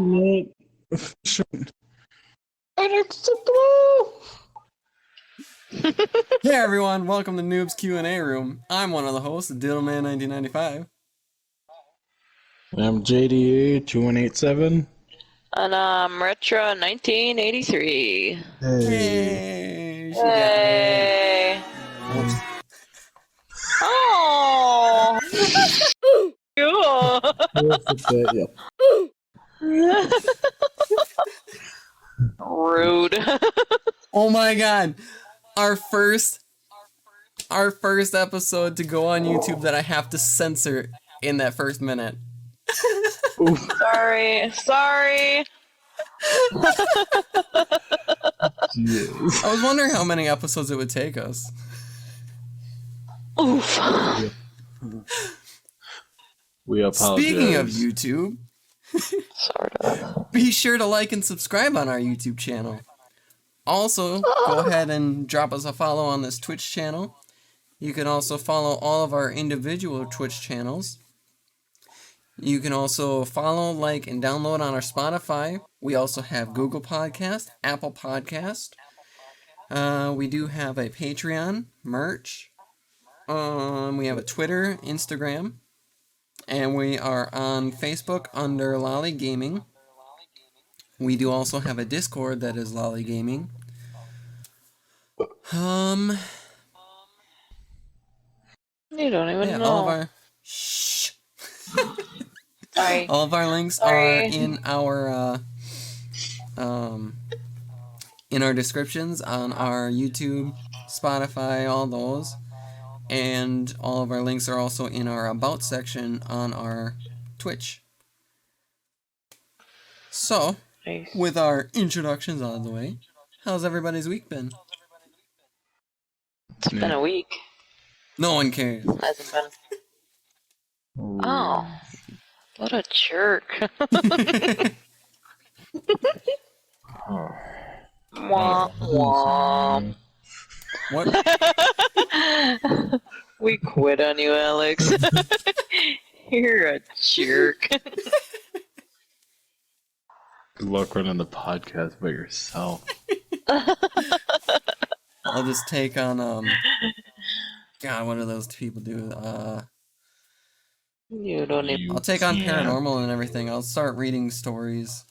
Hey everyone, welcome to Noobs Q&A Room. I'm one of the hosts, Diddleman1995. I'm JDA2187. And Retro1983. Hey! Hey! Oh! Cool! Rude. Oh my god! Our first episode to go on YouTube that I have to censor in that first minute. Sorry. I was wondering how many episodes it would take us. Oof. We apologize. Speaking of YouTube, Sort of. be sure to like and subscribe on our YouTube channel. Also, go ahead and drop us a follow on this Twitch channel. You can also follow all of our individual Twitch channels. You can also follow, like, and download on our Spotify. We also have Google Podcast, Apple Podcast. We do have a Patreon, merch. We have a Twitter, Instagram. And we are on Facebook under Lolly Gaming. We do also have a Discord that is Lolly Gaming. You don't even know. All of our... Shh. Sorry. All of our links are in our descriptions on our YouTube, Spotify, all those. And all of our links are also in our About section on our Twitch. So, with our introductions out of the way, how's everybody's week been? It's been a week. No one cares. Hasn't been. Oh. What a jerk. Wah, wah. What? We quit on you, Alex. You're a jerk. Good luck running the podcast by yourself. I'll just take on, God, what do those people do? You don't even. I'll take on paranormal and everything. I'll start reading stories.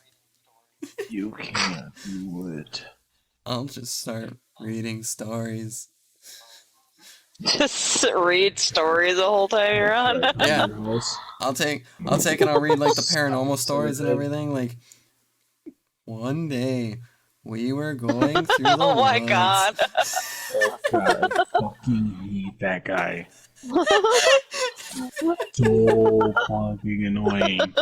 You can't do it. I'll just start reading stories. Just read stories the whole time you're on. Yeah. I'll take and I'll read like the paranormal stories and everything. Like, one day we were going through the Oh my woods. god. Oh god, I fucking hate that guy. So fucking annoying.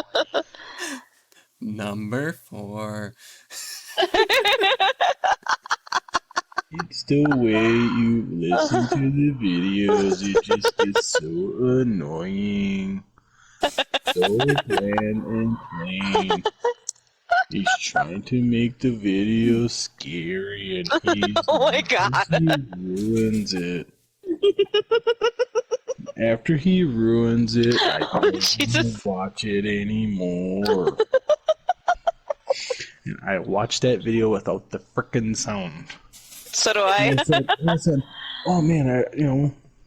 Number 4. It's the way you listen to the videos. It just gets so annoying. So bland and plain. He's trying to make the video scary and Oh my god. he ruins it. After he ruins it, I don't want to watch it anymore. And I watched that video without the frickin' sound. So do I. And I said, oh man,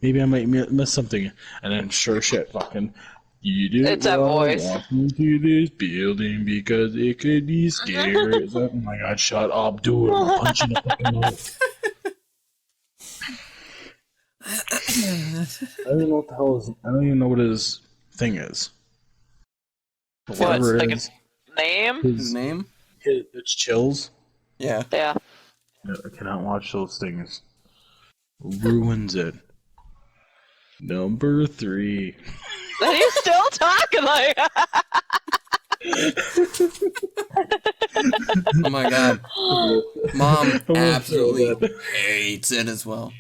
maybe I might miss something. And then sure shit, fucking, you didn't walk into this building because it could be scary. Like, oh my god, shut up, do it. I'll punch you in the fucking mouth. I don't even know what the hell is. I don't even know what his thing is. Whatever it is. Name? His name? It's Chills. Yeah. Yeah. I cannot watch those things. Ruins it. Number 3. And he's still talking like. Oh my god. Mom absolutely hates it as well.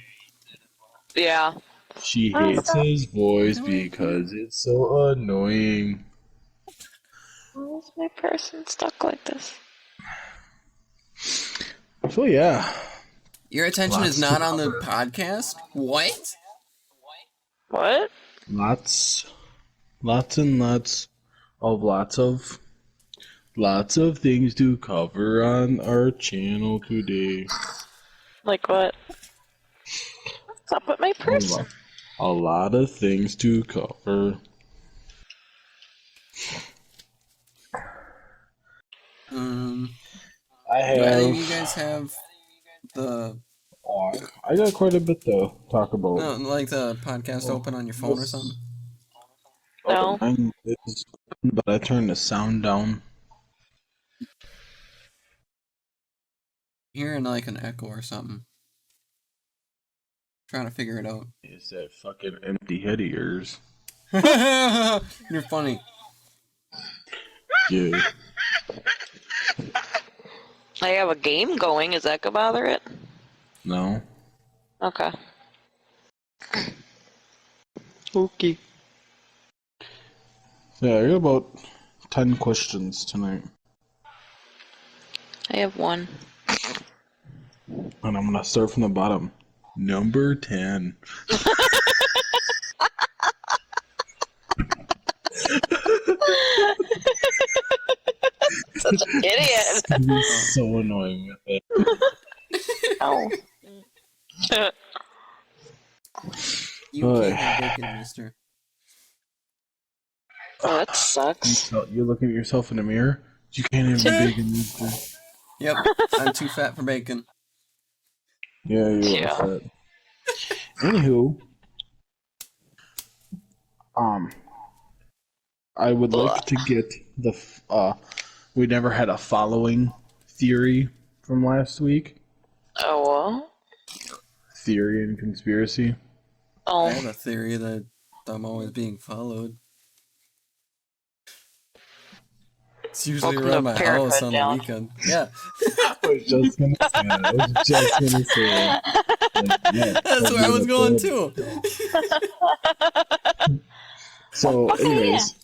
Yeah. She hates his voice because it's so annoying. Why is my person stuck like this? So yeah. Your attention is not on the podcast? What? What? Lots and lots of Lots of things to cover on our channel today. Like what? What's up with my purse? A lot of things to cover. I Do any of have. you guys have the I got quite a bit to talk about. no, like the podcast open on your phone or something? No. Mine is, but I turned the sound down. Hearing like an echo or something. Trying to figure it out. It's that fucking empty head of yours. You're funny. Yeah. I have a game going. Is that gonna bother it? No. Okay. Okay. Yeah, I got about 10 questions tonight. I have one. And I'm gonna start from the bottom. Number 10. Such an idiot. It's so annoying with it. Oh. You Oy. can't have bacon, mister. Oh, that sucks. You're looking at yourself in the mirror? You can't have the bacon, mister. Yep, I'm too fat for bacon. Yeah, you Yeah. are fat. Anywho, I would like to get we never had a following theory from last week. Oh, well. Theory and conspiracy. I have Oh. a theory that I'm always being followed. It's usually Welcome around to my Parenthood, house on the Dylan. weekend. Yeah. I was just gonna say that. I was just gonna say that. Like, yeah, That's where I was going too. So, anyways,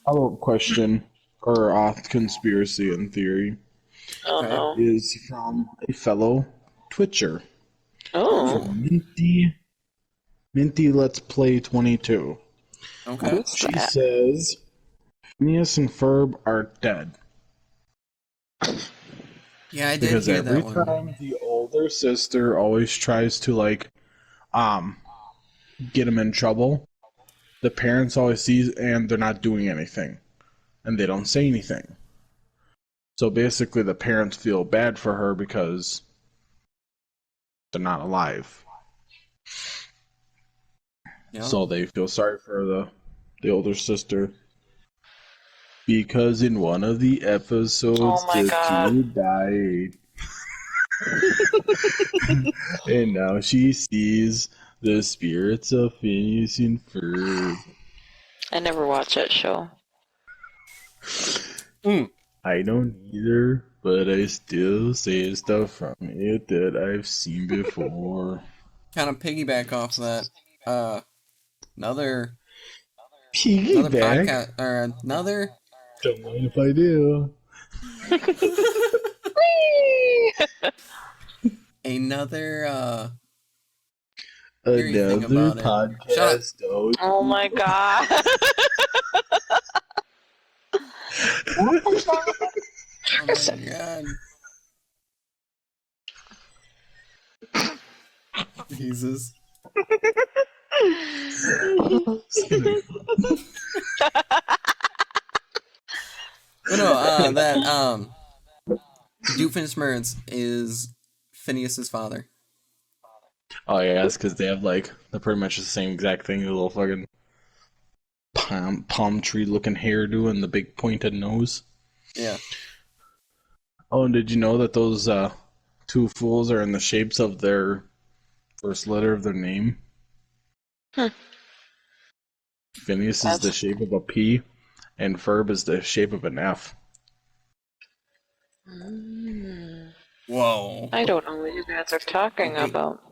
a little question or conspiracy and theory Oh, no. is from a fellow Twitcher, Oh. Minty Let's Play 22. Okay. What's She that? says Phineas and Ferb are dead Yeah, I did because hear every that one. time the older sister always tries to get him in trouble, the parents always see and they're not doing anything, and they don't say anything. So basically, the parents feel bad for her because they're not alive. Yeah. So they feel sorry for the older sister. Because in one of the episodes, Oh my the God. two died. And now she sees the spirits of Phineas and Ferb. I never watched that show. I don't either, but I still say stuff from it that I've seen before. Kind of piggyback off that. Another Piggyback? podcast or another. Don't mind if I do. Another Eerie thing Another about it. podcast. Oh my God. Oh my god. Jesus. But no, that Doofenshmirtz is Phineas's father. Oh yeah, it's because they have they're pretty much the same exact thing. The little fucking palm tree looking hairdo and the big pointed nose. Yeah. Oh, and did you know that those two fools are in the shapes of their first letter of their name? Phineas is the shape of a P, and Ferb is the shape of an F. Whoa. I don't know what you guys are talking about.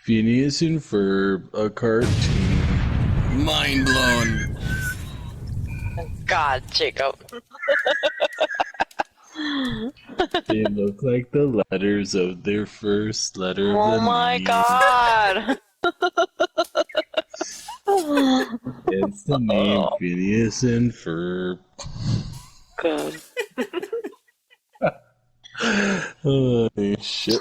Phineas and Ferb, a cartoon. Mind blown. God, Jacob. They look like the letters of their first letter of Oh the my name. God. It's the name Phineas and Ferb. God. Oh, shit.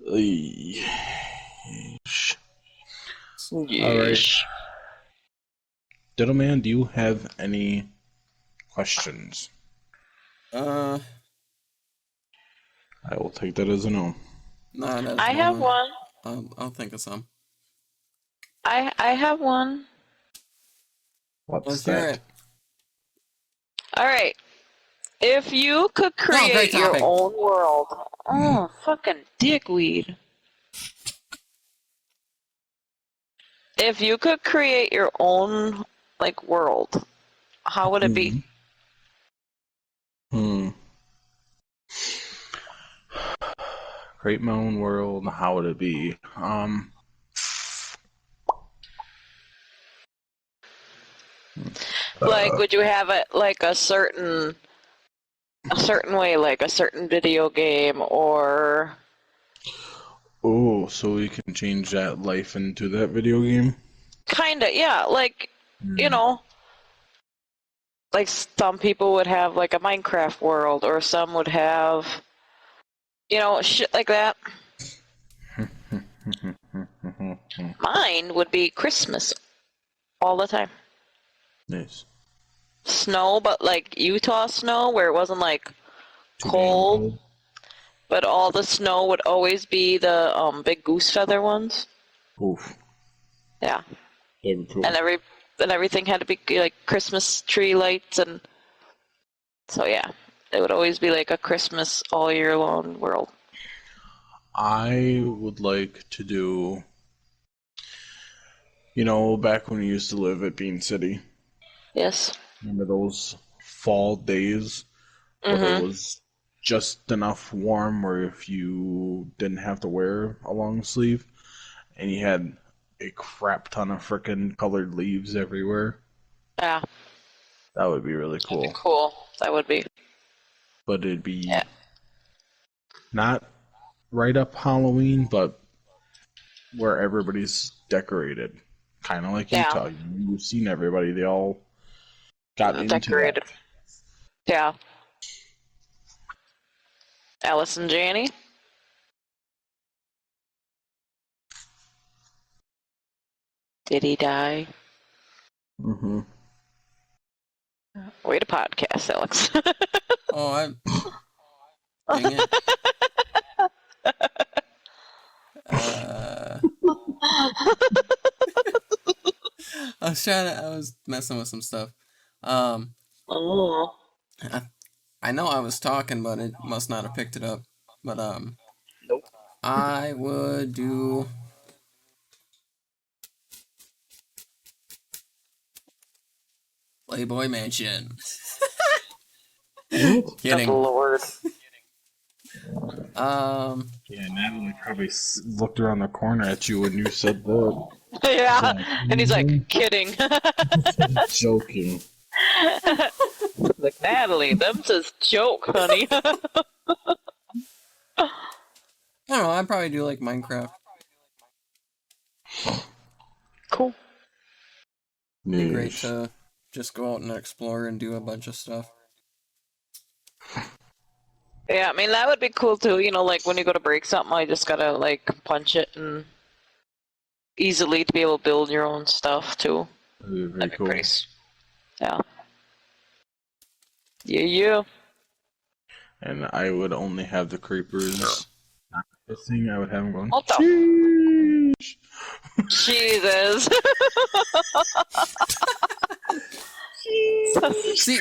Yeesh. All right. Yeesh. Diddleman, do you have any questions? Uh, I will take that as a no. not at the I have moment. one. I'll think of some. I have one. What's Let's hear that? it. All right. If you could great create your topic. own world. Oh, fucking dickweed. If you could create your own like world, how would it be? Create my own world. How would it be? Like, would you have it like a certain way, like a certain video game, or Oh, so we can change that life into that video game? kinda, yeah, like, you know, like some people would have like a Minecraft world, or some would have, you know, shit like that. Mine would be Christmas all the time. Nice. Snow, but like Utah snow, where it wasn't like Too damn cold, but all the snow would always be the big goose feather ones. Oof. Yeah, That'd be cool. and everything had to be like Christmas tree lights, and so yeah, it would always be like a Christmas all year long world. I would like to do, you know, back when we used to live at Bean City. Yes. Remember those fall days where it was just enough warm where if you didn't have to wear a long sleeve and you had a crap ton of frickin' colored leaves everywhere? Yeah. That would be really cool. That'd be cool. That would be. But it'd be not right up Halloween, but where everybody's decorated. Kind of like Utah. You've seen everybody. They all got into decorated. that. Yeah. Alice and Janney. Did he die? Mm-hmm. Way to podcast, Alex. Oh, dang it. I was messing with some stuff. Oh. I know I was talking, but it must not have picked it up. But Nope. I would do Playboy Mansion. Kidding. Good Lord. Yeah, Natalie probably looked around the corner at you when you said that. Yeah, and he's like, kidding. Joking. Like, Natalie, them's his joke, honey. I don't know. I'd probably do like Minecraft. Cool. It'd be great to just go out and explore and do a bunch of stuff. Yeah, I mean, that would be cool too. You know, like when you go to break something, I just gotta like punch it and easily to be able to build your own stuff too. That'd be cool. Yeah. Yeah. And I would only have the creepers not hissing. I would have them going. What the? Sheesh. Jesus. See,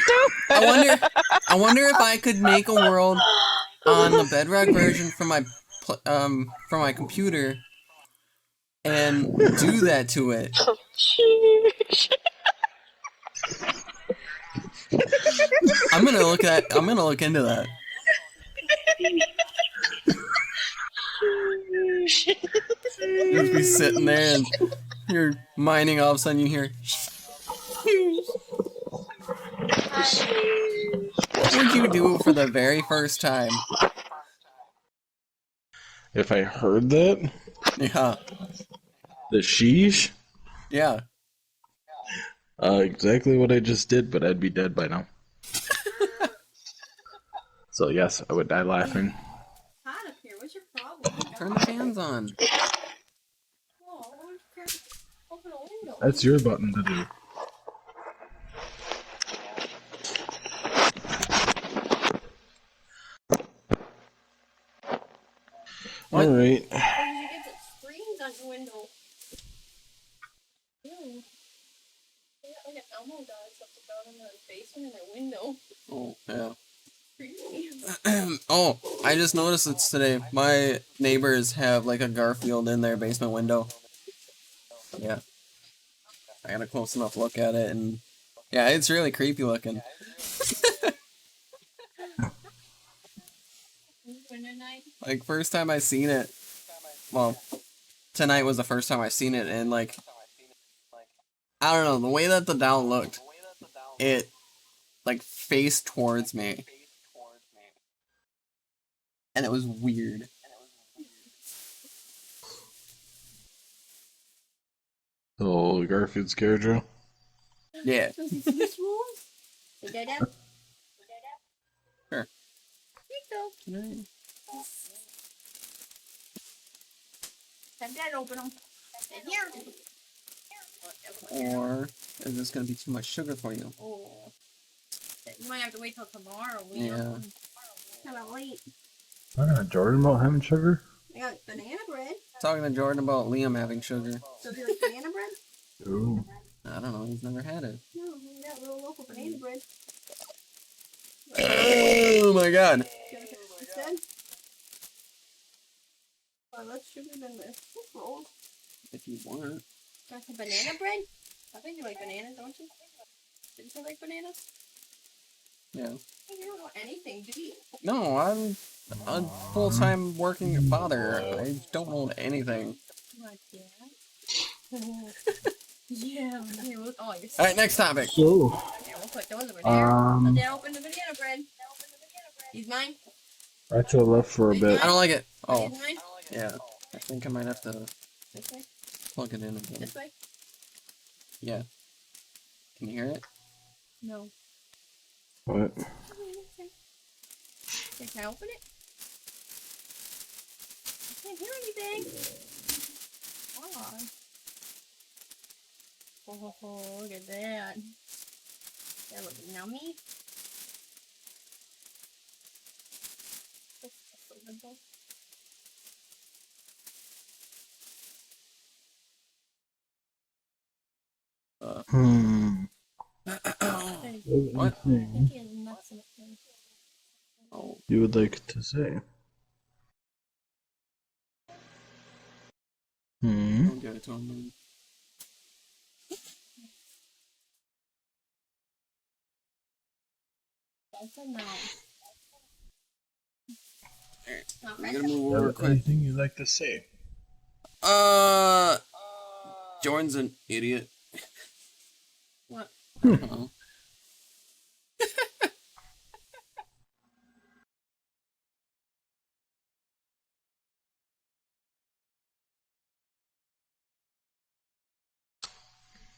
I wonder if I could make a world on the Bedrock version from my computer and do that to it. I'm gonna look into that. You'd be sitting there and you're mining, all of a sudden you hear. What would you do for the very first time? If I heard that? Yeah. The sheesh? Yeah. Exactly what I just did, but I'd be dead by now. So yes, I would die laughing. Hot up here. What's your problem? Turn the fans on. Oh, why don't you open a window? That's your button to do. What? All right. Oh, you should get the screens on your window. Ew. They got like an Elmo dog something down in the basement in their window. Oh, yeah. Creepy. Oh, I just noticed this today. My neighbors have like a Garfield in their basement window. Yeah. I got a close enough look at it, and yeah, it's really creepy looking. Window night. Like, first time I seen it, well, tonight was the first time I seen it, and like, I don't know, the way that the doll looked, it like faced towards me, and it was weird. So Garfield scared you? Yeah. This room? Is that up? Sure. Here you go. Have Dad open them. And here. Or is this gonna be too much sugar for you? Oh. You might have to wait till tomorrow. Yeah. Kind of late. Talking to Jordan about having sugar? I got banana bread. Talking to Jordan about Liam having sugar. So do you like banana bread? Ooh. I don't know, he's never had it. No, we got little local banana bread. Oh my god. Instead? Well, less sugar than this roll. If you want. Got some banana bread? I think you like bananas, don't you? Did you like bananas? Yeah. You don't know anything, do you? No, I'm a full-time working father. I don't own anything. Like that? Yeah. Here, look. Oh, you're Alright, next topic. So, Here, we'll put those over there. Let Dad open the banana bread. He's mine. right to the left for a bit. I don't like it. Oh, He's mine. yeah. I think I might have to This way. plug it in again. This way. Yeah. Can you hear it? No. What? Okay, can I open it? I can't hear anything. Odd. Oh, look at that. That looks yummy. That's so good though. What? I think he has nuts in it. Oh, You would like to say? don't give it to him. Man. That's a no. Not I'm right. gonna move over quick. Anything you'd like to say? Jordan's an idiot. What? I don't know.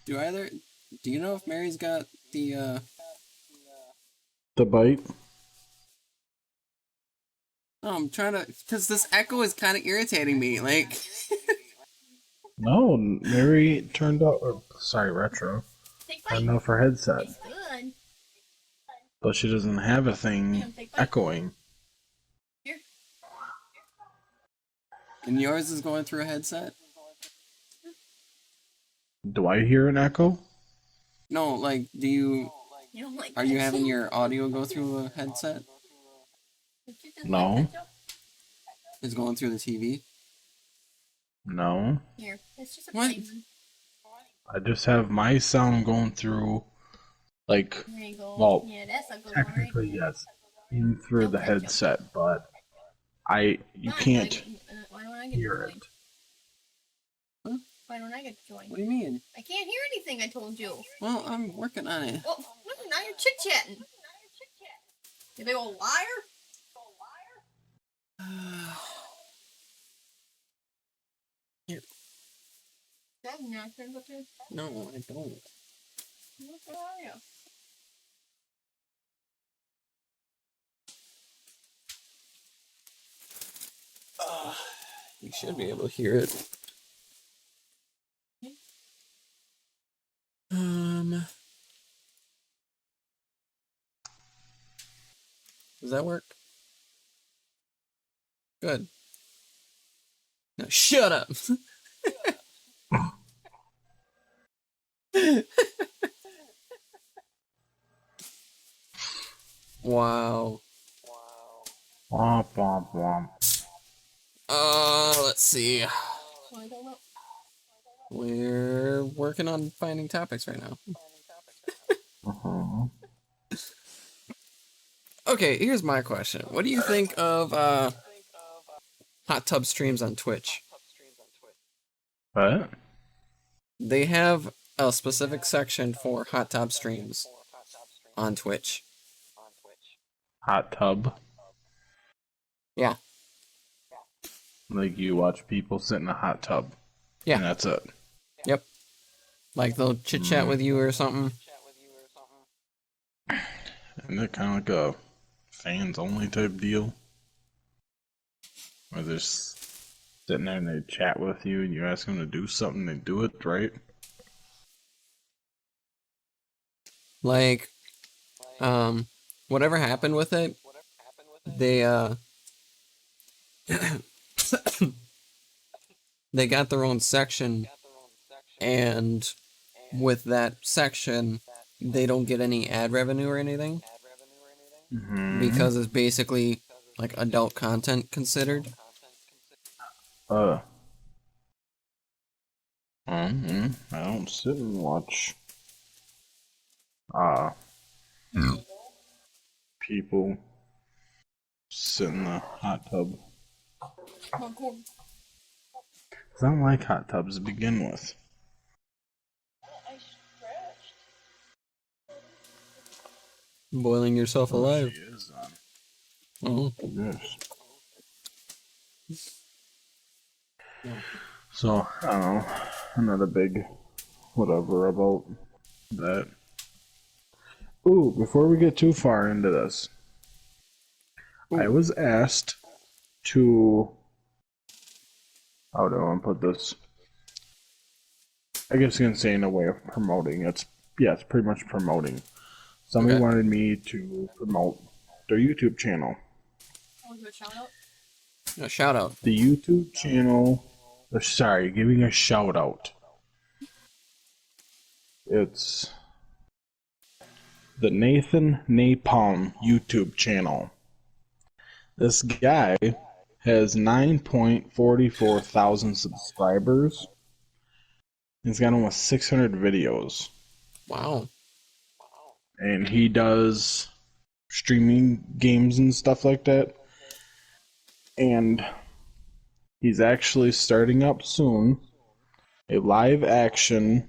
Do you know if Mary's got the, The bite? Oh, I'm trying to, because this echo is kind of irritating me, like, No, Mary turned off. Sorry, Retro. Take Turned bite. off her headset, It's good. but she doesn't have a thing Yeah, take bite. echoing. Here. and yours is going through a headset? Do I hear an echo? No, like, You don't like are you ketchup? having your audio go through a headset? You just No. like ketchup? Is going through the TV? No. Here. It's just a What? plain one. I just have my sound going through, like, There you go. well, Yeah, that's a good one, right? technically yes, in through No the ketchup. headset, but you Fine, can't why don't I get to hear join? it. Why don't I get to join? What do you mean? I can't hear anything, I told you. Well, I'm working on it. Oh, look, now you're chit-chatting. You big old liar. Here. That not turns up here. No, I don't. Where are you? You should be able to hear it. Does that work? Good. Now shut up. Wow. Womp womp womp. Let's see. Well, I don't know. We're working on finding topics right now. Uh-huh. Okay, here's my question. What do you think of hot tub streams on Twitch? What? They have a specific section for hot tub streams on Twitch. Hot tub? Yeah. Like you watch people sit in a hot tub. Yeah. And that's it. Yep. Like they'll chit chat with you or something. Isn't it kind of like a fans only type deal? Where they're sitting there and they chat with you and you ask them to do something, they do it, right? Like, whatever happened with it, they they got their own section, and with that section, they don't get any ad revenue or anything because it's basically like adult content considered. I don't sit and watch people sit in the hot tub. Come on, cool. 'Cause I don't like hot tubs to begin with. I stretched. Boiling yourself alive. She is on. Oh. Yes. So, I don't know. I'm not a big whatever about that. Ooh, before we get too far into this, I was asked to. How do I want to put this? I guess you can say in a way of promoting. It's pretty much promoting. Somebody wanted me to promote their YouTube channel. Want to do a shout out? A shout out. The YouTube channel. Sorry, giving a shout out. It's the Nathan Napalm YouTube channel. This guy has 9.44 thousand subscribers. He's got almost 600 videos. Wow. And he does streaming games and stuff like that. And he's actually starting up soon a live action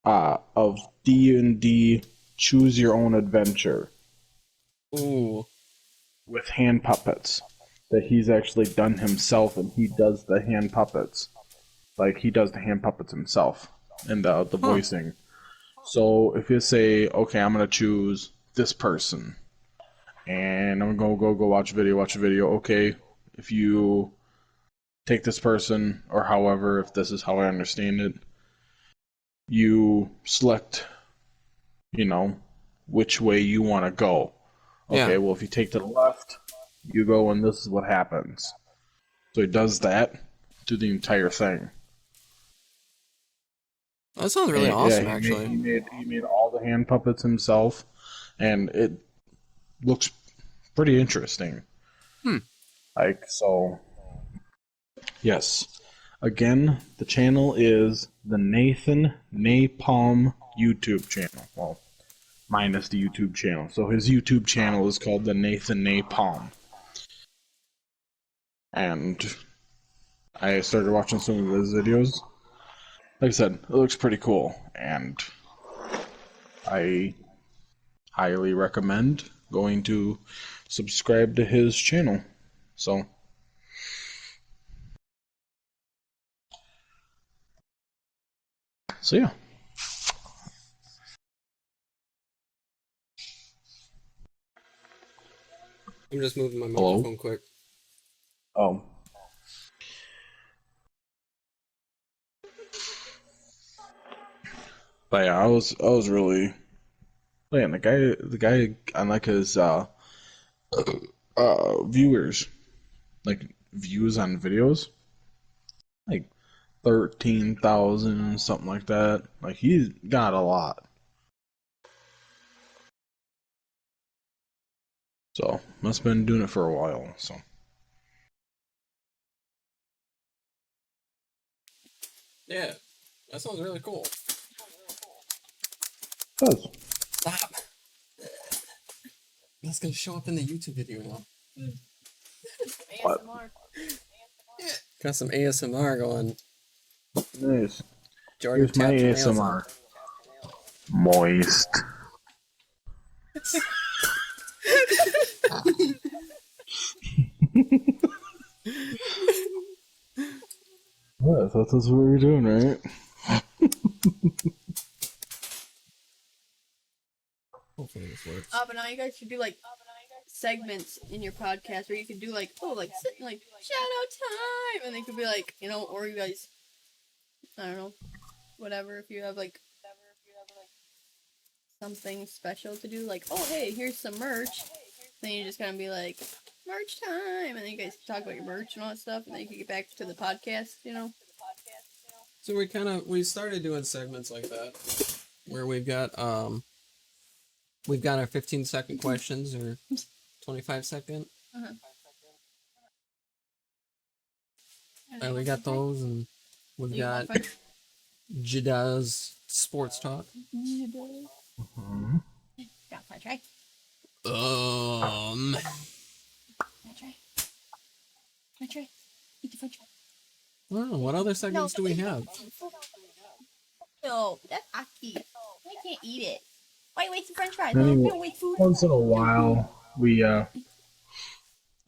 of D&D Choose Your Own Adventure. Ooh. With hand puppets that he's actually done himself, and he does the hand puppets. Like, he does the hand puppets himself and the voicing. So if you say, okay, I'm gonna choose this person, and I'm gonna go watch a video. Okay, if you take this person, or however, if this is how I understand it, you select, which way you want to go. Okay, well, if you take to the left, you go, and this is what happens. So he does that through the entire thing. That sounds really awesome, actually. He made all the hand puppets himself, and it looks pretty interesting. Yes. Again, the channel is the Nathan Napalm YouTube channel. Well, minus the YouTube channel. So his YouTube channel is called the Nathan Napalm. And I started watching some of his videos. Like I said, it looks pretty cool, and I highly recommend going to subscribe to his channel. So yeah. I'm just moving my Hello? microphone quick. Oh. But yeah, I was really man, the guy on like his viewers, like views on videos, like 13,000 something like that. Like he's got a lot. So must have been doing it for a while. So Yeah, that sounds really cool. does. Stop. That's gonna show up in the YouTube video now. What? ASMR. Got some ASMR going. Nice. Jordan Here's my tapped your nails ASMR. Moist. Well, I thought that's what we were doing, right? Hopefully this works. But now you guys should do like segments in your podcast where you could do like, oh, like like shout out time, and they could be like, you know, or you guys, I don't know, whatever. If you have like something special to do, like, oh hey, here's some merch, then you just kind of be like, merch time, and then you guys talk about your merch and all that stuff, and then you can get back to the podcast, you know. So we started doing segments like that, where we've got our 15-second questions or 25-second. Uh-huh. And we got those, and we've got Jada's sports talk. Mm-hmm. Got french fry. Um, French fry. French fry. Eat the french fry. I don't know, what other segments do we have? No, that's Aki. I can't eat it. Why you waste the french fries? Anyway, No, don't waste food. once in a while, we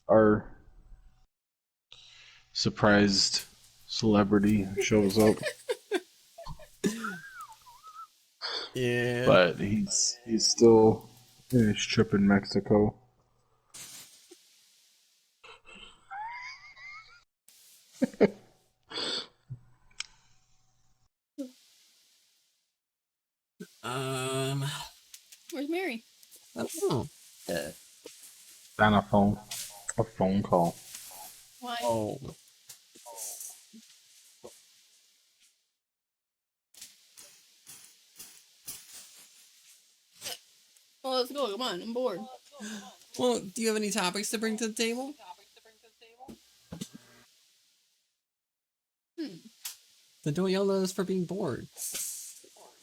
our surprised celebrity shows up, Yeah. but he's still in his trip in Mexico. Where's Mary? I don't know. On a phone call. Why? Oh. Well, let's go. Come on, I'm bored. Well, do you have any topics to bring to the table? Then don't yell at us for being bored.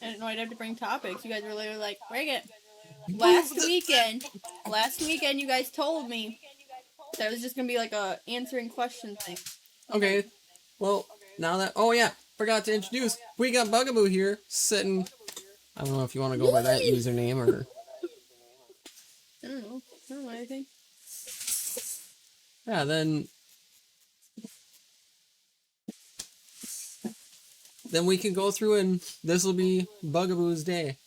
I didn't know I'd have to bring topics. You guys were literally like, bring it. Last weekend, you guys told me that it was just gonna be like a answering question thing. Okay. Well, now that... Oh, yeah. Forgot to introduce. We got Bugaboo here, sitting... I don't know if you want to go by that username or... I don't know anything. Yeah, then... Then we can go through and this will be Bugaboo's day.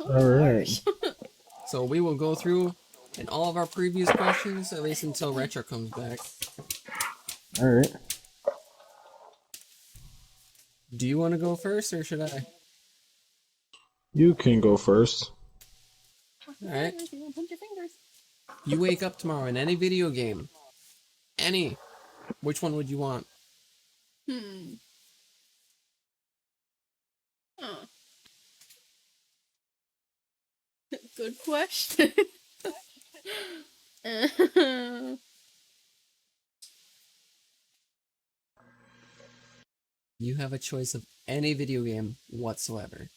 Alright. So we will go through in all of our previous questions, at least until Retro comes back. Alright. Do you want to go first, or should I? You can go first. Alright. Punch your fingers. You wake up tomorrow in any video game. Any. Which one would you want? Oh. Good question. You have a choice of any video game whatsoever.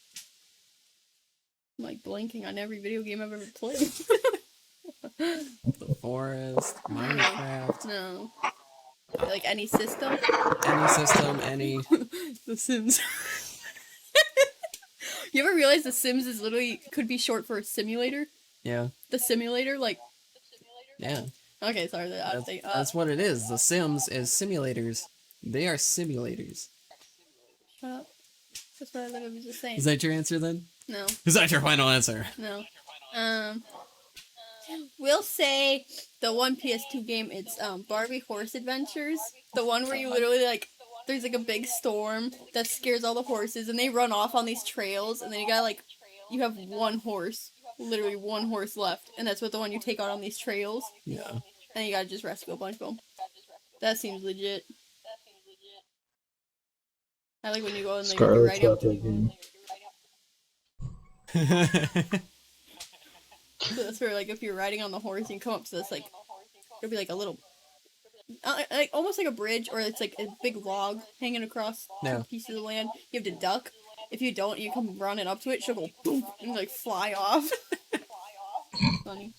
I'm like blanking on every video game I've ever played. The Forest, Minecraft, No. Like any system? any system, any... The Sims. You ever realize The Sims is literally could be short for a simulator? Yeah. The simulator, like. Yeah. Okay, sorry. That's what it is. The Sims is simulators. They are simulators. Shut up. That's what I literally was just saying. Is that your answer then? No, Is that your final answer? no. We'll say the one PS2 game. It's Barbie Horse Adventures. The one where you literally like. There's like a big storm that scares all the horses, and they run off on these trails, and then you got like, you have one horse, literally one horse left, and that's what the one you take out on these trails. Yeah. And you gotta just rescue a bunch of them. That seems legit. I like when you go and like, you're Scarlett's riding up got that game. So that's where like if you're riding on the horse, you come up to this like, it'll be like a little, like almost like a bridge, or it's like a big log hanging across Yeah. two pieces of land. You have to duck. If you don't, you come running up to it. She'll go boom and like fly off. Funny.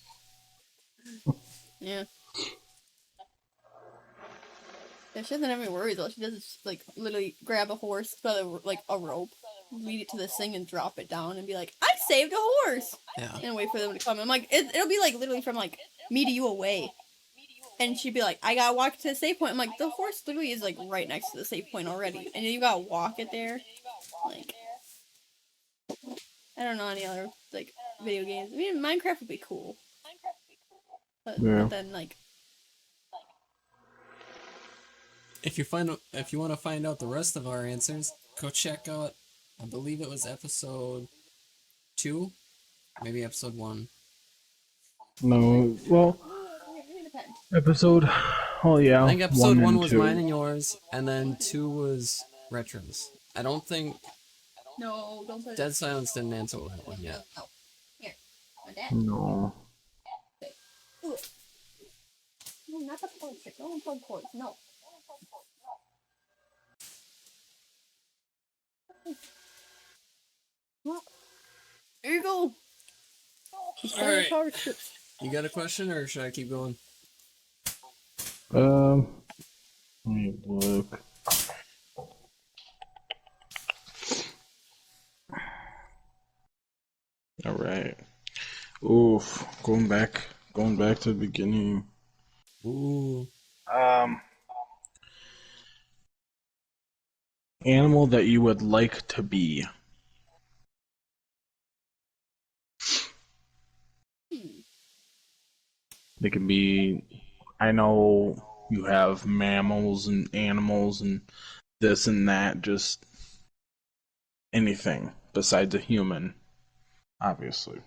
Yeah. Yeah, she doesn't have any worries. All she does is just, like literally grab a horse by the, like a rope, lead it to this thing, and drop it down, and be like, "I saved a horse!" Yeah. And wait for them to come. I'm like, it'll be like literally from like me to you away, and she'd be like, "I gotta walk to the safe point." I'm like, the horse literally is like right next to the safe point already, and you gotta walk it there. Like, I don't know any other like video games. I mean, Minecraft would be cool, but then like. If you want to find out the rest of our answers, go check out. I believe it was episode 2, maybe episode 1. No, well, episode. Oh yeah. I think episode 1 and was 2. mine and yours, and then 2 was Retro's. I don't think No, don't put Dead Silence didn't answer that one yet. Oh, here, my dad. No. No, not the plug stick. No unplug cords. No. Well, there you go. Alright. Power strips. You got a question, or should I keep going? Let me look. All right. Oof. Going back to the beginning. Ooh. Animal that you would like to be. They can be. I know you have mammals and animals and this and that. Just anything besides a human, obviously.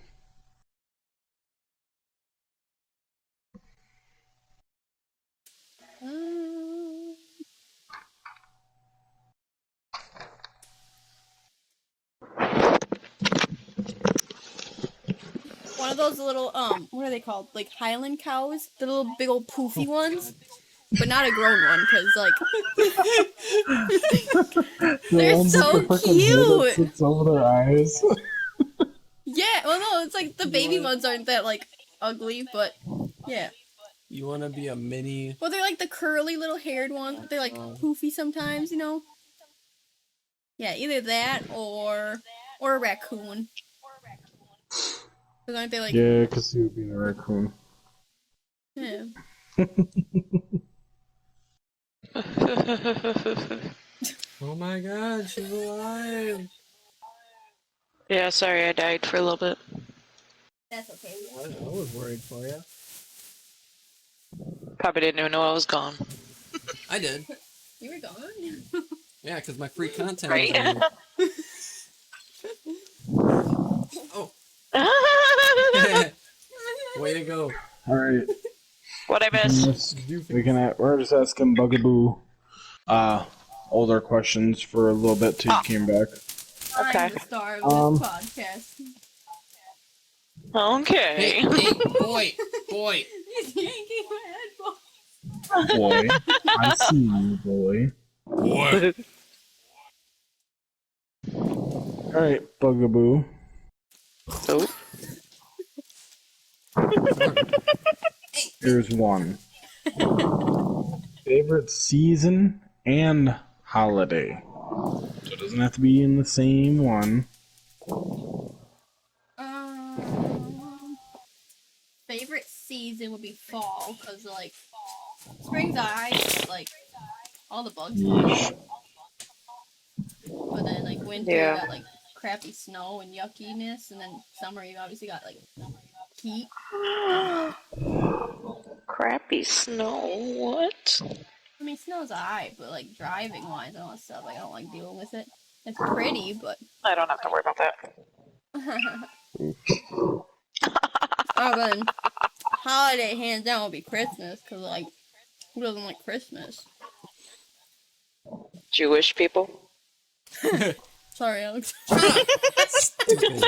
One of those little, what are they called? Like Highland cows? The little big old poofy ones? But not a grown one, because, like, they're so cute! Sits over their eyes. Yeah, well, no, it's like the baby ones aren't that, like, ugly, but, yeah. You want to be a mini... Well, they're like the curly little haired ones. They're, like, poofy sometimes, you know? Yeah, either that or a raccoon. Because aren't they, like... Yeah, because you would be a raccoon. Yeah. Oh my god, she's alive! Yeah, sorry I died for a little bit. That's okay. I was worried for you. Probably didn't even know I was gone. I did. You were gone? Yeah, because my free content Right? was Way to go. Alright. What'd I miss? We're just asking Bugaboo older questions for a little bit till you came back. Okay. I'm the star of this podcast. Okay. Hey, boy. He's yanking my headphones. Boy. I see you, boy. What? Alright, Bugaboo. Oh. Here's one. Favorite season and holiday. So it doesn't have to be in the same one. Favorite season would be fall, because, like, spring's alright, like, all the bugs come. But then, like, winter, you got, like, crappy snow and yuckiness, and then summer, you obviously got, like, skeet. Crappy snow. What? I mean, snow's alright, but like driving wise and all that stuff, like I don't like dealing with it. It's pretty, but. I don't have to worry about that. Oh, but then holiday hands down would be Christmas, cause like who doesn't like Christmas? Jewish people. Sorry, Alex. Stupid.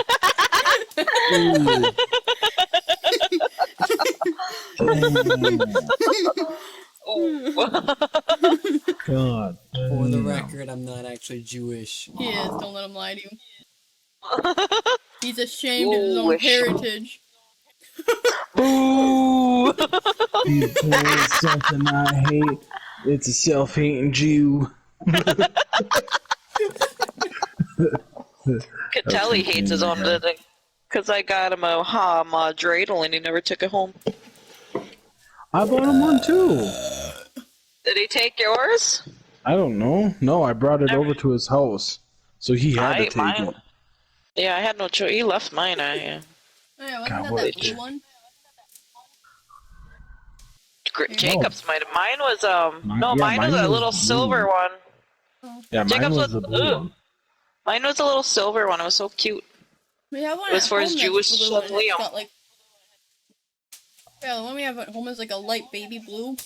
God. For the damn. record, I'm not actually Jewish. He is. Don't let him lie to you. He's ashamed of his own Jewish. heritage. Boo! People is something I hate. It's a self-hating Jew. Could tell he hates his own living. Cause I got him a dreidel and he never took it home. I bought him one too. Did he take yours? I don't know. No, I brought it over to his house, so he had to take mine. it. Yeah, I had no choice. He left mine. Yeah. Oh, yeah, wasn't God, that what that a blue jerk. one? Jacob's mine was Mine- no, yeah, mine was mine a was little blue. silver one. Yeah, mine Jacob's was the was blue blue. one. Mine was a little silver one. It was so cute. We have one It was at for home his that's Jewish blue, son, and Liam. it's got like. Yeah, the one we have at home is like a light baby blue, and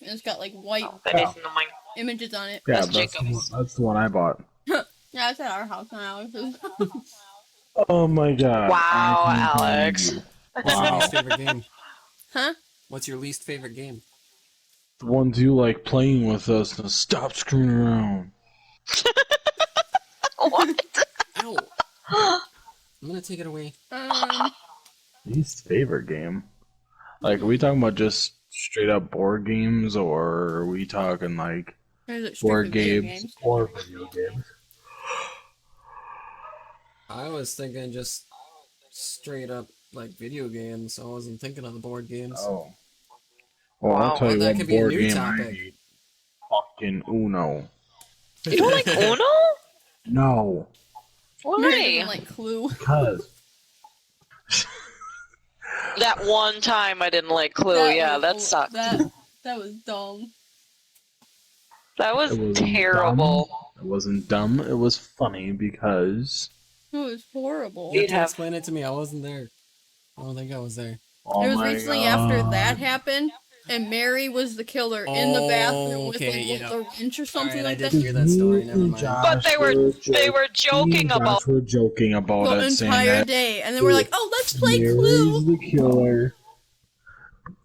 it's got like white That isn't mine. images on it. Yeah, That's that's Jacob's. the one I bought. Yeah, it's at our house now, Alex's. Oh my god. Wow, I can't believe Alex. you. What's your Wow. least favorite game? Huh? What's your least favorite game? The ones you like playing with us, now stop screwing around. What? Ow! I'm gonna take it away. Least favorite game? Like, are we talking about just straight up board games, or are we talking like Or is it board strictly video games or video games? I was thinking just straight up like video games. I wasn't thinking of the board games. Oh. Well, Wow. I'll tell you That what could be a board new game I topic. hate. Fucking Uno. You don't like Uno? No. Mary Why? doesn't like Clue. Because. That one time I didn't like Clue. Yeah, that sucked. That was dumb. That was It wasn't terrible. It wasn't dumb, it was funny because. It was horrible. You have You'd to have- explain it to me. I wasn't there. I don't think I was there. Oh It was my recently God. after that happened, and Mary was the killer in the bathroom with Okay, like, yeah. the wrench or something Alright, I like did that. hear that story. Never mind. But they were joking about. Josh were joking about The it, saying entire that day, and then we're like, "Oh, let's play Mary's Clue." the killer.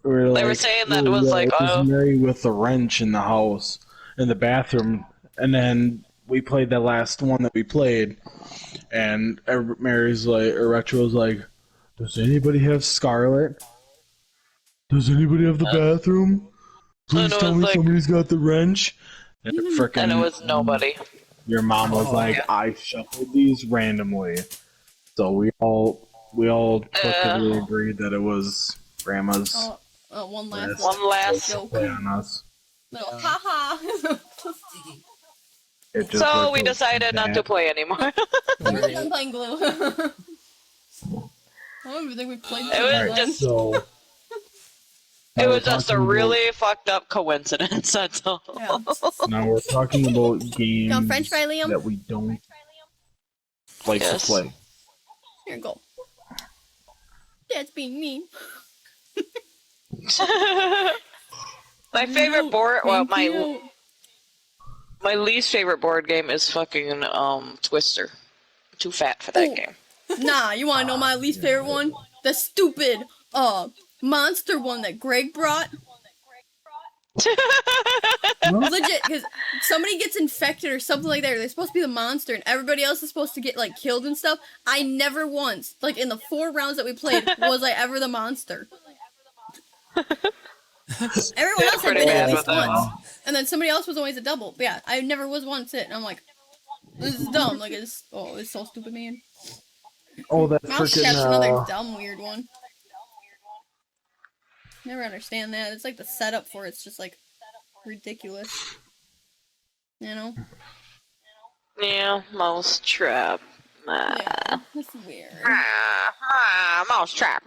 They were saying that it was like, oh. Mary with the wrench in the house, in the bathroom, and then we played the last one that we played, and Mary's like, or Retro was like, "Does anybody have Scarlet? Does anybody have the bathroom? Please it tell was me like- somebody's got the wrench." And frickin' And it was nobody. Your mom was like, yeah. "I shuffled these randomly," so we all collectively agreed that it was Grandma's One last joke. play on us. Little haha. It just So looked we like decided not to that. play anymore. We're done playing Glue. I don't even think we played It was Alright, just- so It now was we're just a talking really fucked up coincidence. That's all. Yeah. now we're talking about games Got French fry, Liam? that we don't like Yes. to play. Here you go. That's being mean. My favorite board. Well, Thank you. my least favorite board game is fucking Twister. Too fat for that Ooh. game. Nah, you wanna know my least favorite one? The stupid monster one that Greg brought. Legit, because somebody gets infected or something like that, or they're supposed to be the monster, and everybody else is supposed to get like killed and stuff. I never once, like in the 4 rounds that we played, was I ever the monster. Everyone else had pretty been at bad least with that. once, and then somebody else was always a double. But yeah, I never was once it, and I'm like, this is dumb. Like it's so stupid, man. Oh, that Mouse Cap's another freaking dumb weird one. Never understand that. It's like the setup for it's just like ridiculous. You know? Yeah, mouse trap. Yeah, that's weird. Mousetrap.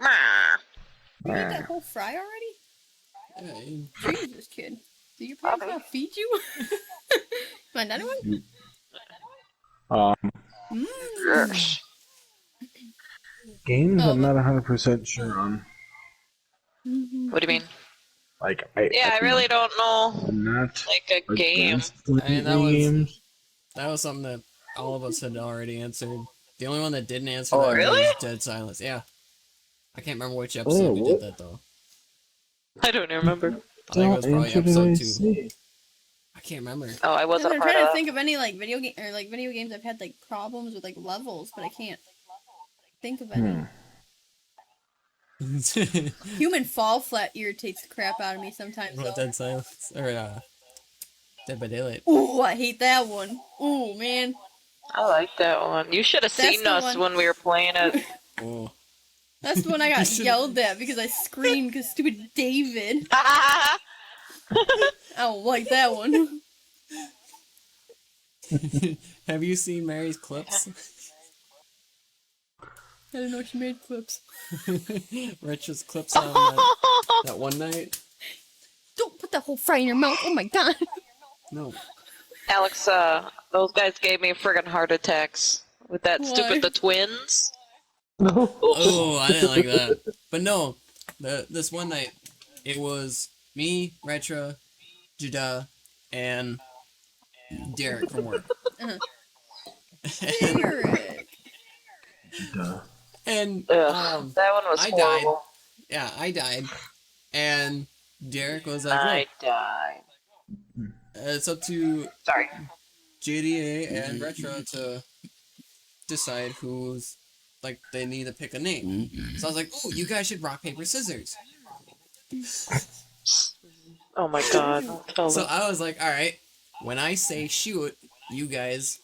You ate that whole fry already? Jesus, kid. Did your parents not feed you? Want another one? Yes. Games Oh, I'm not 100% sure on. What do you mean? Like, I really don't know. I'm not Like a game. against playing I mean, that any was- games. That was something that all of us had already answered. The only one that didn't answer Oh, that really? was Dead Silence. Yeah. I can't remember which episode we what? did that though. I don't remember. I think it was probably Answer did I episode 2. say? I can't remember. Oh, I wasn't a I'm part trying of to that. think of any like video game or like video games I've had like problems with like levels, but I can't think of any. Human fall flat irritates the crap out of me sometimes. What, Though. Dead Silence? Or, Dead by Daylight. Ooh, I hate that one. Ooh, man. I like that one. You should have That's seen the us one. when we were playing it. Oh. That's the one I You got should've- yelled at because I screamed because stupid David. I I don't like that one. Have you seen Mary's clips? I didn't know she made clips. Rich's clips on that one night? Don't put that whole fry in your mouth. Oh my god. No. Alex, those guys gave me friggin' heart attacks with that Why? stupid the twins. Oh, I didn't like that. But no, this one night, it was me, Retra, Judah, and Derek from work. Derek. And Ugh, that one was I horrible. died. Yeah, I died. And Derek was like, I look, died. it's up to Sorry. JDA and Retra to decide who's, like, they need to pick a name. So I was like, oh, you guys should rock, paper, scissors. Oh my god. Don't tell So them. I was like, alright, when I say shoot, you guys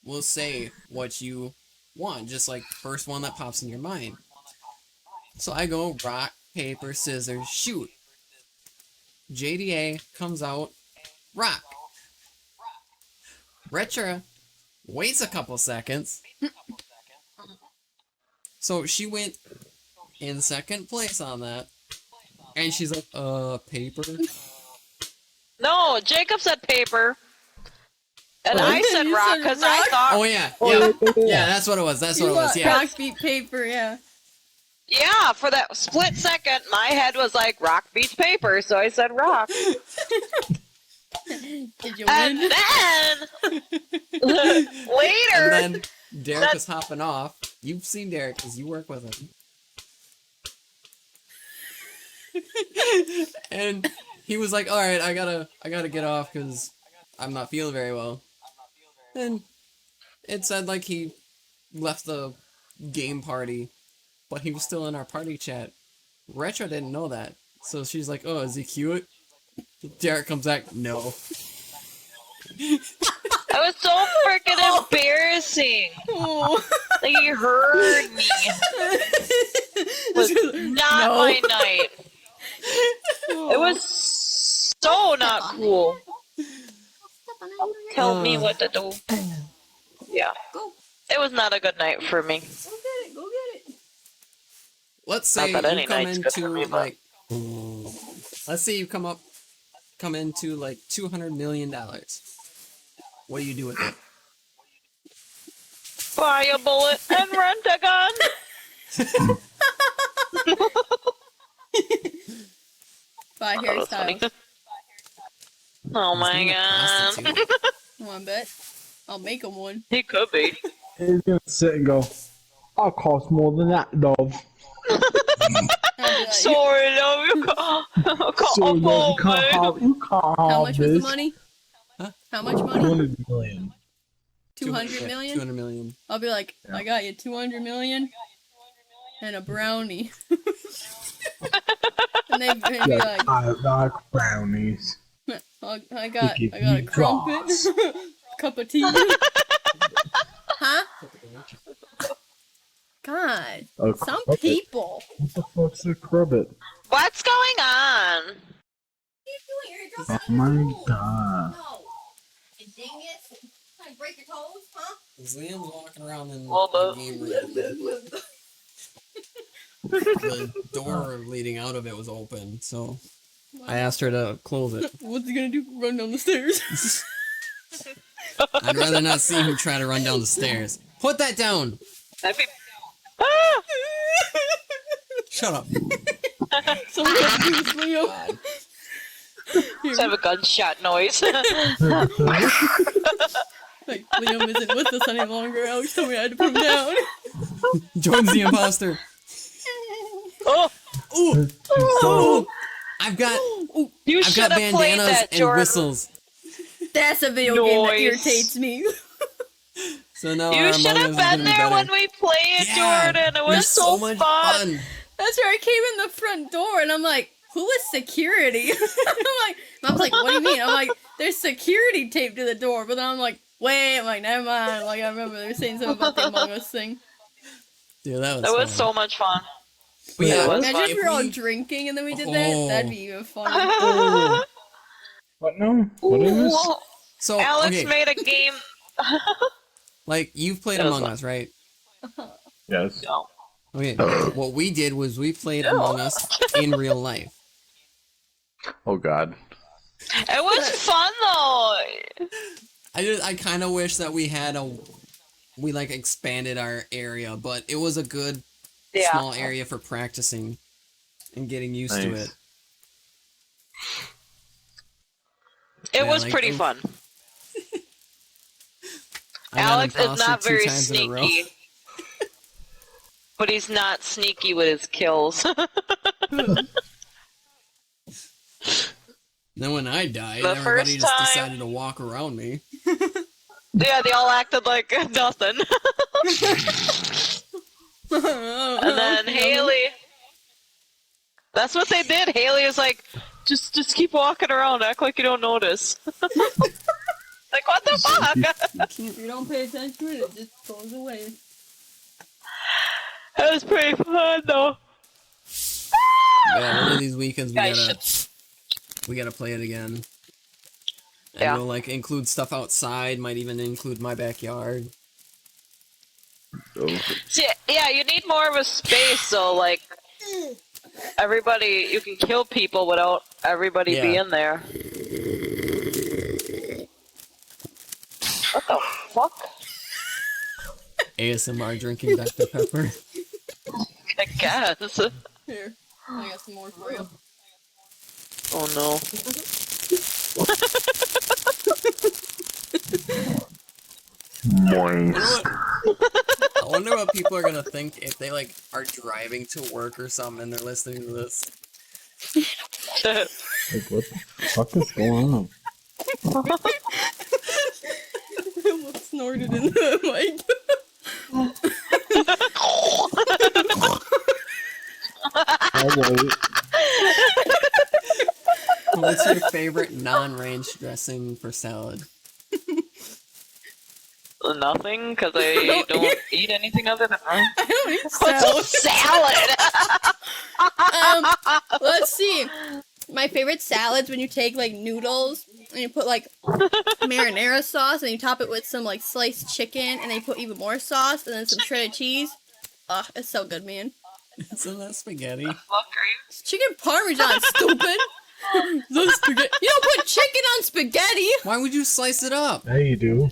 will say what you want, just like first one that pops in your mind. So I go rock, paper, scissors, shoot. JDA comes out, rock. Retra waits a couple seconds. So she went in second place on that. And she's like, paper? No, Jacob said paper. And I said You rock said because I rock? thought. Oh yeah, yeah, that's what it was, that's what it was, yeah. Rock, beat, paper, yeah. Yeah, for that split second, my head was like rock beats paper, so I said rock. Did you And win? then later, And then Derek was hopping off. You've seen Derek because you work with him. And he was like, "All right, I gotta get off because I'm not feeling very well." And it said like he left the game party, but he was still in our party chat. Retro didn't know that, so she's like, "Oh, is he cute?" Derek comes back, "No." I was so freaking embarrassing. Oh. Like he heard me. It was not No. my night. It was so not cool. Tell me what to do. Yeah. Go. It was not a good night for me. Go get it, go get it. Let's say Not that any you come night's good for into me, but- like, let's say you come into like $200 million. What do you do with it? Buy a bullet and rent a gun. Buy Oh, that was funny. hairstyles. Oh He's my being a god. prostitute. Wanna bet? I'll make him one. He could be. He's gonna sit and go, I'll cost more than that, dove. I'll be like, Sorry, no, you can't. So you can't have, you can't how have much was the this. money? Huh? How much money? 200 million. 200 million? 200 million. I'll be like, I got you 200 million and a brownie. And they'd be Yeah, like, I like brownies. I got give a me crumpet, draws. cup of tea. Huh? God, A some crumpet? people. What the fuck's a crumpet? What's going on? Oh my god. No. You dingus. Trying to break your toes, huh? Is Liam's walking around in Well, the but- game room? the door leading out of it was open, so I asked her to close it. What's he gonna do? Run down the stairs? I'd rather not see him try to run down the stairs. Put that down! That'd be... Ah! Shut up. Someone has to do this, Leo. Just have a gunshot noise. Like, Liam isn't with us any longer. Alex told me I had to put him down. Join's the imposter. Oh, Ooh! Oh! I've got you I've should got have played bandanas that, and Jordan. whistles. That's a video game that Noise. irritates me. So now You our should Among have Us is gonna been be there better. when we played, Yeah, Jordan. It they're was so much fun. That's where I came in the front door and I'm like, who is security? Mom's like, what do you mean? I'm like, there's security taped to the door. But then I'm like, wait, I'm like, never mind. Like, I remember they were saying something about the Among Us thing. Dude, that was It was fun. so much fun. But yeah, It was Imagine fun. if we were all drinking and then we did that. Oh. That'd be even fun. What now? What is this? Well, So Alex okay, made a game. like you've played It was Among fun. Us, right? Yes. No. Okay. What we did was we played Among Us in real life. Oh God. It was fun though. I kind of wish that we like expanded our area, but it was a good Yeah. small area for practicing and getting used to Nice. it. It Yeah, was like, pretty oof. fun. I got Alex is imposter not 2 very times in a row. sneaky. But he's not sneaky with his kills. Then when I died, The everybody first just time- decided to walk around me. Yeah, they all acted like nothing. And then Haley. That's what they did. Haley was like, just keep walking around, act like you don't notice. Like, what the fuck? If you don't pay attention to it, it just goes away. That was pretty fun though. Yeah, one of these weekends Guys, we gotta play it again. And Yeah. we'll like include stuff outside, might even include my backyard. Oh. See, yeah, you need more of a space, so like everybody, you can kill people without everybody Yeah. being there. What the fuck? ASMR drinking Dr. Pepper. I guess. Here, I got some more for you. Oh no. Moist. I wonder what people are gonna think if they like are driving to work or something and they're listening to this. Like, what the fuck is going on? I almost snorted in the mic. Alright. What's your favorite non-ranch dressing for salad? Nothing, because I don't eat anything other than rice. I don't eat What's salad. a salad? Let's see. My favorite salads when you take like noodles and you put like marinara sauce and you top it with some like sliced chicken and then you put even more sauce and then some shredded cheese. Ugh, it's so good, man. Isn't that spaghetti? Fuck are you? It's chicken parmesan, stupid. The spaghetti. You don't put chicken on spaghetti. Why would you slice it up? Yeah, you do.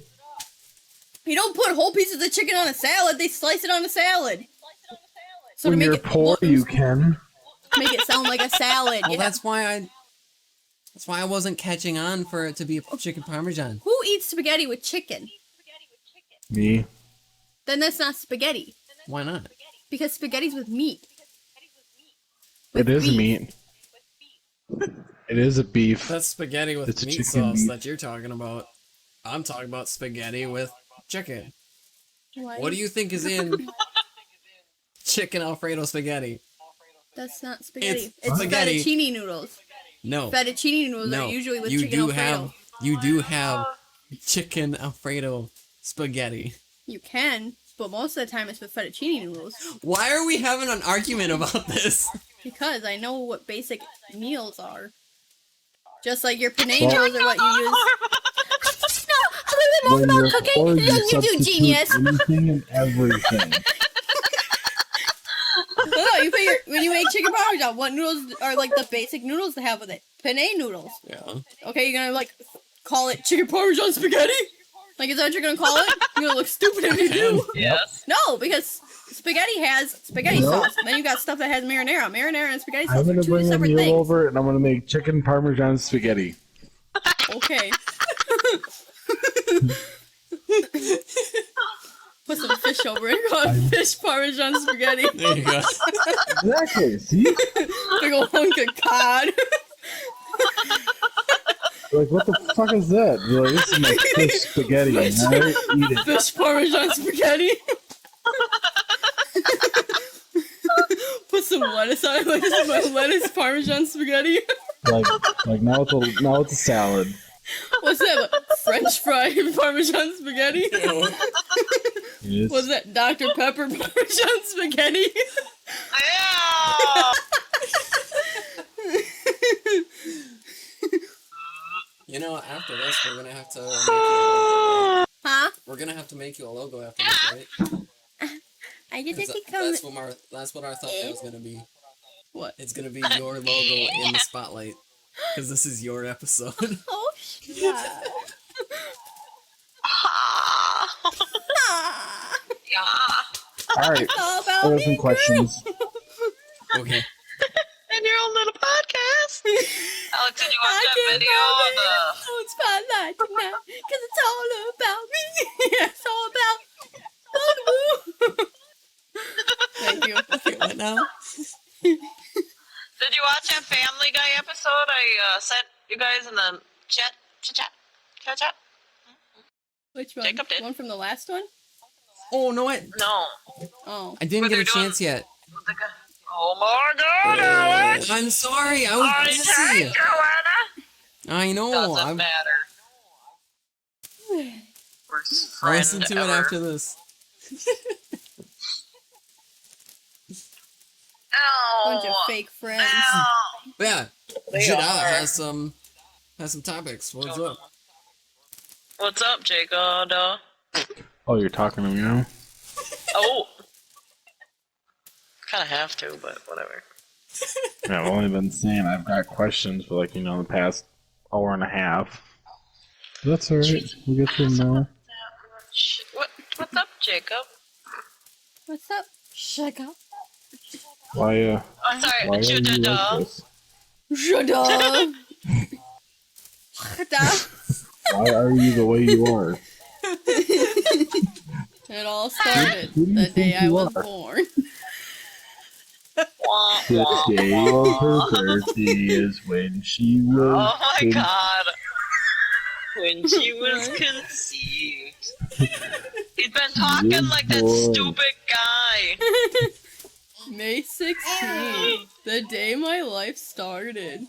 You don't put whole pieces of chicken on a salad. They slice it on a salad. So When to make you're it poor, look- you can. make it sound like a salad. Well, yeah. that's why I wasn't catching on for it to be a chicken parmesan. Who eats spaghetti with chicken? Me. Then that's not spaghetti. Why not? Because spaghetti's with meat. It is beef. meat. It is a beef. That's spaghetti with It's a meat chicken sauce meat. that you're talking about. I'm talking about spaghetti with chicken. Why? What do you think is in chicken Alfredo spaghetti? That's not spaghetti. It's It's spaghetti. fettuccine noodles. No. Fettuccine noodles No. are usually with you chicken do Alfredo. you do have chicken Alfredo spaghetti. You can, but most of the time it's with fettuccine noodles. Why are we having an argument about this? Because I know what basic meals are. Just like your penne noodles are what you use. No, a little bit more When about you're cooking. poor, You do, substitute genius. anything and everything. No, you put your chicken parmesan. What noodles are like the basic noodles to have with it? Penne noodles. Yeah. Okay, you're gonna like call it chicken parmesan spaghetti? Like, is that what you're gonna call it? You're gonna look stupid if you do. Yes. No, because spaghetti has spaghetti sauce. Then you got stuff that has marinara. Marinara and spaghetti sauce I'm are gonna two bring a separate meal things. over and I'm gonna make chicken parmesan spaghetti. Okay. Put some fish over it. Call it fish parmesan spaghetti. There you go. Exactly. See? Big ol' hunk of cod. Like, what the fuck is that? You're like, this is my fish spaghetti. Alright, eat it. Fish parmesan spaghetti. Put some lettuce on it. Like, this is my lettuce parmesan spaghetti. Like now it's a salad. What's that? French fry parmesan spaghetti? Yes. What's that? Dr. Pepper parmesan spaghetti? Yeah. You know, after this, we're gonna have to make you a logo, right? Huh? We're gonna have to make you a logo after this, right? I just have to 'Cause that's what our thumbnail is gonna be. What? It's gonna be your logo in the spotlight. Because this is your episode. Oh, shit. Alright, All I about have me, some questions. Okay. In your own little podcast. Alex, did you watch that video of the... Oh, spotlight tonight, because it's all about me. It's all about Thank you. Okay, what now? Did you watch that Family Guy episode I sent you guys in the chat? Which one? Jacob did. One from the last one? Oh, no, No. Oh. I didn't What get a they're doing- chance yet. Oh my god, Alex! I'm sorry, I was busy. I know. Doesn't matter. Worst I'll friend listen to ever. it after this. Ow. Bunch of fake friends. Ow. But yeah, They Jada are. has some topics. What's up? What's up, Jacob? Oh, you're talking to me now? Oh. Kind of have to, but whatever. Yeah, I've only been saying I've got questions for the past hour and a half. That's alright. We'll get to them now. What's up, Jacob? What's up? Shut up. Why Oh, sorry, are you like this? Shut up. Shut up. Why are you the way you are? It all started Who do you the day think I you was are? born. Wah, The wah, day wah. of her birthday is when she was. Oh my con- god. When she was conceived. He's been talking Good like that boy. stupid guy. May 16th, the day my life started.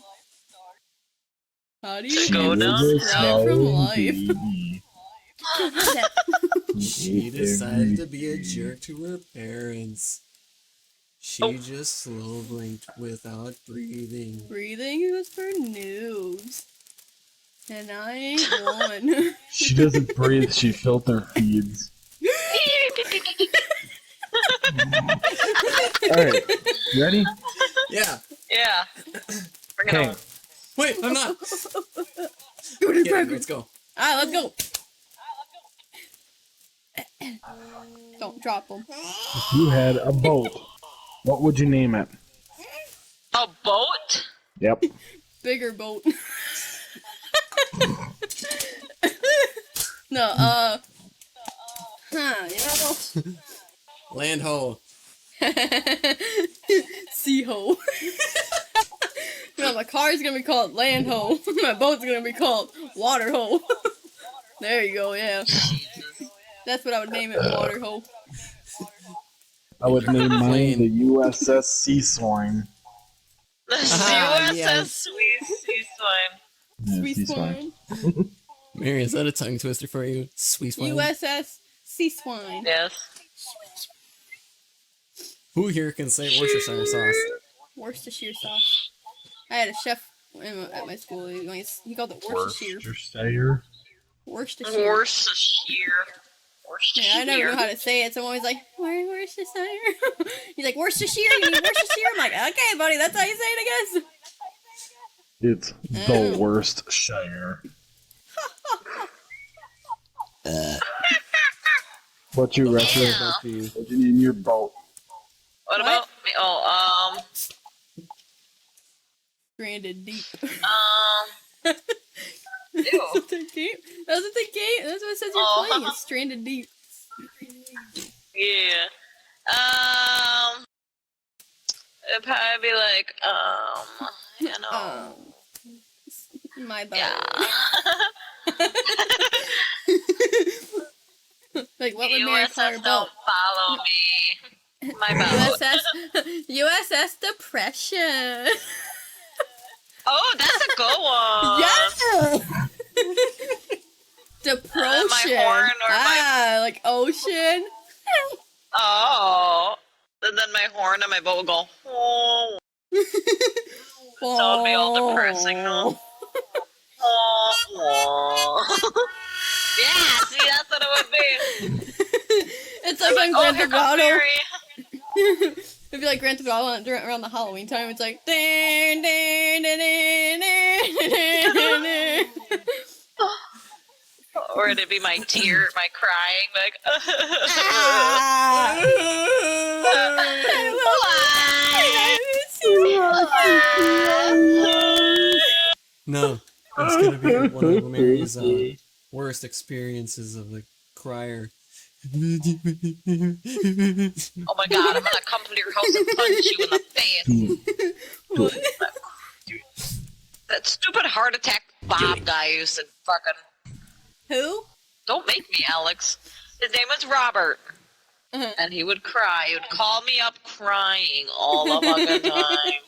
How do you To go get down. subscribed from life? baby. She decided to be a jerk to her parents. She Oh. just slow blinked without breathing. Breathing was for noobs. And I ain't one. She doesn't breathe, she filter feeds. Alright, you ready? Yeah. Yeah. Bring it Okay. on. Wait, I'm not. Go to Yeah, breakfast. let's go. Alright, let's go. Don't drop them. If you had a boat, what would you name it? A boat? Yep. Bigger boat. No, you know. Land ho. Sea ho. No, my car's gonna be called land ho. My boat's gonna be called water ho. There you go, yeah. That's what I would name it, water ho. I would name mine Plane. the USS Sea Swine. The Ah, USS yes. Sweet Sea Swine. Yeah, Sweet Sea Swine. swine. Mary, is that a tongue twister for you? Sweet swine. USS Sea Swine. Yes. Who here can say Worcestershire sauce? Worcestershire sauce. I had a chef at my school. He called it Worcestershire. Worcestershire. Worcestershire. Worcestershire. Yeah, I never know how to say it, so I'm always like, Worcestershire. He's like, Worcestershire? You mean Worcestershire? I'm like, okay, buddy, that's how you say it, I guess. It's the worst shire. What's your record about you in your boat? What about me? Oh, Stranded deep. Ew. That's what the game. That's what the game. That's what it says you're playing. It's stranded deep. Yeah. It'd probably be like, you know. My boat. Yeah. Like, what would Mary call her USS boat? don't follow me. My boat. USS Depression. Oh, that's a good one. Yeah. Depression. My horn or like ocean. Oh. And then my horn and my boat would go, oh. That would be all depressing, though. Oh. Yeah, see, that's what it would be. It's like on Grand Theft Auto. It'd be like Grand Theft Auto around the Halloween time. It's like. Or it'd be my tear, my crying, like. No, it's gonna be one of Mary's worst experiences of the crier. Oh my god, I'm gonna come to your house and punch you in the face. That stupid heart attack Bob guy who said fucking. Who? Don't make me, Alex. His name was Robert. And he would cry. He would call me up crying all the fucking time.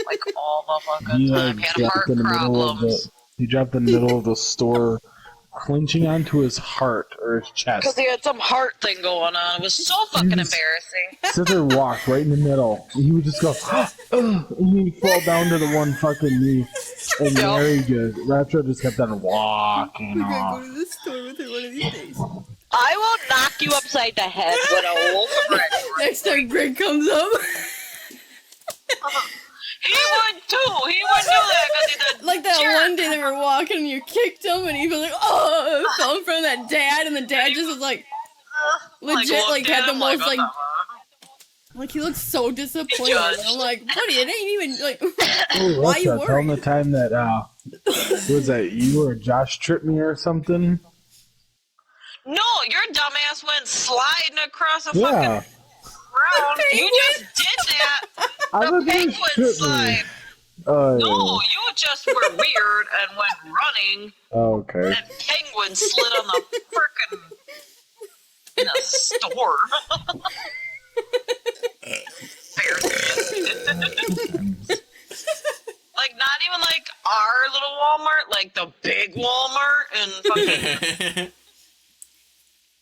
Like, all the fucking time. He had heart problems. He dropped in the middle of the store, clenching onto his heart or his chest. Because he had some heart thing going on. It was so fucking embarrassing. Sit there and walk right in the middle. And he would just go, and he'd fall down to the one fucking knee. And Mary just, Rapture just kept on walking We're gonna off. go to the store with her one of these days. I will knock you upside the head with a loaf of bread. Next time Greg comes up. He would too. He would do that because he's a Like that jerk. one day they were walking and you kicked him and he was like, oh, fell in front of that dad and the dad just was like, legit, like had the most like he looked so disappointed. I'm like, buddy, it ain't even like, Oh, why you tell him the worried? time that, was that you or Josh tripped me or something? No, your dumbass went sliding across a Yeah. fucking ground. You just did that. I The thought you penguin tripped slide. me. Oh, No, you just were weird and went running. okay. And penguin slid on the frickin' in a store. Like, not even like our little Walmart, like the big Walmart and fucking.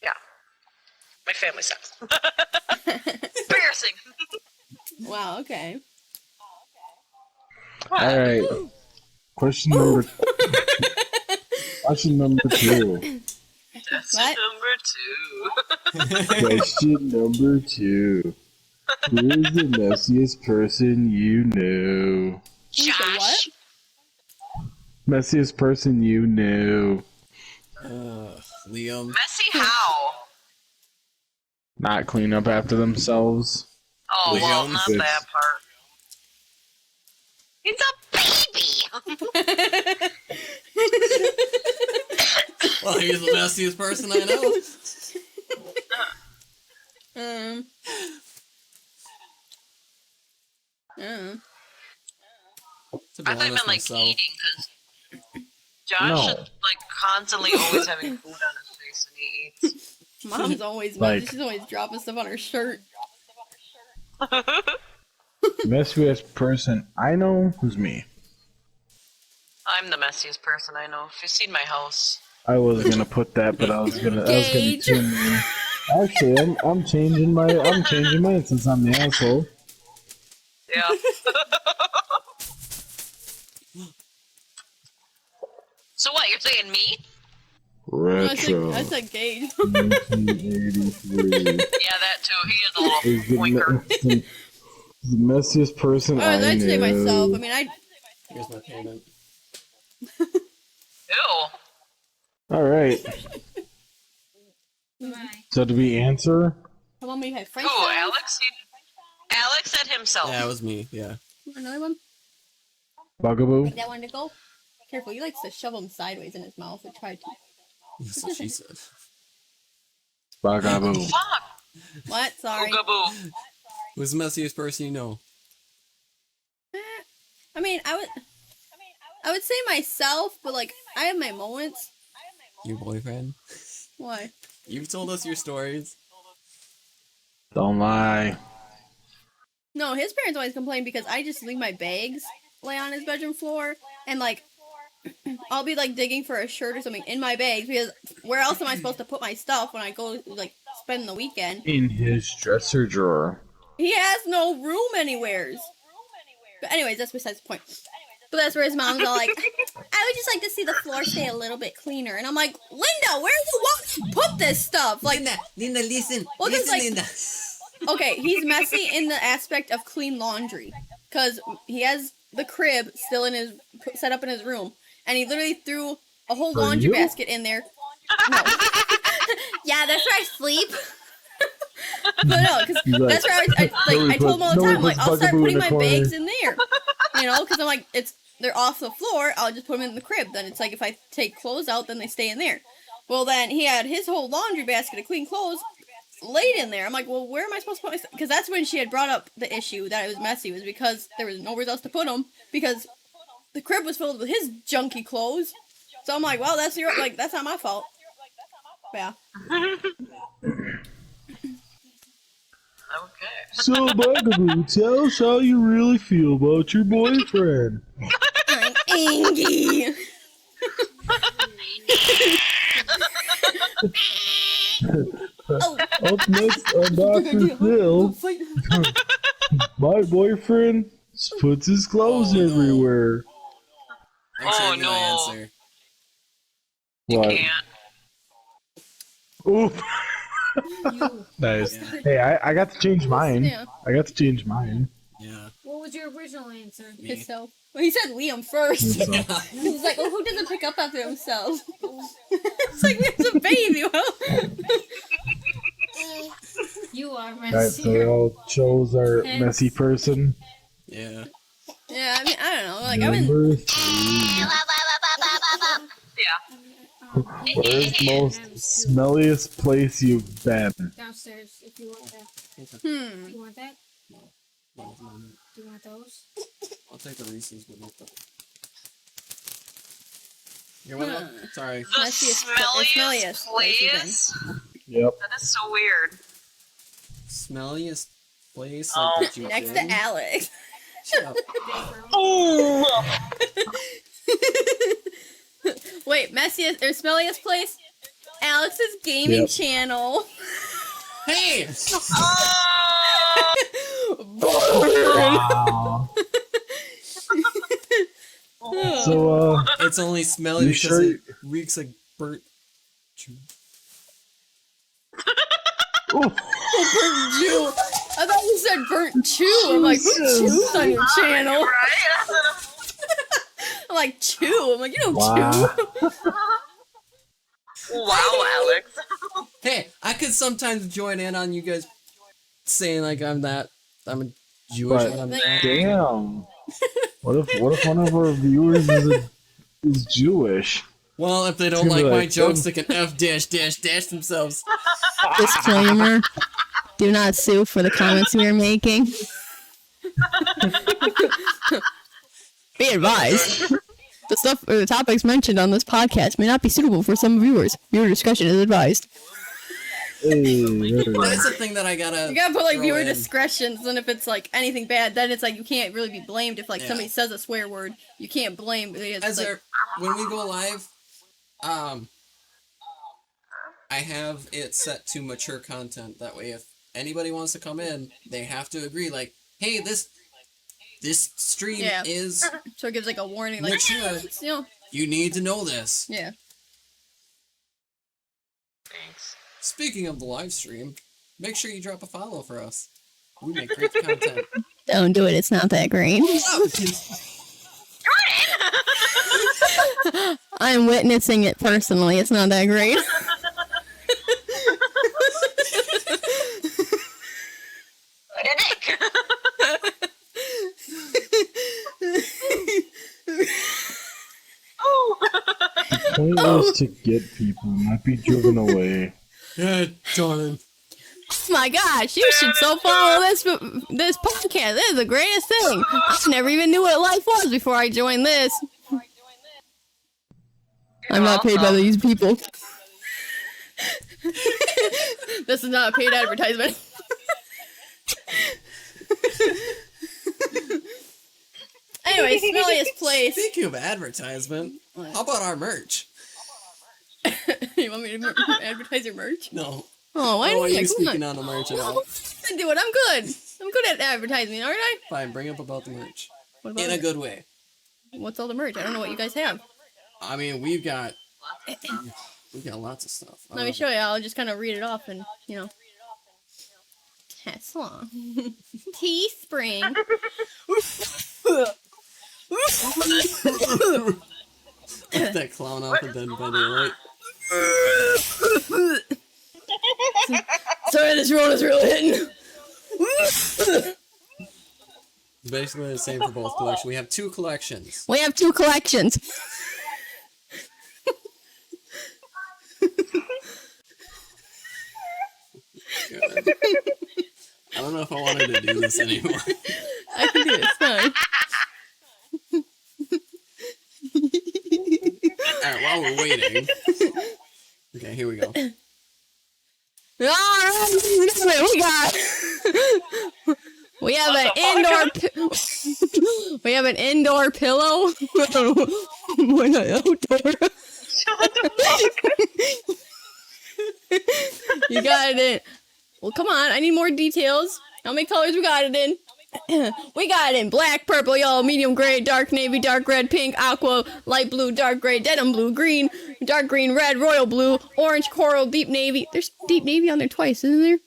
Yeah. My family sucks. Embarrassing. Wow, okay. Alright. Question number 2. That's number 2. Question number 2. Who is the messiest person you knew? Josh. Messiest person you knew. Liam. Messy how? Not clean up after themselves. Oh, well, Liam? not that part. He's a baby! Well, he's the messiest person I know. To be I thought you honest meant like myself. eating, because Josh No. is like constantly alwaest having food on his face when he eats. Mom's always Like- she's always dropping stuff on her shirt. Messiest person I know who's me. I'm the messiest person I know. If you've seen my house. I was gonna put that, but I was gonna Gage. change it. Actually, I'm changing mine since I'm the asshole. Yeah. So what, you're saying me? Retro. I said Gage. 1983. Yeah, that too. He is a little Is the, winker. the messiest person Alright, I I'd say myself. know. I mean, Here's my payment. Ew. Alright. So did we answer? How long we had French Who, fries? Alex? Alex said himself. Yeah, it was me. Yeah. Another one? Bugaboo? Like that one to go? Careful, he likes to shove them sideways in his mouth or try to. That's what she said. Bugaboo. Fuck. What? Sorry. Oogaboo. Who's the messiest person you know? I mean, I would say myself, but like, I have my moments. Your boyfriend? Why? You've told us your stories. Don't lie. No, his parents always complain because I just leave my bags lay on his bedroom floor, and like, I'll be like digging for a shirt or something in my bags because where else am I supposed to put my stuff when I go like spend the weekend? In his dresser drawer. He has no room anywheres. But anyways, that's besides the point. But that's where his mom's all like, I would just like to see the floor stay a little bit cleaner. And I'm like, Linda, where do you want to put this stuff? Like, Linda, listen. Well, 'cause, like- Linda. okay, he's messy in the aspect of clean laundry. Because he has the crib still in his, set up in his room. And he literally threw a whole For laundry you? basket in there. No. Yeah, that's where I sleep. But no, because He's like, that's where I told him all the nobody time, like, puts I'll start Bugaboo in putting the my corner. bags in there. You know, because I'm like, they're off the floor, I'll just put them in the crib. Then it's like, if I take clothes out, then they stay in there. Well, then he had his whole laundry basket of clean clothes laid in there. I'm like, well, where am I supposed to put my stuff? Because that's when she had brought up the issue that it was messy, was because there was nowhere else to put them, because the crib was filled with his junky clothes. So I'm like, well, that's not my fault. Yeah. Okay. So, Bugaboo, tell us how you really feel about your boyfriend. I'm angry. Oh. Up next on Dr. Phil, my boyfriend puts his clothes Oh, no. everywhere. Actually, Oh, I knew my no. answer. You What? can't. Oof. Nice. Yeah. Hey, I got to change mine. Yeah. I got to change mine. Yeah. What was your original answer? Me. Himself. Well, he said Liam first. So, He's like, well, who doesn't pick up after himself? It's like, there's a baby. Well, You are Alright, messy. so we all chose our Hence- messy person. Yeah. yeah, I mean, I don't know. Like, I've been. Number 3. Yeah. Where's the most smelliest place you've been? Downstairs, if you want that. Hmm. You want that? No, Do you want those? I'll take the Reese's with it. You're one up? Sorry. The Messiest- smelliest smelliest place you've place? Yep. That is so weird. Smelliest place Oh. like that you've Next been? to Alex. Shut up. Oh! Wait, messiest or smelliest place? Alex's gaming Yep. channel. Hey! Wow. So, It's only smelly You because sure it reeks like burnt. oof. Burnt Jew. I thought you said burnt chew. I'm like, who chews on your channel? Right? I'm like, chew. I'm like, you don't Wow. chew. Wow, Alex. Hey, I could sometimes join in on you guys saying like I'm a Jewish But when I'm Like- not. damn. What if one of our viewers is Jewish? Well, if they don't It's gonna like be my like, jokes, they can F dash dash dash themselves. Disclaimer. Do not sue for the comments we are making. Be advised. The stuff or the topics mentioned on this podcast may not be suitable for some viewers. Viewer discretion is advised. Hey, there. That's the thing that I gotta. You gotta put like throw viewer in. discretions, and if it's like anything bad, then it's like you can't really be blamed if like Yeah. somebody says a swear word. You can't blame. It's As like, there, when we go live, I have it set to mature content. That way, if anybody wants to come in, they have to agree. Like, hey, this stream Yeah. is so it gives like a warning, like mature. you know, You need to know this. yeah. Thanks. Speaking of the live stream, make sure you drop a follow for us. We make great content. Don't do it. It's not that great. I'm witnessing it personally. It's not that great. Nick! Oh! The point is to get people, not be driven away. Yeah, darn. Oh my gosh, you should so follow this podcast. This is the greatest thing. I never even knew what life was before I joined this. I'm not paid by these people. This is not a paid advertisement. Anyway, smelliest place. Speaking of advertisement, how about our merch? You want me to advertise your merch? No. Oh, why Oh, are not? you Come speaking on. on the merch at all? I do it. I'm good. I'm good at advertising, aren't I? Fine, bring up about the merch. What about In a it? good way. What's all the merch? I don't know what you guys have. I mean, we've got lots of stuff. Let me show you. I'll just kind of read it off and, you know. Tesla. Teespring. That clown off of Dead by Daylight. Sorry, this road is really hitting. It's basically the same for both collections. We have two collections. We have two collections. God. I don't know if I wanted to do this anymore. I can do it. It's fine. Alright, while we're waiting. Okay, here we go. Alright, we have an indoor we have an indoor pillow. We're not outdoor. You got it in. Well, come on. I need more details. How many colors we got it in? We got it in black, purple, yellow, medium gray, dark navy, dark red, pink, aqua, light blue, dark gray, denim blue, green, dark green, red, royal blue, orange, coral, deep navy. There's deep navy on there twice, isn't there?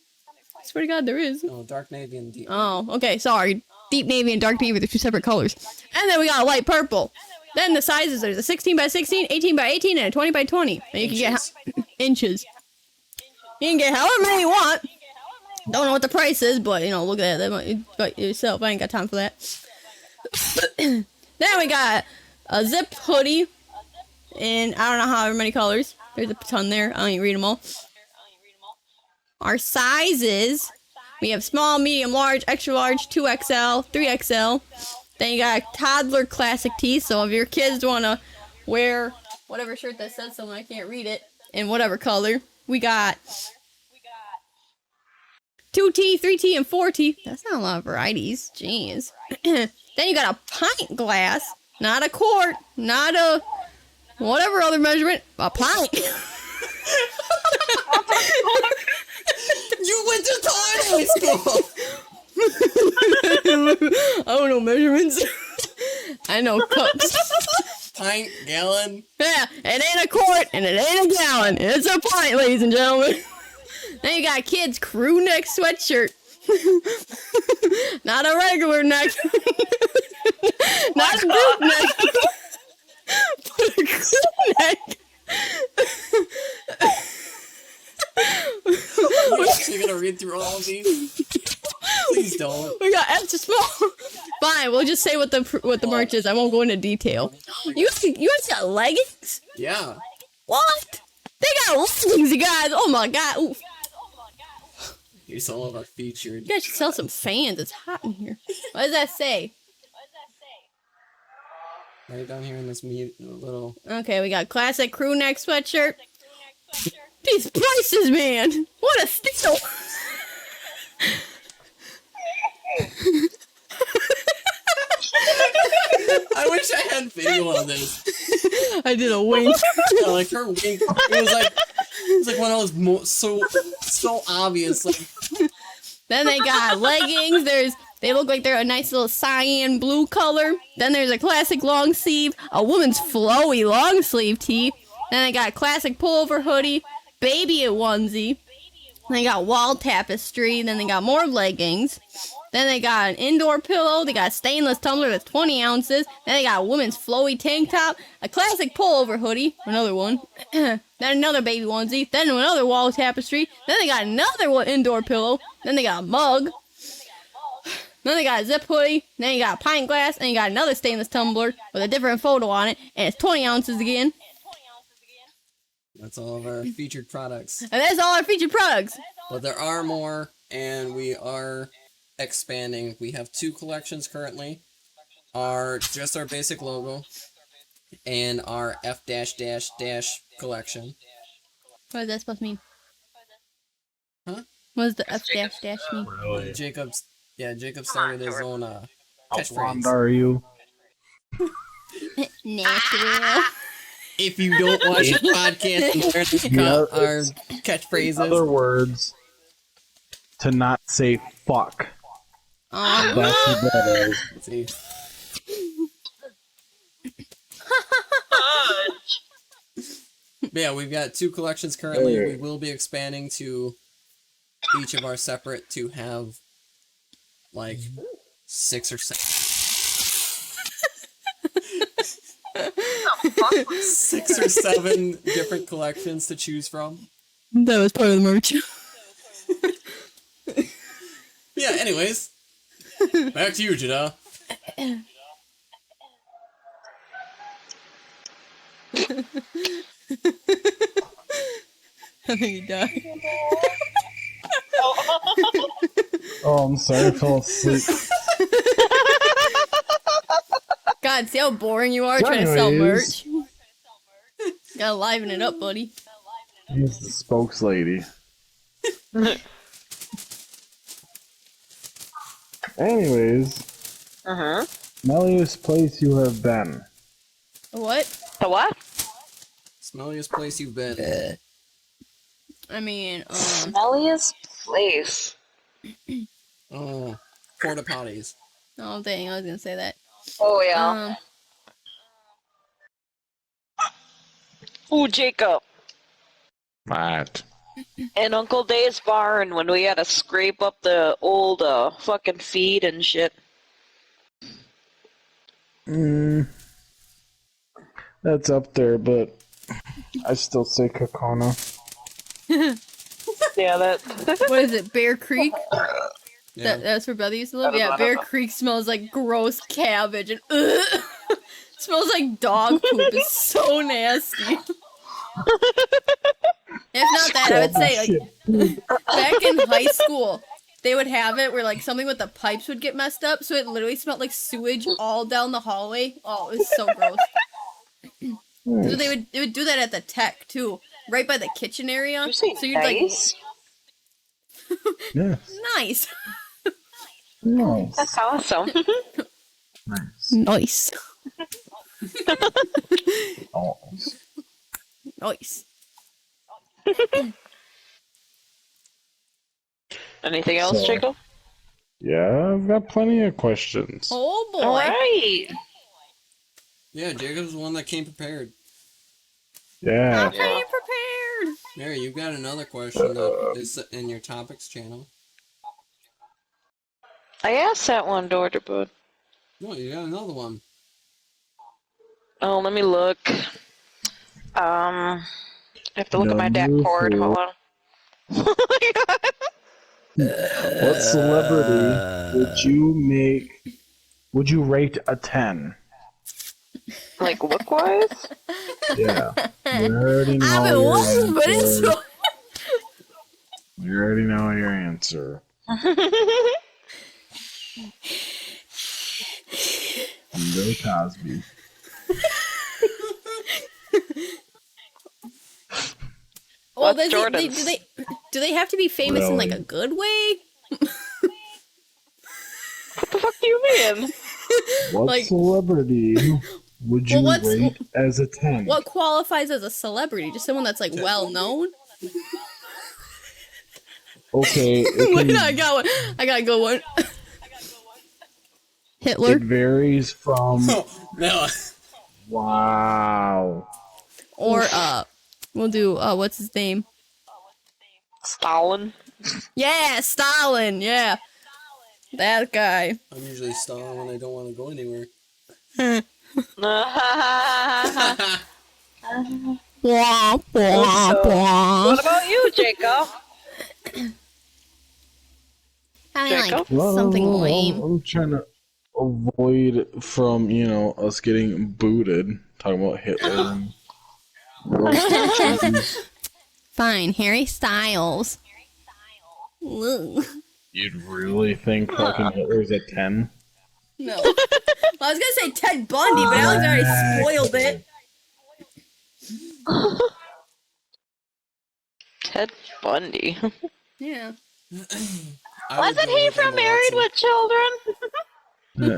I swear to God, there is. No, dark navy and deep. Oh, okay, sorry. Deep navy and dark navy, they're two separate colors. And then we got light purple. Then the sizes, there's a 16 by 16, 18 by 18, and a 20 by 20. And you can get inches. You can get however many you want. Don't know what the price is, but, you know, look at that by yourself. I ain't got time for that. Then we got a zip hoodie in, I don't know however many colors. There's a ton there. I don't even read them all. Our sizes, we have small, medium, large, extra large, 2XL, 3XL. Then you got a toddler classic tee, so if your kids want to wear whatever shirt that says something, I can't read it, in whatever color. We got 2T, 3T, and 4T. That's not a lot of varieties. Jeez. Then you got a pint glass, not a quart, not a whatever other measurement, a pint. You went to high school! I don't know measurements. I know cups. Pint, gallon. Yeah, it ain't a quart and it ain't a gallon. It's a pint, ladies and gentlemen. Then you got kids' crew neck sweatshirt. Not a regular neck. Not a group neck. But a crew neck. You're actually gonna read through all of these? Please don't. We got extra small. Fine, we'll just say what the merch is. I won't go into detail. You guys got leggings? Yeah. What? They got leggings, you guys. Oh my God. Ooh. Here's all of our featured. You guys should sell some fans. It's hot in here. What does that say? Right down here in this little. Okay, we got classic crew neck sweatshirt. These prices, man. What a steal. I wish I had video on this. I did a wink. Yeah, like her wink. It was like one of those so obvious. Like, Then they got leggings. They look like they're a nice little cyan blue color. Then there's a classic long sleeve, a woman's flowy long sleeve tee. Then I got a classic pullover hoodie, baby onesie. They got wall tapestry. Then they got more leggings. Then they got an indoor pillow. They got a stainless tumbler that's 20 ounces. Then they got a women's flowy tank top. A classic pullover hoodie. Another one. Then another baby onesie. Then another wall tapestry. Then they got another one indoor pillow. Then they got a mug. Then they got a zip hoodie. Then you got a pint glass. And you got another stainless tumbler with a different photo on it. And it's 20 ounces again. That's all of our featured products. And that's all our featured products. But there are more, and we are expanding. We have 2 collections currently. Just our basic logo and our F collection. What is that supposed to mean? Huh? What does the F mean? Really? Jacob started his own How catchphrase. blonde are you? Natural. If you don't watch the podcast and learn our catchphrases. In other words, to not say fuck. That's what that is. See. But yeah, we've got 2 collections currently. We will be expanding to each of our separate to have like 6 or 7. 6 or 7 different collections to choose from. That was part of the merch. Yeah, anyways. Back to you, Jada. I think he died. Oh, I'm sorry, I fell asleep. God, see how boring you are trying to sell merch? Gotta liven it up, buddy. He's the spokes lady. Anyways, smelliest place you have been. What? The what? Smelliest place you've been. I mean, Smelliest place. Oh, porta potties. oh dang, I was gonna say that. Oh yeah. Ooh, Jacob. What? In Uncle Dave's barn when we had to scrape up the old fucking feed and shit. That's up there, but I still say Kakona. Yeah, that. What is it, Bear Creek? Yeah. That's where Brother used to live? Yeah, Bear Creek smells like gross cabbage and smells like dog poop. It's so nasty. If not that, I would say, like, back in high school, they would have it where, like, something with the pipes would get messed up, so it literally smelled like sewage all down the hallway. Oh, it was so gross. So they would do that at the tech, too, right by the kitchen area. You say So you'd, nice? Yeah. nice. Nice. That's awesome. Nice. Nice. Oh. Nice. Anything else, So- Jacob? Yeah, I've got plenty of questions. Oh, boy. Alright. Yeah, Jacob's the one that came prepared. Yeah. I'm pretty prepared. Mary, you've got another question that is in your topics channel. I asked that one, Dorterbud. No, you got another one. Oh, let me look. I have to look at my DAC Number cord. 4. Hold on. Oh my god. What celebrity would you rate a 10? Like look-wise? Yeah. We already know I've been your waiting for this answer. one. We already know your answer. Bill Cosby. Well, What's Jordan's? do they have to be famous in like Really? a good way? What the fuck do you mean? What Like- celebrity would you Well, what's- rate as a 10? What qualifies as a celebrity? Just someone that's like well known? Okay, it, Wait, can- I got one. I got a good one. Hitler it varies from. Oh, no. Wow. or we'll do what's his name? Stalin. Yeah, Stalin. Yeah, that guy. I'm usually stalling when I don't want to go anywhere. Blah, blah, So, blah. what about you, Jacob? I like Jacob? something Well, lame. I'm trying to avoid from, us getting booted. Talking about Hitler and cheese. Fine, Harry Styles. Ugh. You'd really think fucking Hitler's at 10? No. Well, I was gonna say Ted Bundy, but Alex already spoiled it. Ted Bundy. Yeah. Wasn't he from Married with Children?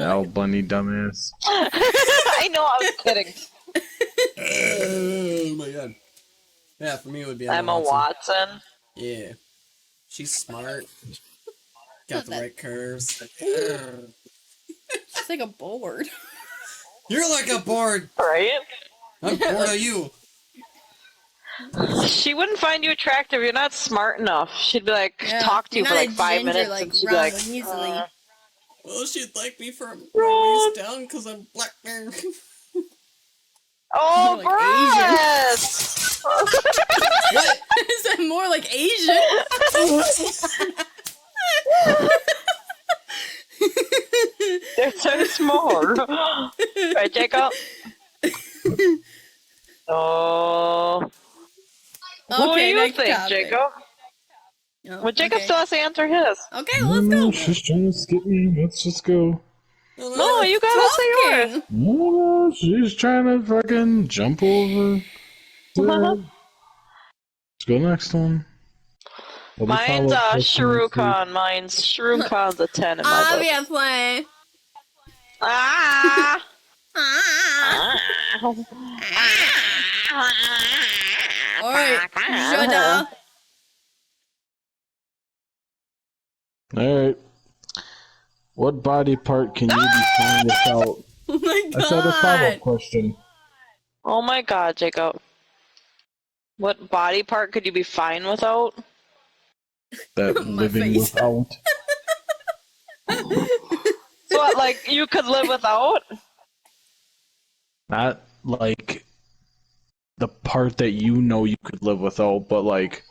Al Bundy, dumbass. I know, I was kidding. Oh my god. Yeah, for me it would be Emma Watson. Yeah. She's smart. Got the right curves. She's like a board. You're like a board. Right? I'm bored of you. She wouldn't find you attractive. You're not smart enough. She'd be like, Yeah, talk to you you're for not like a 5 ginger minutes, like and she'd be Ron like, Weasley. Well, she'd like me for my Ron. waist down because I'm black. oh, More like Brett! What? Is that more like Asian? They're so small. Right, Jacob? Oh. Who do Okay, you next think, topic. Jacob? Oh, Well, Jacob okay. still has to answer his. Okay, well, let's go. She's trying to skip me. Let's just go. No, you gotta say yours. Talking. No, she's trying to fucking jump over. Let's go next one. What do you Mine's follow up question next week? Shrew-Con. Mine's Shrew-Con's a 10 in my book. Obviously. Ah! Ah. Ah. Alright, Jada. Alright. What body part can you be fine without? Oh my god. I said a follow-up question. Oh my god, Jacob. What body part could you be fine without? That My living face. without. So what, like, you could live without? Not like the part that you know you could live without, but like,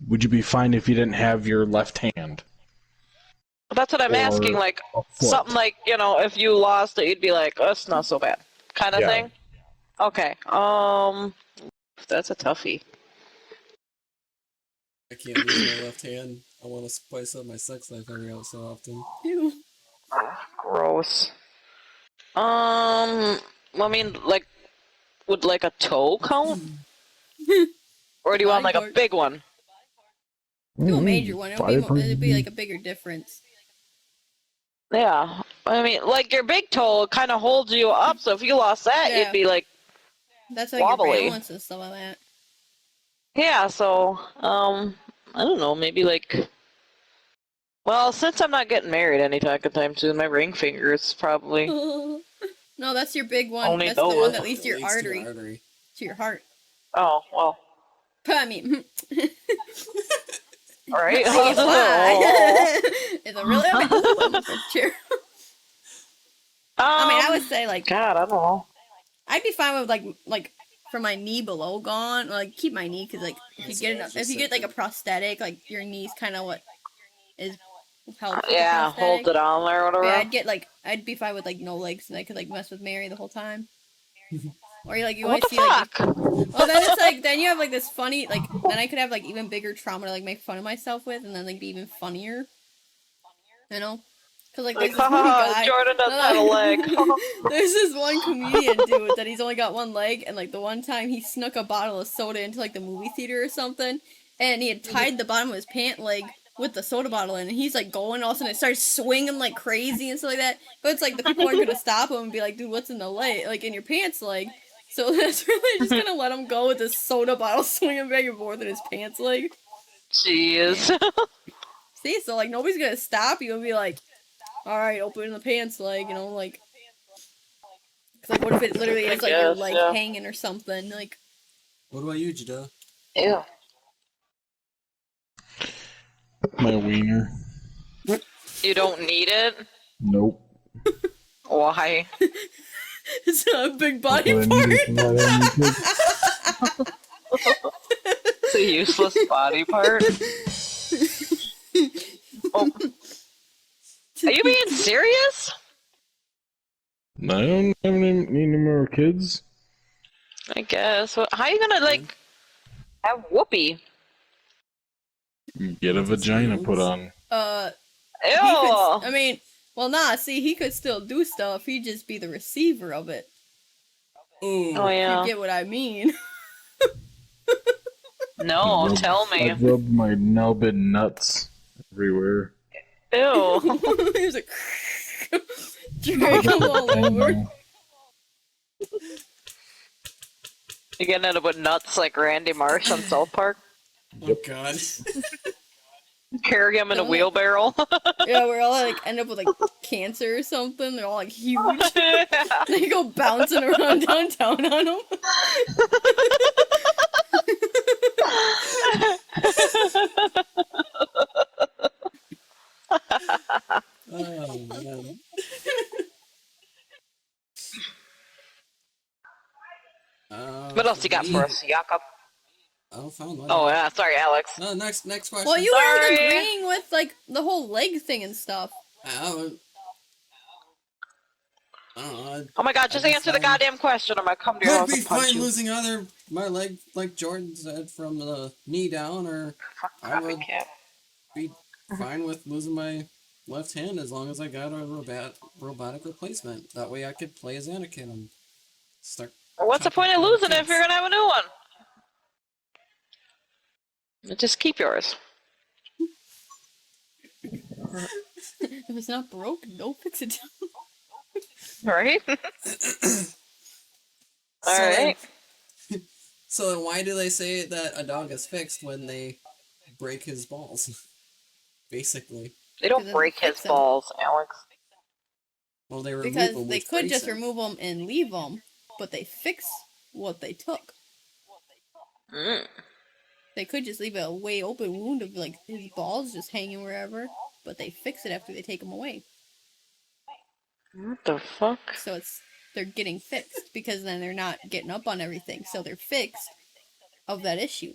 would you be fine if you didn't have your left hand? That's what I'm Or asking, like, a foot? something like, you know, if you lost it, you'd be like, oh, it's not so bad. Kind of Yeah. thing? Okay, that's a toughie. I can't lose my left hand. I want to spice up my sex life every so often. Ew. Gross. I mean, like, would like a toe count? Or do you want like a Body part. big one? Do a major one. It'd be like a bigger difference. Yeah. I mean, like your big toe kind of holds you up, so if you lost that, Yeah. you'd be like, That's like wobbly. your balance and stuff like that. yeah, so, I don't know, maybe like, well, since I'm not getting married anytime soon, my ring finger is probably, No, that's your big one. Only That's the one those. that leads to your artery. To your heart. oh, well, I mean, alright. why? It's a really big chair. I mean, I would say like God, I don't know. I'd be fine with like for my knee below gone. Like keep my knee because like if you get like a prosthetic, like your knee's kind of what is helps. with the Yeah, prosthetic. hold it on there or But whatever. yeah, I'd be fine with like no legs and I could like mess with Mary the whole time. Or you What always the see like fuck? well then it's like then you have like this funny like then I could have like even bigger trauma to like make fun of myself with and then like be even funnier. You know? Cause like there's this one guy. Jordan doesn't have a leg. There's this one comedian dude that he's only got one leg, and like the one time he snuck a bottle of soda into like the movie theater or something, and he had tied the bottom of his pant leg with the soda bottle in, and he's like going, all of a sudden it starts swinging like crazy and stuff like that. But it's like the people aren't gonna stop him and be like, dude, what's in the leg, like in your pants leg? So that's really just gonna let him go with this soda bottle swinging back and forth in his pants leg. Jeez. See, so like nobody's gonna stop you and be like, all right, open the pants leg, you know, like. Cause like, what if it literally is like your guess, leg yeah. hanging or something? Like, What about you, Jada? Ew. My wiener. You don't need it? Nope. Why? It's a big That's body what I part. needed for my only kids. It's a useless body part. Oh. Are you being serious? I don't have any more kids. I guess. How are you gonna, like, have whoopee? Get a vagina put on. He could, Ew! I mean, well, nah, see, he could still do stuff. He'd just be the receiver of it. Ooh. Oh, yeah. You get what I mean? No, tell me. I rubbed my nubbed nuts everywhere. Ew. He was like, drag him all over. You getting into with nuts like Randy Marsh on South Park? Oh god. Carry him in a wheelbarrow? Yeah, we're all like end up with like cancer or something. They're all like huge. They go bouncing around downtown on them. Oh man. What else you got for us, Jakob? I found one. Oh, yeah, sorry, Alex. No, next question. Well, you weren't Sorry. agreeing with like the whole leg thing and stuff. I don't know. Oh my god, just I answer the found- goddamn question or I'm gonna come to your I'd house be and punch fine you. losing either my leg, like Jordan said, from the knee down, or I would Copycat. be fine with losing my left hand as long as I got a robotic replacement. That way I could play as Anakin and start. Well, what's the point of chopping losing it if kids. you're gonna have a new one? Just keep yours. If it's not broke, don't fix it. Right? So Alright. So then why do they say that a dog is fixed when they break his balls? Basically. They don't Because break then his fix 'em. balls, Alex. Well, they remove Because them they with could just bracing. remove them and leave them, but they fix what they took. Mm. They could just leave a way open wound of like his balls just hanging wherever, but they fix it after they take them away. What the fuck? So they're getting fixed because then they're not getting up on everything. So they're fixed of that issue.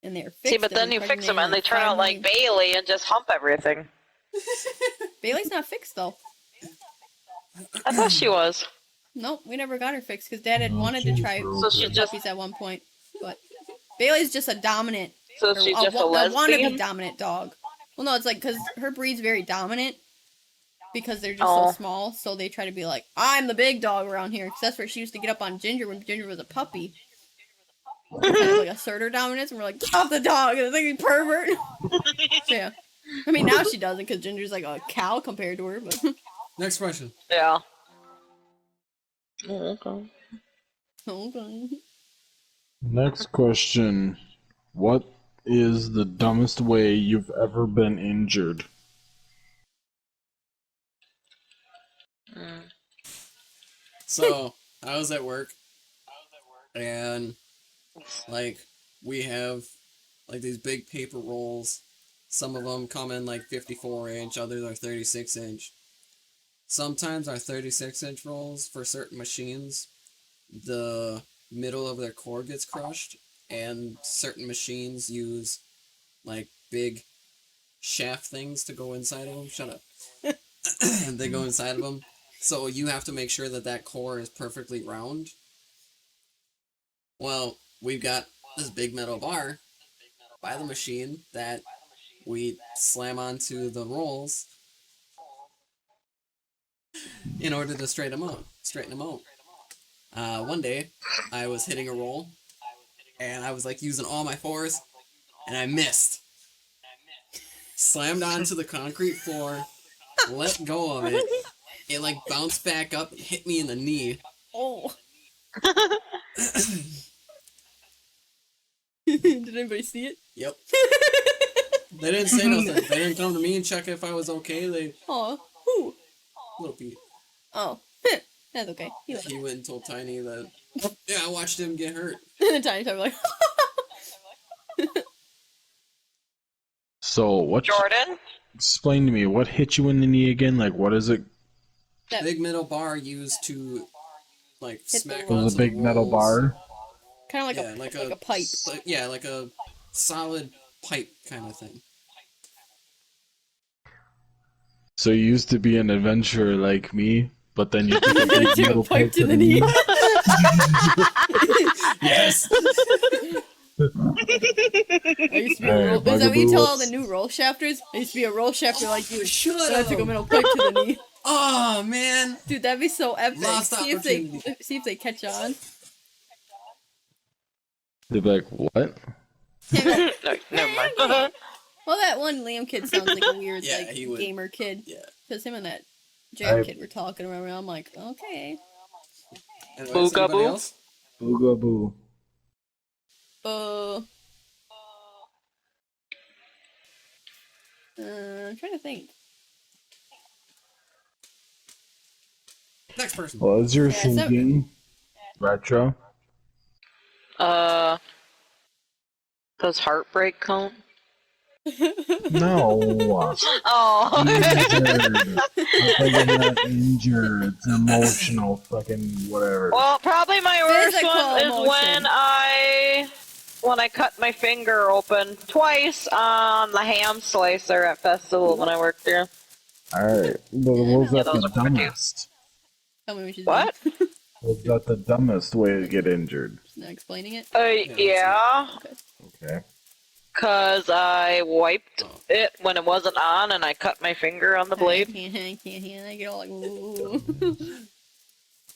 And they're fixed. See, but of then you fix them and they turn out like finally- Bailey and just hump everything. Bailey's not fixed though. I thought she was. Nope, we never got her fixed because Dad had No, wanted she to was try broken. So she get just- puppies at one point, but Bailey's just a dominant. So or she's just a wannabe lesbian? dominant dog. Well, no, it's like because her breed's very dominant because they're just Oh. so small. So they try to be like, I'm the big dog around here. Because that's where she used to get up on Ginger when Ginger was a puppy. Kind of like assert her dominance, and we're like, stop the dog, it's like a pervert. So, yeah. I mean, now she doesn't because Ginger's like a cow compared to her. But Next question. Yeah. Oh, okay. okay. Next question. What is the dumbest way you've ever been injured? Mm. So, I was at work, and, like, we have, like, these big paper rolls. Some of them come in, like, 54-inch, others are 36-inch. Sometimes our 36-inch rolls, for certain machines, the middle of their core gets crushed, and certain machines use, like, big shaft things to go inside of them. Shut up. They go inside of them. So you have to make sure that that core is perfectly round. Well, we've got this big metal bar by the machine that we slam onto the rolls in order to straighten them out. One day, I was hitting a roll, and I was like using all my force, and I missed. Slammed onto the concrete floor, let go of it. It like bounced back up and hit me in the knee. Oh. Did anybody see it? Yep. They didn't say nothing. They didn't come to me and check if I was okay. They Oh, who? little Pete. Oh. That's okay. He left. He went and told Tiny that, yeah, I watched him get hurt. And then Tiny Time like, So what? Jordan? Explain to me what hit you in the knee again. Like, what is it? that Big metal bar used to, like, the smack wall. on It was a some big metal rolls. bar. kind of Yeah, like a pipe. Yeah, like a solid pipe kind of thing. So you used to be an adventurer like me, but then you took a big Took a metal pipe to the knee. Yes. I used to be a Alright, roll. Is that what you Bugaboo, tell all the let's- new roll shafters? I used to be a roll shafter like you. Shut But I took a up. metal pipe to the knee. Oh, man. Dude, that'd be so epic. Lost See opportunity. if they catch on. They'd be like, what? No, never mind. Well, that one Liam kid sounds like a weird Yeah, like he would. gamer kid. Yeah. Because him and that Jack I- kid were talking around. I'm like, okay. Anyways, Boogaboo? anybody else? Boogaboo. I'm trying to think. Next person. What was your Yeah, so- thinking? Retro? Does heartbreak count? No. Oh. Injured. I'm not injured. It's emotional fucking whatever. Well, probably my worst Physical one is emotion. when I cut my finger open twice on the ham slicer at festival when I worked there. Alright. But was Yeah, that those the are pretty. dumbest? Tell me what she's What? doing. Was that the dumbest way to get injured? She's not explaining it. Yeah, Okay. cause I wiped it when it wasn't on, and I cut my finger on the blade. I can't. I get all like, ooh.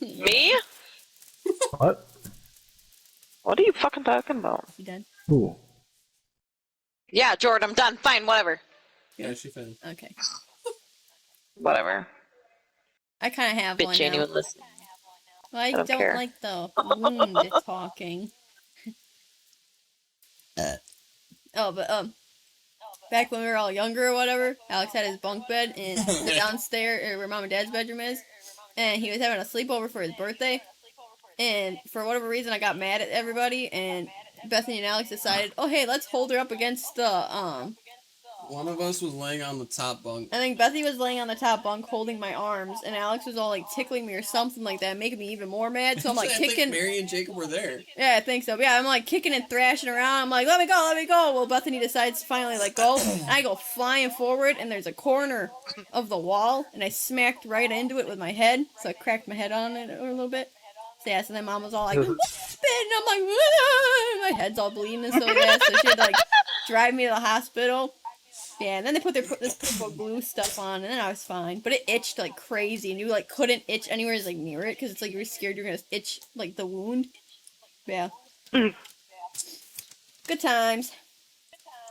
Me? What? What are you fucking talking about? You done? Who? Yeah, Jordan, I'm done. Fine, whatever. Yeah, she found. Okay. Whatever. I kind of have Bitch one ain't now. even listening. Well, I don't don't care. like the wound talking. Oh, but back when we were all younger or whatever, Alex had his bunk bed in the downstairs where mom and dad's bedroom is, and he was having a sleepover for his birthday. And for whatever reason, I got mad at everybody, and Bethany and Alex decided, oh hey, let's hold her up against the One of us was laying on the top bunk. I think Bethany was laying on the top bunk holding my arms, and Alex was all like tickling me or something like that, making me even more mad. So I'm like Actually, I kicking. think Mary and Jacob were there. Yeah, I think so. But yeah, I'm like kicking and thrashing around. I'm like, let me go, let me go. Well, Bethany decides to finally let go. And I go flying forward, and there's a corner of the wall, and I smacked right into it with my head. So I cracked my head on it a little bit. So yeah, so then mom was all like, what happened? And I'm like, "Ah!" My head's all bleeding and so yeah. So she had to like drive me to the hospital. Yeah, and then they put this purple glue stuff on, and then I was fine. But it itched like crazy, and you like couldn't itch anywhere like near it because it's like you were scared you're gonna itch like the wound. Yeah. Good times.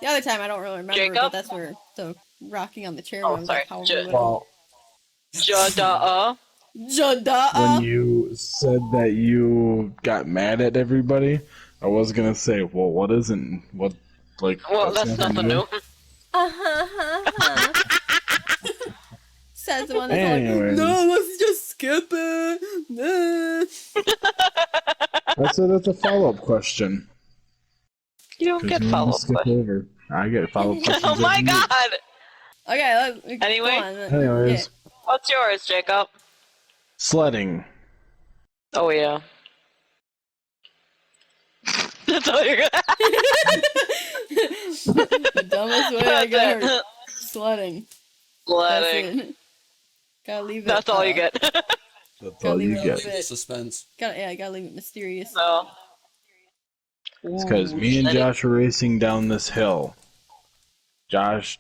The other time I don't really remember, Jacob? but that's where the rocking on the chair Oh, one was like sorry. however Well, Jada. when you said that you got mad at everybody, I was gonna say, well, what isn't what like? Well, that's nothing new. Says the one that's Anyways. like, no, let's just skip it. Nah. That's a follow up question. You don't 'Cause get you wanna follow-up skip questions. over. I get follow up questions. Oh my every week. god! Okay, let's Anyway. go on. Anyways, What's yours, Jacob? sledding. Oh yeah. That's all you're gonna. The dumbest way I got hurt. Sledding. Sledding. That's it. Gotta leave it. That's all you get. That's Gotta all leave you it a get. little bit. Suspense. Gotta leave it mysterious. So. It's because me and Josh were racing down this hill. Josh,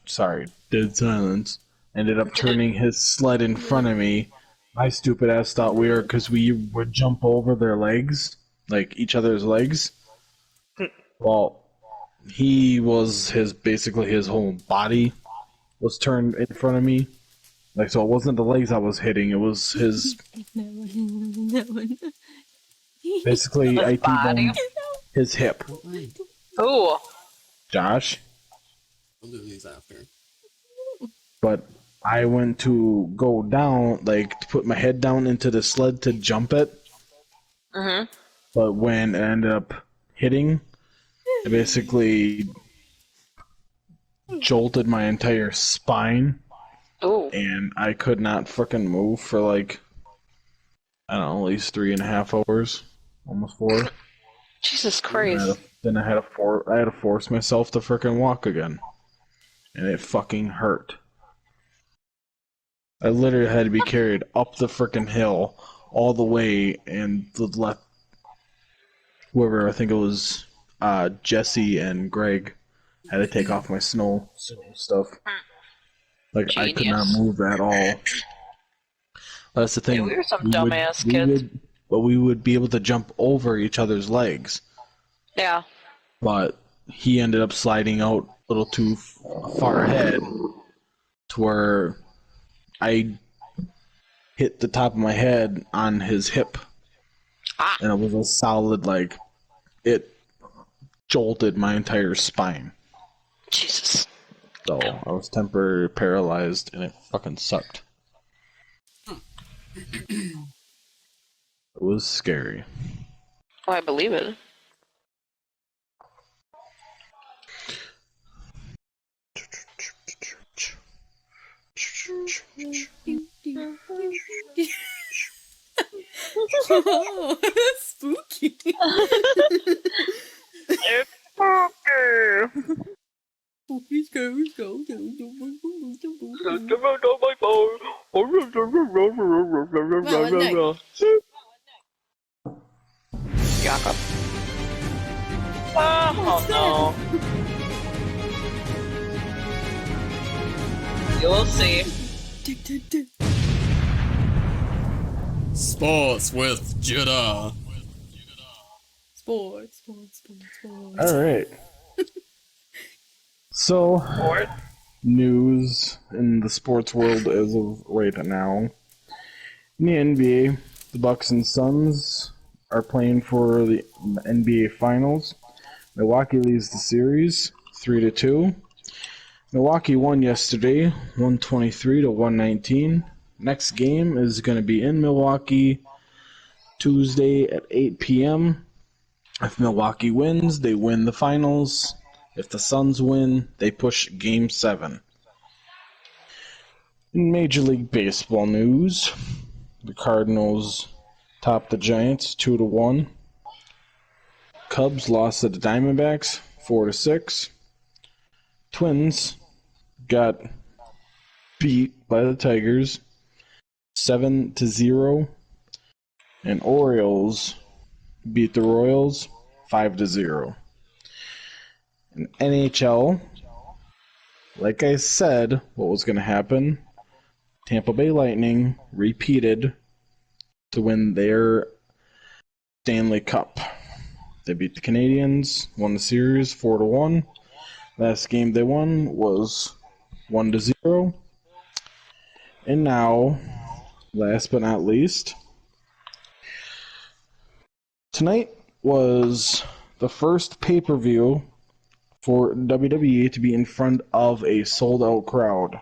dead silence, ended up turning his sled in front of me. My stupid ass thought because we would jump over their legs, like each other's legs. Well, basically his whole body was turned in front of me. Like, so it wasn't the legs I was hitting, it was his, basically, I body. T-boned his hip. Ooh. Josh, We'll do these after. but I went to go down, like, to put my head down into the sled to jump it. Mm-hmm. But when it ended up hitting, it basically jolted my entire spine. Ooh. And I could not frickin' move for, like, I don't know, at least 3.5 hours. Almost 4. Jesus Christ. Then I had to force myself to frickin' walk again. And it fucking hurt. I literally had to be carried up the frickin' hill all the way, and left whoever, I think it was Jesse and Greg, had to take off my snow stuff. Like, I could not Genius. move at all. That's the thing. Yeah, we were some dumbass kids. We would be able to jump over each other's legs. Yeah. But he ended up sliding out a little too far ahead to where I hit the top of my head on his hip. And it was a solid, like, it jolted my entire spine. Jesus. So I was temporarily paralyzed, and it fucking sucked. It was scary. Oh, I believe it. Oh, that's spooky. It's spooky. Let's go. Jakob. Oh no. You'll see. Sports with Judah. Sports. Alright. So, news in the sports world as of right now. In the NBA, the Bucks and Suns are playing for the NBA Finals. Milwaukee leads the series 3-2. Milwaukee won yesterday, 123 to 119. Next game is going to be in Milwaukee Tuesday at 8 p.m. If Milwaukee wins, they win the finals. If the Suns win, they push Game 7. In Major League Baseball news, the Cardinals topped the Giants 2-1. Cubs lost to the Diamondbacks 4-6. Twins got beat by the Tigers 7-0. And Orioles beat the Royals 5-0. In NHL, like I said, what was going to happen, Tampa Bay Lightning repeated to win their Stanley Cup. They beat the Canadiens, won the series 4-1. Last game they won was 1-0. And now, last but not least, tonight was the first pay-per-view for WWE to be in front of a sold-out crowd.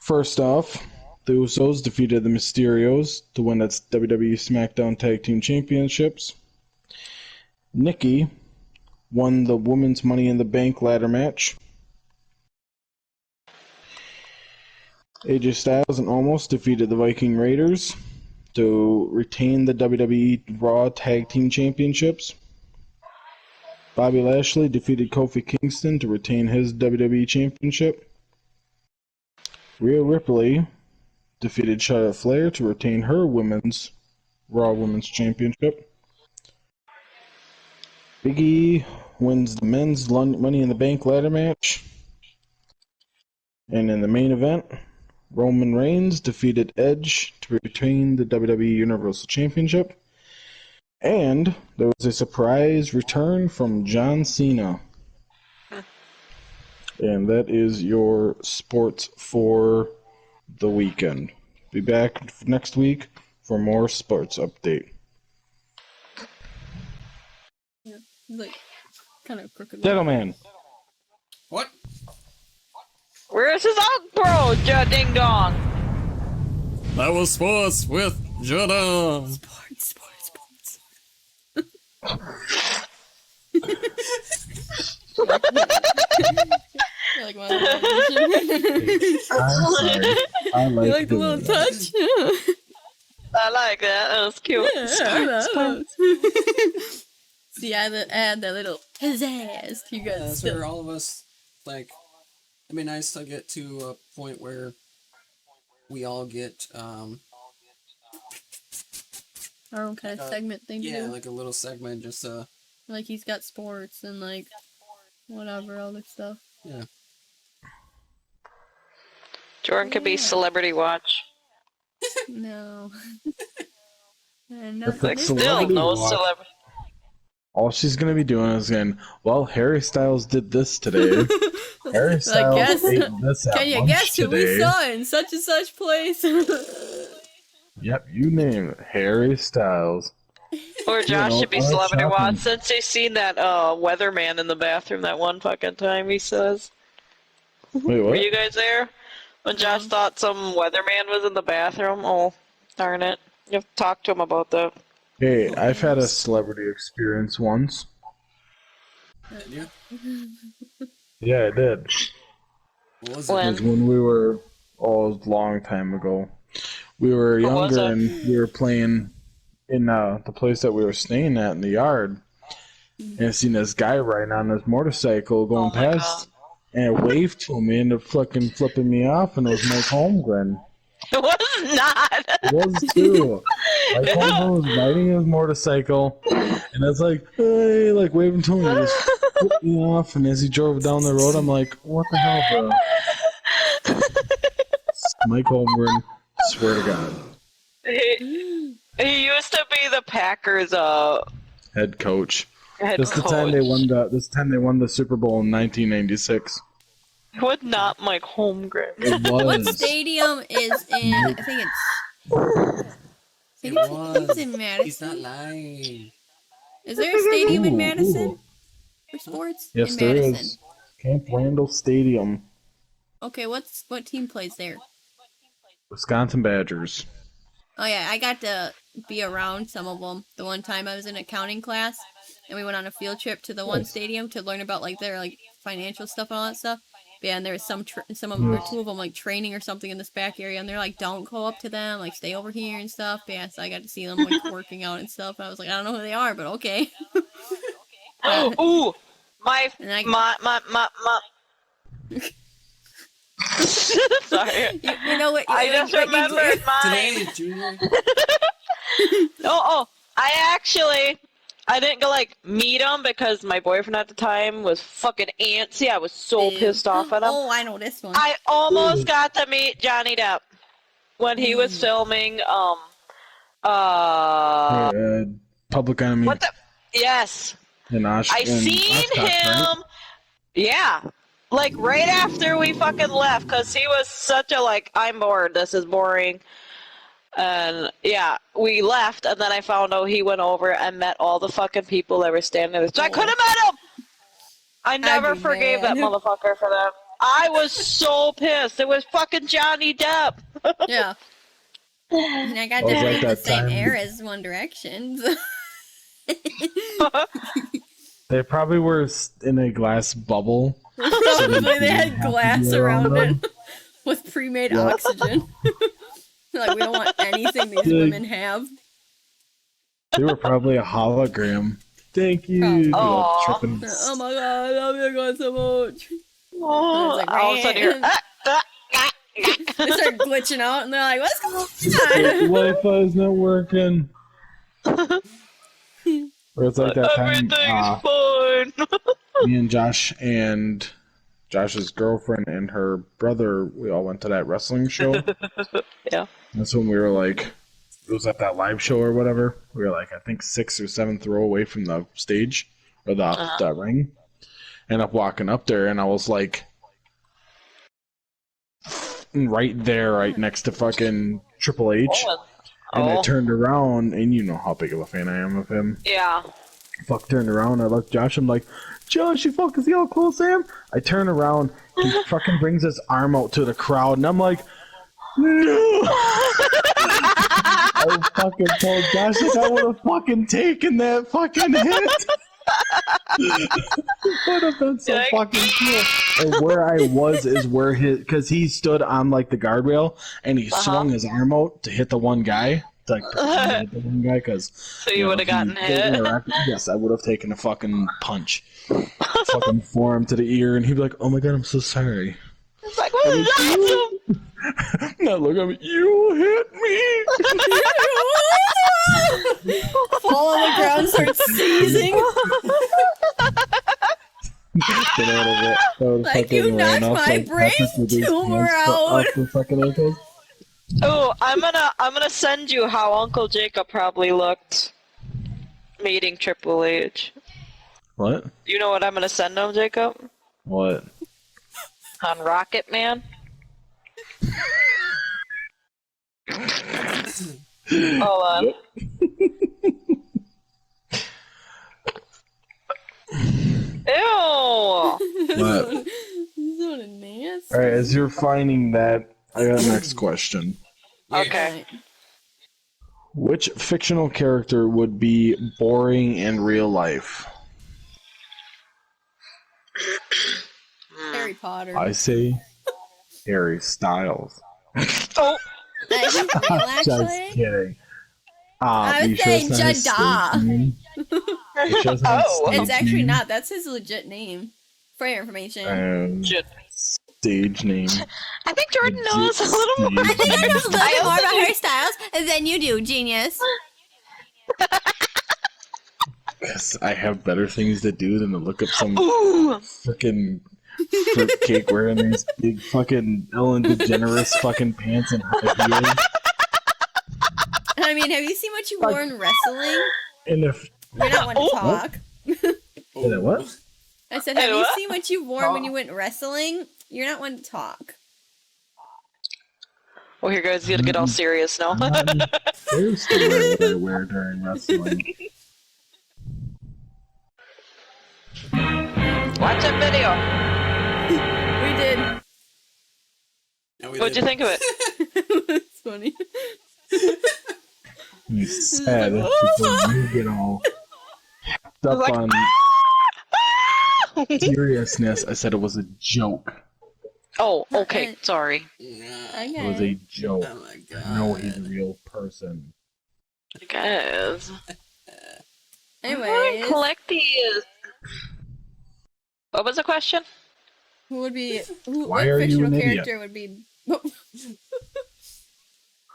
First off, the Usos defeated the Mysterios to win its WWE SmackDown Tag Team Championships. Nikki won the Women's Money in the Bank ladder match. AJ Styles and Omos defeated the Viking Raiders to retain the WWE Raw Tag Team Championships. Bobby Lashley defeated Kofi Kingston to retain his WWE Championship. Rhea Ripley defeated Charlotte Flair to retain her Raw Women's Championship. Big E wins the men's Money in the Bank ladder match. And in the main event, Roman Reigns defeated Edge to retain the WWE Universal Championship. And there was a surprise return from John Cena. And that is your sports for the weekend. Be back next week for more sports update. Yeah, like kind of crooked. Gentlemen, What? Where's his bro? Ding dong. That was sports with Jada. Sports. You like my I'm sorry. I You like the doing little that. touch? Yeah. I like that. That was cute. See, I add that little pizzazz to you guys' That's stuff. where all of us, like, it'd be nice to get to a point where we all get, Our own kind of segment thing to yeah, do. like a little segment, just, Like he's got sports and like whatever other stuff. yeah. Jordan could be celebrity watch. No. And That's Like like still celebrity no watch. celebrity. All she's gonna be doing is going, well, Harry Styles did this today. Harry Styles guess- ate this at Can you lunch guess who we today. saw in such and such place? Yep, you name it. Harry Styles. Or Josh know, should be I'm celebrity shopping. watch since he's seen that weatherman in the bathroom that one fucking time. He says, Wait, "Were what? you guys there when Josh thought some weatherman was in the bathroom?" Oh, darn it! You have to talk to him about that. Hey, I've had a celebrity experience once. Did you? Yeah, I did. What was When? It was when we were, it was a long time ago. We were What was younger it? and we were playing in the place that we were staying at in the yard. And I seen this guy riding on his motorcycle going Oh my past, and it waved to me and it fucking flipping me off, and it was Mike Holmgren. It was not. It was too. Mike Holmgren was riding his motorcycle, and it's like, hey, like waving to him, and he just flipped me off. And as he drove down the road, I'm like, what the hell, bro? Mike Holmgren, swear to God. He used to be the Packers Head coach. head This coach. the time they won the. This time they won the Super Bowl in 1996. It was not Mike Holmgren. It What was. stadium is in? I think it's. I think it's in Madison. He's not lying. Is there a stadium in Ooh, Madison ooh. for sports? Yes, in there Madison. is. Camp Randall Stadium, Okay, what team plays there? Wisconsin Badgers. Oh yeah, I got to be around some of them. The one time I was in accounting class, and we went on a field trip to the one Nice. stadium to learn about like their like financial stuff and all that stuff. But yeah, and there was some or two of them like training or something in this back area, and they're like, "Don't go up to them, like stay over here and stuff." But yeah, so I got to see them like working out and stuff. And I was like, I don't know who they are, but okay. Ooh, my And I- my. Sorry. You know what? I just remembered Today mine. is Junior. I didn't go like meet him because my boyfriend at the time was fucking antsy. I was so pissed off at him. Oh, I know this one. I almost got to meet Johnny Depp when he was filming Public Enemy. what the yes. And I seen him. Yeah. Like right after we fucking left, cause he was such a like, I'm bored. This is boring. And yeah, we left, and then I found out he went over and met all the fucking people that were standing there. So I could have met him. I never be forgave that mad. motherfucker for that. I was so pissed. It was fucking Johnny Depp. Yeah. And I got Oh, to it's like breathe the that same time- air as One Direction. They probably were in a glass bubble. Probably they had have to glass be around around them. it with pre-made Yeah. oxygen. Like, we don't want anything these Yeah. women have. They were probably a hologram. Thank you. Aw. Tripping. Oh my god, I love you guys so much. Oh, like, all of a sudden you're, They start glitching out and they're like, what's going on? Wi-Fi is not working. Or it's like that time everything's fine. me and Josh and Josh's girlfriend and her brother, we all went to that wrestling show. Yeah. That's when we were like, it was at that live show or whatever. We were like, I think 6th or 7th row away from the stage or the ring. End up walking up there, and I was like, right there, right next to fucking Triple H. And I turned around, and you know how big of a fan I am of him. Yeah. Fuck, turned around. I look at Josh. I'm like, Josh, you fucking see how close I am? I turn around. He fucking brings his arm out to the crowd, and I'm like, no! I fucking told Josh that I would have fucking taken that fucking hit. It would have been so fucking cool. And where I was is where because he stood on like the guardrail and he swung his arm out to hit the one guy. To, like, hit the one guy because. So you would have gotten hit. Yes, I would have taken a fucking punch, fucking forearm to the ear, and he'd be like, "Oh my god, I'm so sorry." It's like, what is that? Now look at me. You hit me. Fall on the ground, start seizing. Like you knocked my brain tumor out. Oh, I'm gonna send you how Uncle Jacob probably looked meeting Triple H. What? You know what I'm gonna send him, Jacob? What? On Rocket Man. Hold on. Yep. Ew! What? So nasty. Alright, as you're finding that, I got a next question. Okay. Which fictional character would be boring in real life? Harry Potter. I say Harry Styles. Oh! That's real, Just actually. kidding. I would say Jada. Oh! It's actually not. That's his legit name. For your information. Stage name. I think Jordan knows a little more. I think I know a little bit more about Harry Styles than you do, genius. Yes, I have better things to do than to look up some Ooh! freaking fruitcake wearing these big fucking Ellen DeGeneres fucking pants and high heels. I mean, have you seen what you wore in wrestling? And if You're not one to talk. what? I said, have you what? seen what you wore when you went wrestling? You're not one to talk. Well, here guys, you gotta get all serious now. There's the what I wear during wrestling. Watch that video. We did. No, we What'd you didn't. think of it? It's funny. You said before you get all hopped up like, on seriousness, I said it was a joke. Oh, okay, sorry. It was a joke. Oh my god. No, he's a real person. Guys. Anyways, Collect these. What was the question? who would be? Why What are you fictional an idiot? character would be?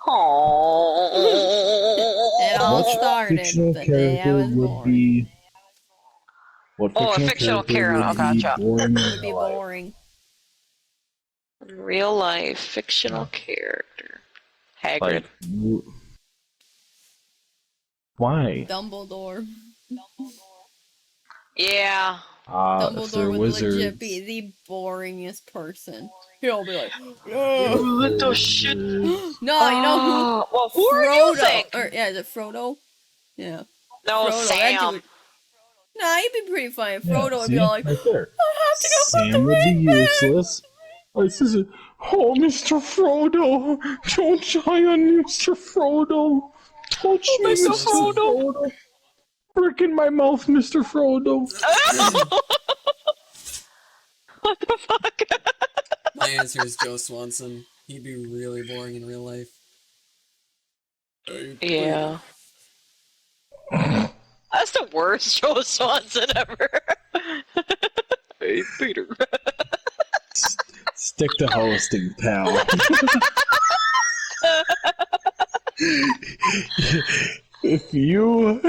Oh. It all What started fictional the day I character was would born. be? What Oh, a fictional character. would Oh, be gotcha. boring in Would be real life? boring. Real life fictional character. Hagrid. Like, why? Dumbledore. Yeah. If Dumbledore they're would wizards. legit be the boringest person. He'll be like, Little shit. no, you know Well, who? who are you think? Or yeah, is it Frodo? Yeah. No, Frodo, that Sam. dude- Nah, he'd be pretty funny. Frodo would see? be all like, right there. I have to go put Sam the would be ring back. useless. This is it. Oh, Mr. Frodo! Don't shy on Mr. Frodo! Touch me, Mr. Mr. Frodo. Frodo! Brick in my mouth, Mr. Frodo! What the fuck? My answer is Joe Swanson. He'd be really boring in real life. Yeah. That's the worst Joe Swanson ever. Hey, Peter. Stick to hosting, pal. If you...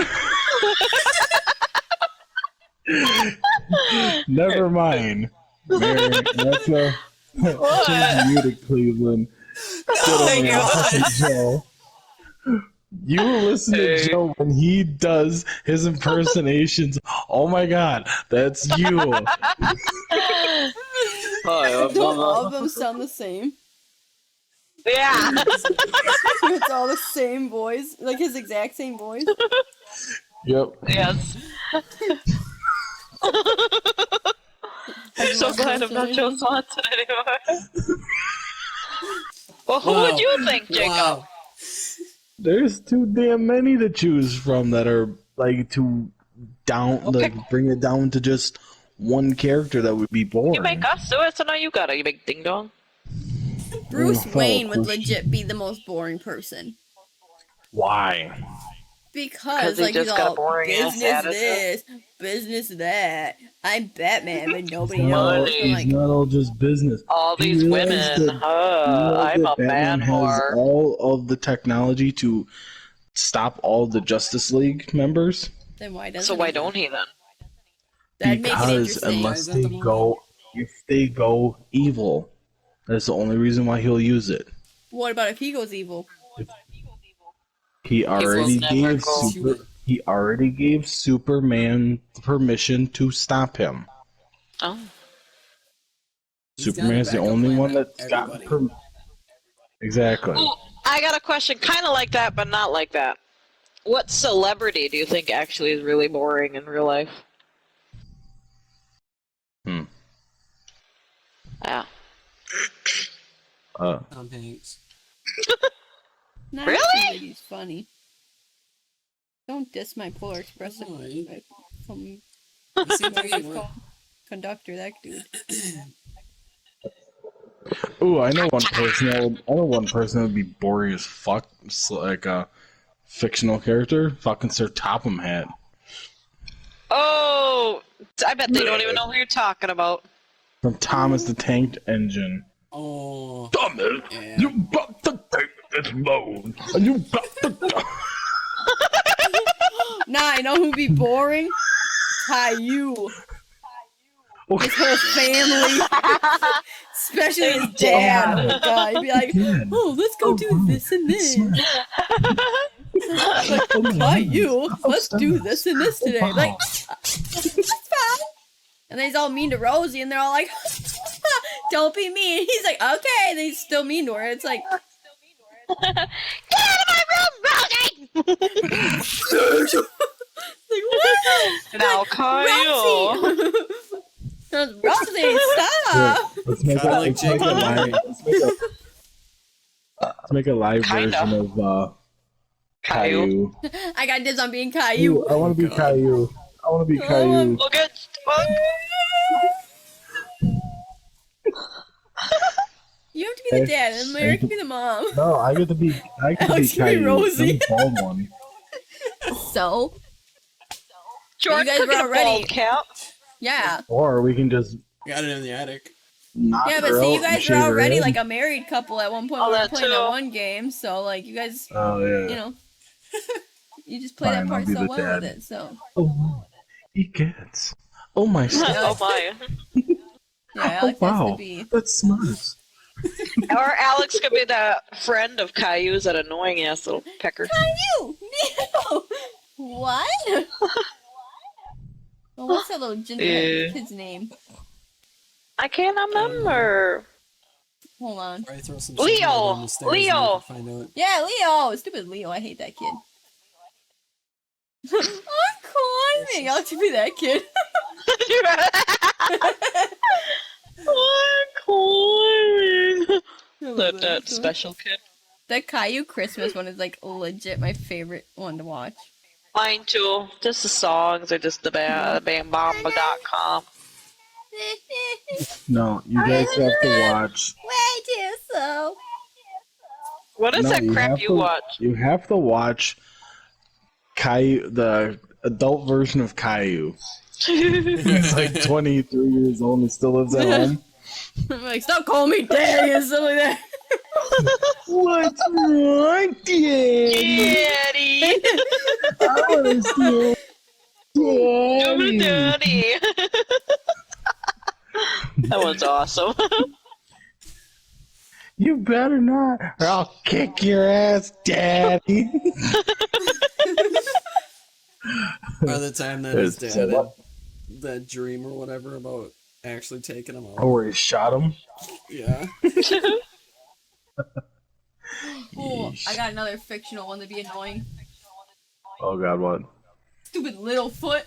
Never mind. Mary, that's a... Change you to Cleveland. Oh my god. Joe. You listen to Hey. Joe when he does his impersonations. Oh my god, that's you. Hi, Don't all of them sound the same? Yeah. It's all the same voice, like his exact same voice. Yep. Yes. I'm so glad I'm not Joe Swanson anymore. Well, who Wow. would you think, Jacob? Wow. There's too damn many to choose from that are like too down, Okay. like bring it down to just one character that would be boring. You make us do it, so now you gotta, you big ding dong. Bruce fellow Wayne would Christian. legit be the most boring person. Why? Because he like just he's got a all boring ass business attitude. this, business that. I'm Batman, but nobody No, knows. I'm He's like, not all just business. All You these realize women, that- you realize I'm that a Batman man has whore. all of the technology to stop all the Justice League members. then why doesn't So why he? don't he then? That'd make it Because interesting. Why unless is that they the movie? go, if they go evil, that's the only reason why he'll use it. What about if he goes evil? He already never gave go. He already gave Superman permission to stop him. Oh. He's got a Superman's the backup only plan one for that's got everybody. exactly. Ooh, I got a question, kind of like that, but not like that. What celebrity do you think actually is really boring in real life? Yeah. Tom Hanks. Nah, Really? I think he's funny. Don't diss my Polar Express No, he- from He seems like he would. conductor. That dude. Ooh, I know one person. I know one person that would be boring as fuck. It's like a fictional character. Fucking Sir Topham Hat. Oh, I bet they don't even know who you're talking about. From Thomas the Tank Engine. Oh. Thomas, Yeah. you got to take this load, and you got to. Nah, I know who'd be boring. Caillou. His whole family. Especially his dad. Oh my god. He'd be like, oh, let's go do this and this. Like, Caillou, let's do this and this today. Like, that's fine. And then he's all mean to Rosie, and they're all like, don't be mean. He's like, okay. And then he's still mean to her. It's like, Get out of my room, Rosie! like what? Now, Kyle. Rosie! Rosie, stop! Let's make Kinda a, like let's make a Jacob live. Murray. Let's make a live Kinda. version of Caillou. Caillou. I got dibs on being Caillou. Ooh, I want to be God. Caillou. I want to be Caillou. Look at You have to be the dad, and Mary can be the mom. No, I get to be. I get to be Alex, you be Caillou. Rosie. I'm the bald one. So, George You guys could were get a already- bald cap. yeah. Or we can just Got it in the attic. knock Yeah, but her see, out you and guys shave were her already head. like a married couple at one point Oh, when we were that playing too. that one game. So, like, you guys, Oh yeah. you know, you just play that Fine, I'll part be so the well dad. with it. So, Oh, he gets. Oh my. Oh my. yeah, Oh Alex has wow. to be. That's smart. Or Alex could be that friend of Caillou's, that annoying ass little pecker. You! No! What? Well, what's that little gingerhead Yeah. kid's name? I can't remember. Hold on. Probably throw some Leo! signal down the stairs and you Leo! can Find out. Yeah, Leo! Stupid Leo, I hate that kid. I'm climbing! I'll have to be that kid. that special kid. That Caillou Christmas one is like legit my favorite one to watch. Mine too. Just the songs are just the bambamba.com. No, you guys have to watch. Way too slow. What is No, that you crap have you to- watch? You have to watch Caillou, the adult version of Caillou. He's like 23 years old and still lives at home. I'm like, stop calling me daddy and stuff like that. What's wrong, Daddy? Daddy! I want to see Daddy. Daddy! That one's awesome. You better not, or I'll kick your ass, Daddy. By the time that his It's- dad had that dream or whatever about actually taking him out. Oh, where he shot him? Yeah. Oh, I got another fictional one to be annoying. Oh, God, what? Stupid Littlefoot.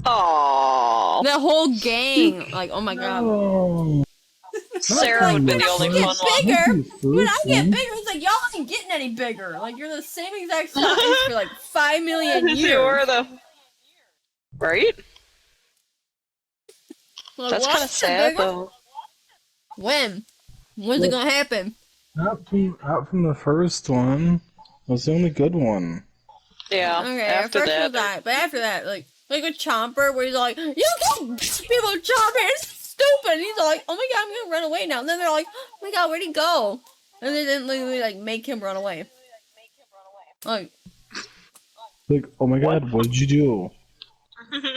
Oh, That whole gang, like, oh my god. Oh, Sarah would be the only Get fun one. bigger. Not the When I first get one. bigger, it's like y'all ain't getting any bigger. Like you're the same exact size for like 5 million You years. were the right. Like, That's what? kind of Get sad bigger? though. When? When's it gonna happen? Not from the first one. That's the only good one. Yeah. Okay, after first that, was that, but after that, like with Chomper, where he's like, "You can't beat people with Chomper, it's stupid." And he's like, "Oh my god, I'm gonna run away now." And then they're like, "Oh my god, where'd he go?" And they didn't literally like make him run away. Like, Like, oh my god, what did you do?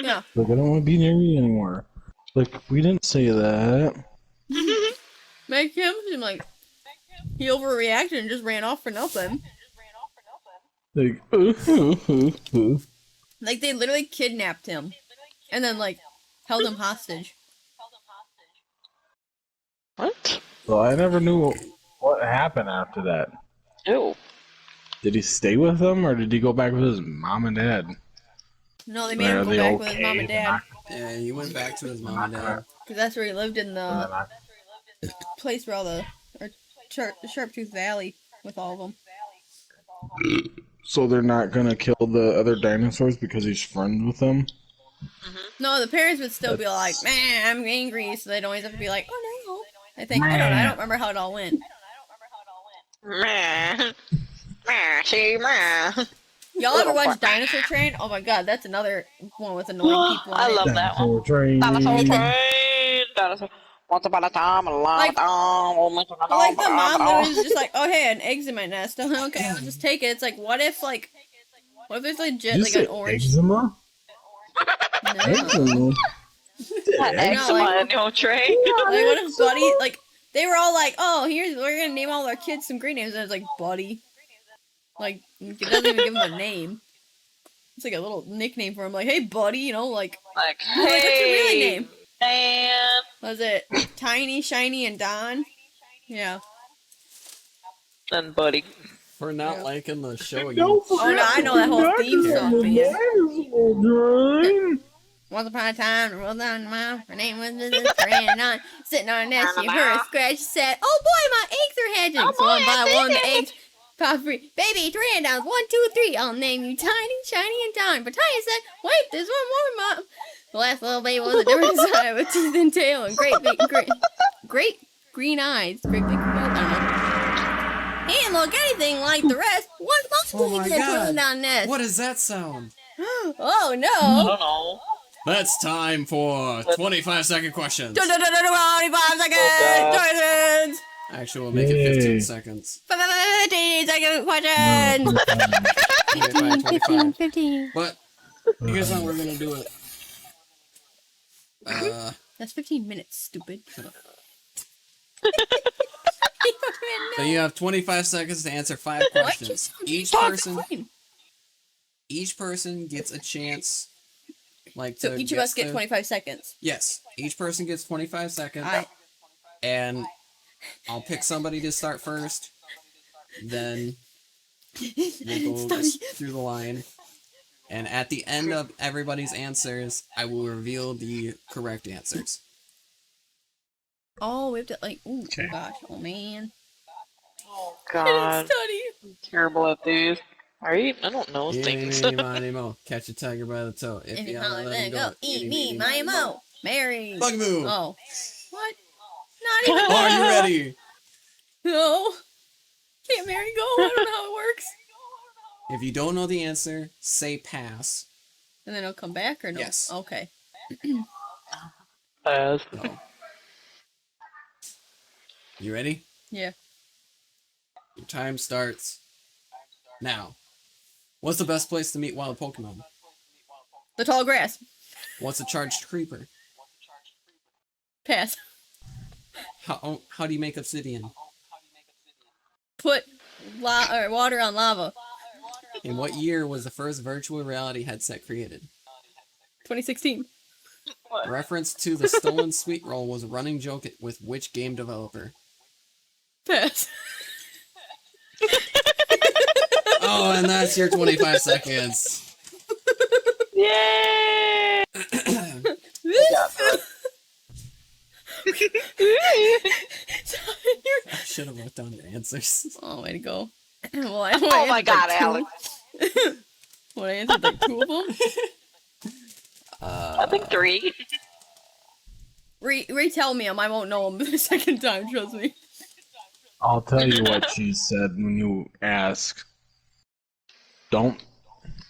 yeah, Like, I don't want to be near you anymore. Like, we didn't say that. make him seem like he overreacted and just ran off for nothing. Like, Like they literally kidnapped him, and then like held him hostage. what? well, I never knew what happened after that. Ew. Did he stay with them, or did he go back with his mom and dad? No, they made him Are go they back with his okay? mom and dad, Yeah, he went back to his mom and dad. because that's where he lived in They're the not- place where all the Sharptooth Valley with all of them. So they're not gonna kill the other dinosaurs because he's friends with them? No, the parents would still be like, "Man, I'm angry," so they'd always have to be like, "Oh no." I think I don't remember how it all went. Meh. Meh. See, meh. Y'all ever watch Dinosaur Train? Oh my god, that's another one with annoying people. I On it. love that one. Dinosaur train. Dinosaur train. Dinosaur. Once upon a time, a long Like- time. But like the mom literally is just like, "Oh hey, an egg's in my nest." Okay, I'll just take it. It's like, what if there's legit Did you like say an orange? eczema? No. Eczema? Eczema on your train. Like what if Buddy, like they were all like, "Oh, we're gonna name all our kids some great names," and it's like Buddy. Like it doesn't even give him a name. It's like a little nickname for him, like, "Hey, Buddy," Like, Like, what's your really hey, name? man. Was it Tiny, Shiny, and Don? Yeah. And buddy. For not Yeah. liking the show again. Don't Oh no, I know that whole theme song, man. Dinosaur train. Once upon a time, the rolled down the mile. Her name was Mrs. Brandon. Sitting on a nest, she heard a scratch. She said, "Oh boy, my eggs are hatching." Oh So one boy, by I one, think the it- eggs pop free. "Baby, 3 and downs. 1, 2, 3. I'll name you Tiny, Shiny, and Don." But Tiny said, "Wait, there's one more, Mom." The last little baby was a different size with teeth and tail and great green eyes. Great big green eyes. I don't know. He didn't look anything like the rest. One Oh monkey my that God. rolled down nest. What does that sound? Oh I no. don't know. That's time for 25-second questions. 25 seconds. Oh, God. Questions. Actually, we'll make it Yay. 15 seconds. 15-second questions. Okay, fine, 25. 15. But here's how we're gonna do it. That's 15 minutes, stupid. So you have 25 seconds to answer 5 questions. Each person gets a chance. Like So to each of us get their- 25 seconds. Yes, each person gets 25 seconds. Alright. And I'll pick somebody to start first. Then we'll go through the line. And at the end of everybody's answers, I will reveal the correct answers. Oh, we have to like. Ooh, Okay. gosh, oh man. Oh, I God. didn't study. I'm terrible at these. Right? I don't know things. Mo. Catch a tiger by the toe. If you you holler, holler, let then him go. Eat me, my mo. Mary. Bug move. Oh. What? Not even. Are you ready? No. Can't Mary go? I don't know how it works. If you don't know the answer, say pass. And then it'll come back or no? Yes. Okay. Pass. No. You ready? Yeah. Your time starts now. What's the best place to meet wild Pokemon? The tall grass. What's a charged creeper? Pass. How do you make obsidian? Put water on lava. In what year was the first virtual reality headset created? 2016. Reference to the stolen sweet roll was a running joke with which game developer? Pass. Oh, and that's your 25 seconds. Yay! I should have wrote down your answers. Oh, way to go. Well, Oh my God, Alex. What, I answered like 2 of them? I think 3. Retell me them. I won't know them the second time, trust me. I'll tell you what she said when you ask.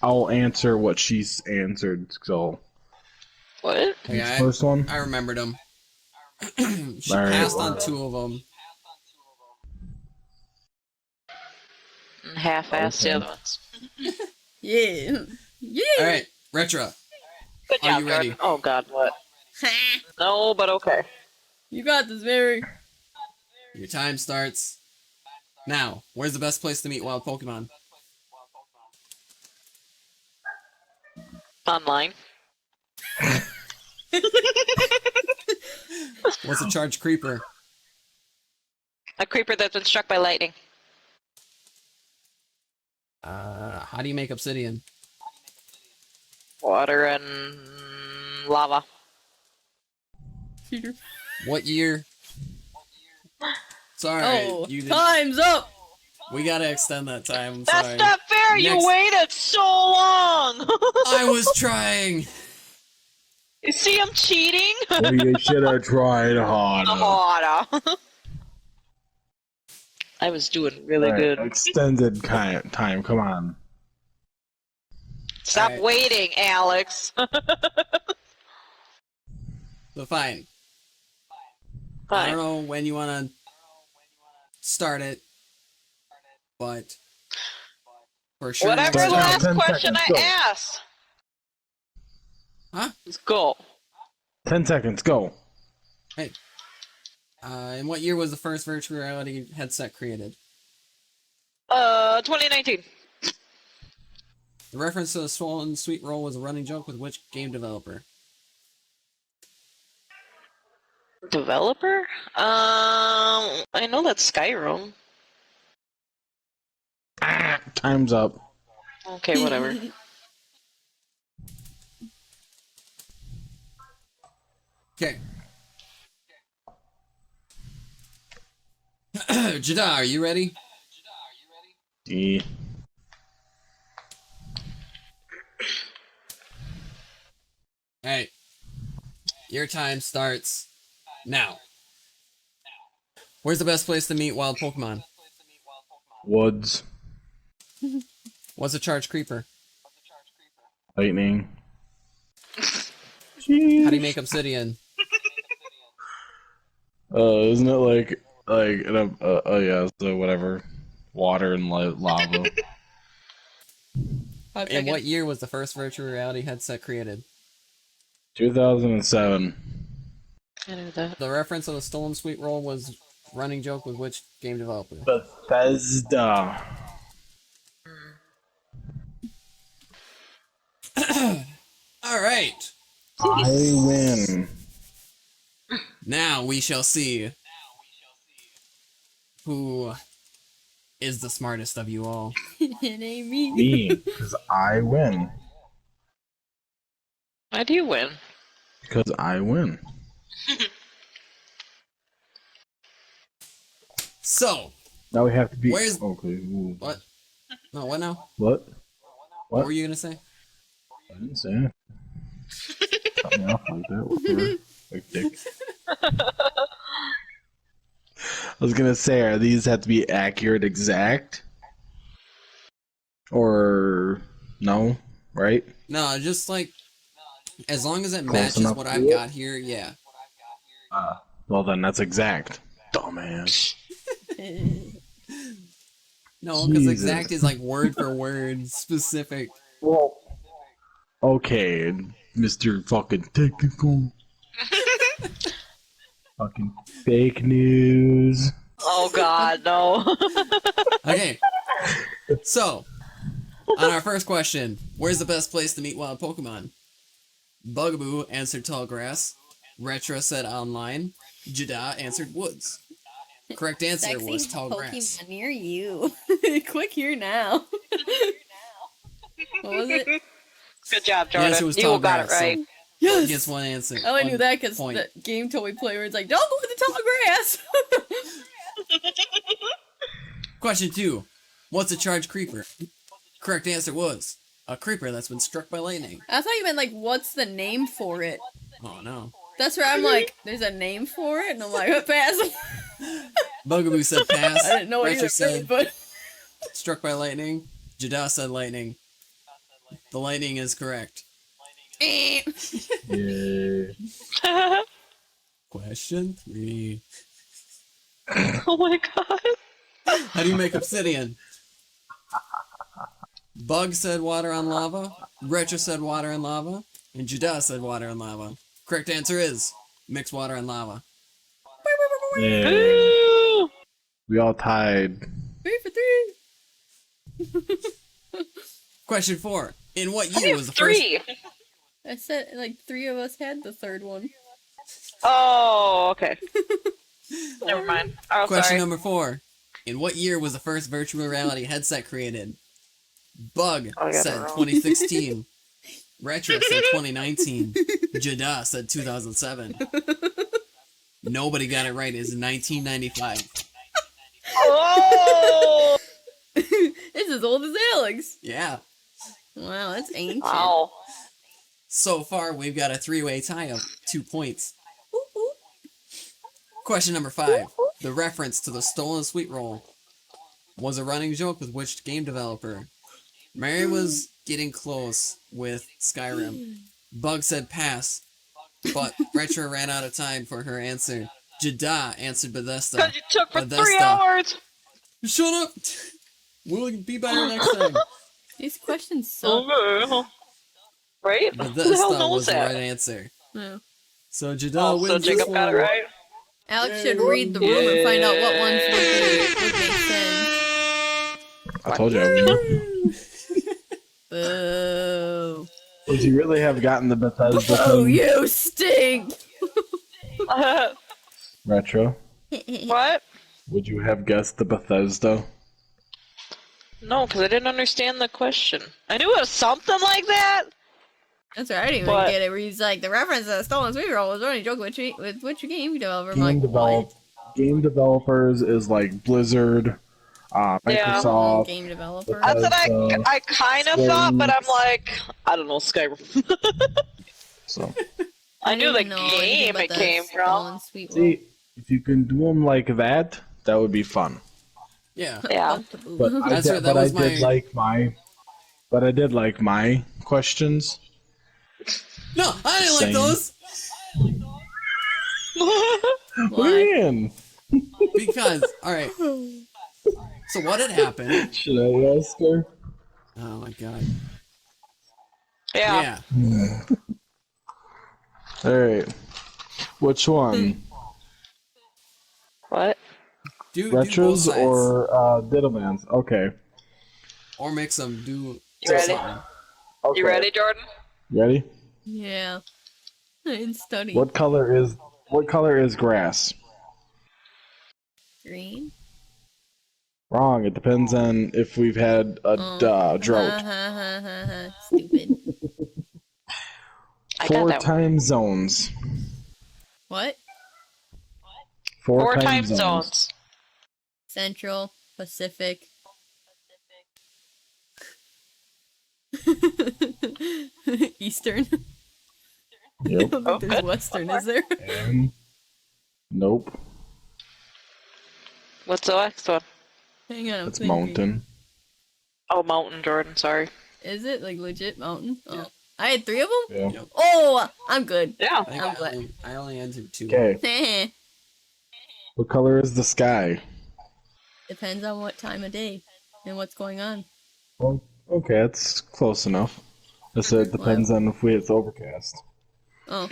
I'll answer what she's answered, so. What? Okay, First one? I remembered them. She All right. passed on 2 of them. And half-assed the Okay. other ones. Yeah. Yeah. Alright, Retro. Good Are job, you ready? Jordan. Oh God, what? No, but okay. You got this, Mary. Your time starts now. Where's the best place to meet wild Pokemon? Online. What's a charged creeper? A creeper that's been struck by lightning. How do you make obsidian? Water and lava. Peter. What year? Sorry, Oh, you did. time's up. We gotta extend that time. I'm That's sorry. not fair! Next- You waited so long! I was trying. You see him cheating? Well, you should have tried harder. Harder. I was doing really Alright, good. extended time, come on. Stop Alright. waiting, Alex. So fine. I Fine. don't know when you wanna start it, but for sure. Whatever next the time- last 10 question seconds, I go. asked. Huh? Let's go. 10 seconds, go. In what year was the first virtual reality headset created? 2019. The reference to the swollen sweet roll was a running joke with which game developer? Developer? I know that's Skyrim. Time's up. Okay, whatever. Okay. Jada, are you ready? D. Alright. Your time starts now. Where's the best place to meet wild Pokemon? Woods. What's a charged creeper? Lightning. How do you make obsidian? Isn't it yeah, so whatever. Water and lava. 5 In seconds. what year was the first virtual reality headset created? 2007. I knew that. The reference of the stolen sweet roll was running joke with which game developer? Bethesda. Alright. I win. Now we shall see who is the smartest of you all. It ain't me. Me, because I win. Why do you win? Because I win. So, Now we have to be. Where's- Okay. Ooh. what? No, what now? What? What What? were you gonna say? I didn't say it. Cut me off like that. Whatever. Like dick. I was gonna say, are these have to be accurate, exact? Or no? Right? No, just like as long as it Close matches enough what to I've it? got here, yeah. Well then, that's exact. Dumbass. No, because Jesus. exact is like word for word specific. Well. Okay, Mr. Fucking Technical. Fucking fake news. Oh God, no. Okay. So, on our first question, where's the best place to meet wild Pokemon? Bugaboo answered Tallgrass. Retro said online. Jada answered woods. Correct answer was Tallgrass. Pokemon near you. Click here now. What was it? Good job, The answer Jordan. was You tall got it grass, right. Bug gets one answer. I only knew that because point. the game told me play where it's like, don't go in the tall grass. Question 2. What's a charged creeper? Correct answer was a creeper that's been struck by lightning. I thought you meant like, what's the name for it? Oh no. That's where I'm like, there's a name for it, and I'm like, pass. Bugaboo said pass. I didn't know what Retro you said, said but struck by lightning. Jada said lightning. The lightning is correct. Yeah. Question 3. Oh my god. How do you make obsidian? Bug said water on lava. Retro said water and lava. And Jada said water and lava. Correct answer is mix water and lava. Yeah. Ooh. We all tied. 3 for 3. Question 4. In what I year have was the first... 3. I said like 3 of us had the third one. Oh, okay. Never mind. Oh, Question sorry. number 4. In what year was the first virtual reality headset created? Bug I got it said wrong. 2016. Retro said 2019. Jada said 2007. Nobody got it right. It's 1995. Oh! It's as old as Alex. Yeah. Wow, that's ancient. Wow. So far, we've got a 3-way tie of 2 points. Question number 5. The reference to the stolen sweet roll was a running joke with which game developer? Mary was getting close with Skyrim. Bug said pass, but Retro ran out of time for her answer. Jada answered Bethesda. Because you took for 3 Bethesda. hours. Shut up! We'll be better next time. These questions suck. Okay. Right? Who the Bethesda hell was knows the that? right answer. No. So Jada Oh, wins so this Jacob got it one. right? Alex should read the room and find out what ones would make sense. I told you I would. Boo. Would you really have gotten the Bethesda Oh, thing? you stink! Retro? What? Would you have guessed the Bethesda? No, because I didn't understand the question. I knew it was something like that. That's right, I didn't even What? get it. Where he's like, the reference to the stolen sweet roll was only a joke with which game developer. I'm like, Game developers is like Blizzard, Yeah. Microsoft. Game developer. That's what Bethesda, I kind of Square thought, but I'm Enix. like, I don't know, Skyrim. So I knew the didn't know anything game about it the came from. stolen sweet roll. see, if you can do them like that, that would be fun. Yeah. Yeah. But I That's did, right, that but I was did my- like my, but I did like my questions. No, I didn't like Same. those. What do Why? you mean? Because, alright. So what had happened? Should I ask her? Oh my god. Yeah. Yeah. All right. Which one? What? Do both Retros sides. or Diddlemans? Okay. Or mix them. Do You ready? something. Okay. You ready, Jordan? Ready? Yeah. I didn't study. What color is grass? Green? Wrong. It depends on if we've had a drought. Stupid. I got 4 that one. time zones. What? 4 time zones. Central, Pacific. Eastern. I Yep. don't think there's Western, is there? And nope. What's the next one? Hang on, I'm It's thinking. mountain. Oh, Mountain, Jordan, sorry. Is it like legit mountain? Oh. I had 3 of them? Yeah. Yep. Oh, I'm good. Yeah. I think I'm glad. I only entered 2. Okay. What color is the sky? Depends on what time of day and what's going on. Well, okay, that's close enough. I said it depends on if it's overcast. Oh.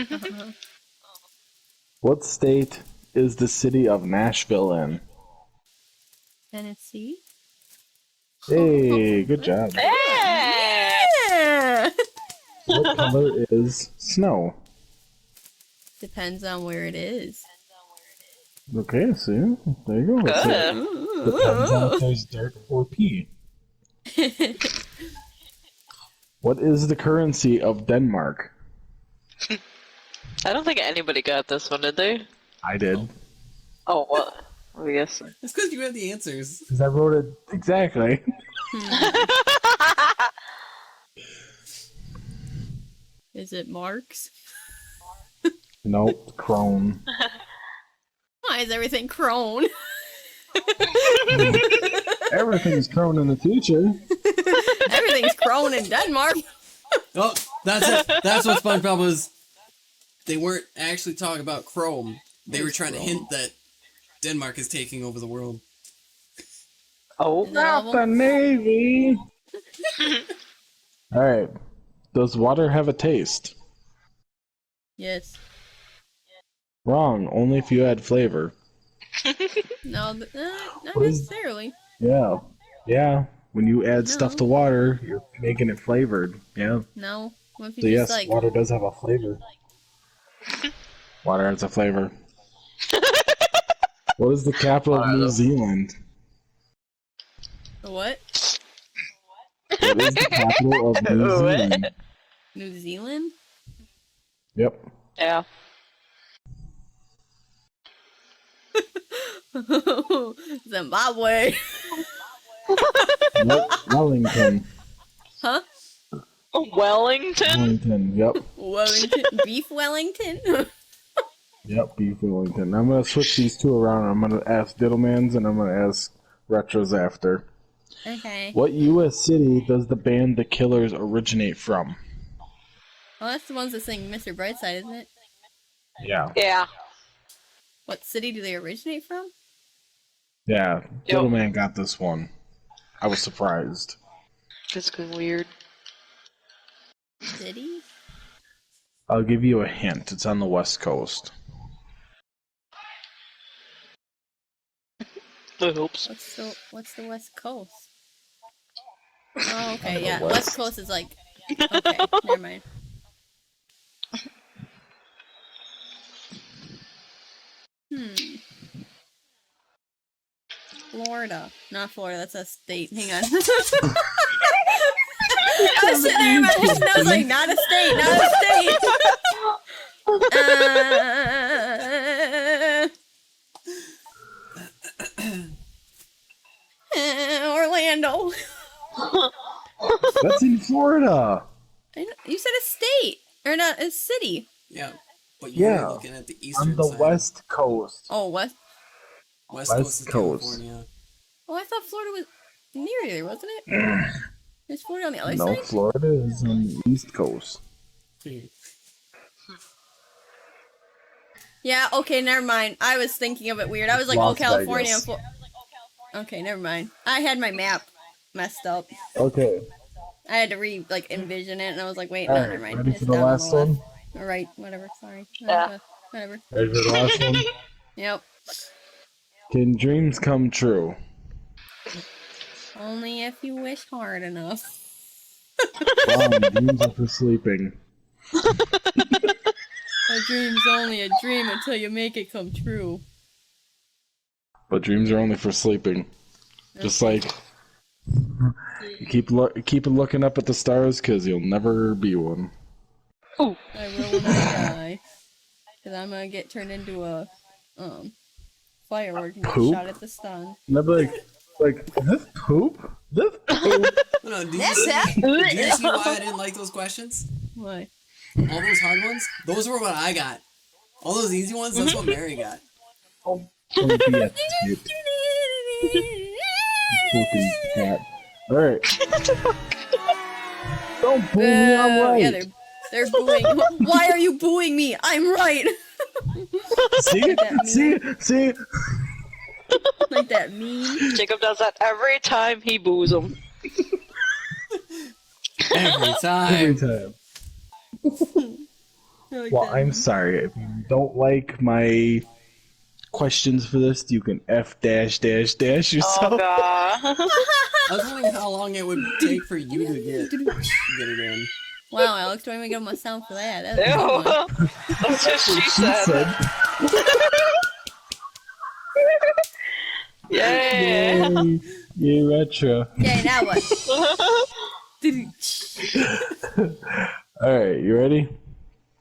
What state is the city of Nashville in? Tennessee? Hey, good job. Hey! Yeah! What color is snow? Depends on where it is. Okay, see? There you go. It's depends on if there's dirt or pee. What is the currency of Denmark? I don't think anybody got this one, did they? I did. Oh, what? I guess. It's because you have the answers. Because I wrote it exactly. Is it Marx? Nope, Crone. Why is everything crone? Everything's Crone in the future. Everything's crone in Denmark. Oh, that's it. That's what SpongeBob was. They weren't actually talking about Chrome. They were trying to hint that Denmark is taking over the world. Oh. Not the Navy! Alright. Does water have a taste? Yes. Wrong. Only if you add flavor. No, not What is- necessarily. Yeah. Yeah. When you add stuff to water, you're making it flavored. Yeah. No. What if you So just yes, like water does have a flavor. Water has a flavor. What is the capital of New Zealand? what? What is the capital of New Zealand? New Zealand? Yep. Yeah. Zimbabwe. Wellington. Huh? Wellington? Wellington. Yep. Wellington. Beef Wellington? Yep. Beef Wellington. I'm gonna switch these two around. I'm gonna ask Diddlemans and I'm gonna ask Retros after. Okay. What U.S. city does the band The Killers originate from? Well, that's the ones that sing Mr. Brightside, isn't it? Yeah. Yeah. What city do they originate from? Yeah. Yep. Diddleman got this one. I was surprised. That's weird. City? I'll give you a hint. It's on the West Coast. I hope so. What's the West Coast? Oh, okay, the yeah. West. West Coast is like okay, never mind. Florida. Not Florida, that's a state. Hang on. I was sitting there in my head and I was like, not a state, not a state. Orlando. That's in Florida. You said a state. Or not, a city. Yeah, but you're Yeah. looking at the eastern On the side. West Coast. Oh, West. West West Coast is Coast. California. Oh, I thought Florida was near there, wasn't it? Is Florida on the other No, side? Florida is on the East Coast. Yeah, okay, never mind. I was thinking of it weird. I was like, Las oh, California. Vegas. Okay, never mind. I had my map messed up. Okay. I had to envision it, and I was like, wait, no, Alright, never mind. ready It's for the down on last left. one? Alright, whatever, sorry. Yeah. Whatever. Ready for the last one? Yep. Can dreams come true? Only if you wish hard enough. Wrong, dreams are for sleeping. A dream's only a dream until you make it come true. But dreams are only for sleeping. Just like you keep looking up at the stars because you'll never be one. I will when I die. Because I'm gonna get turned into a, firework and get Poop? shot at the sun. Never like this poop? This poop? No, do you see why I didn't like those questions? Why? All those hard ones? Those were what I got. All those easy ones, that's what Mary got. Don't be a tit. Fucking cat. Alright. Don't boo me, I'm right. Yeah, they're booing. Why are you booing me? I'm right. See? that See? Like that meme. Jacob does that every time he boos him. Every time. Every time. Like Well, that I'm sorry. If you don't like my questions for this, you can F dash dash dash Oh yourself. god. I was wondering how long it would take for you to get it in. Wow, Alex, do I even give him a sound for that? That was a good one. Ew. That's what she said. Yeah. Yay, yay, retro. Okay, now what? Alright, you ready?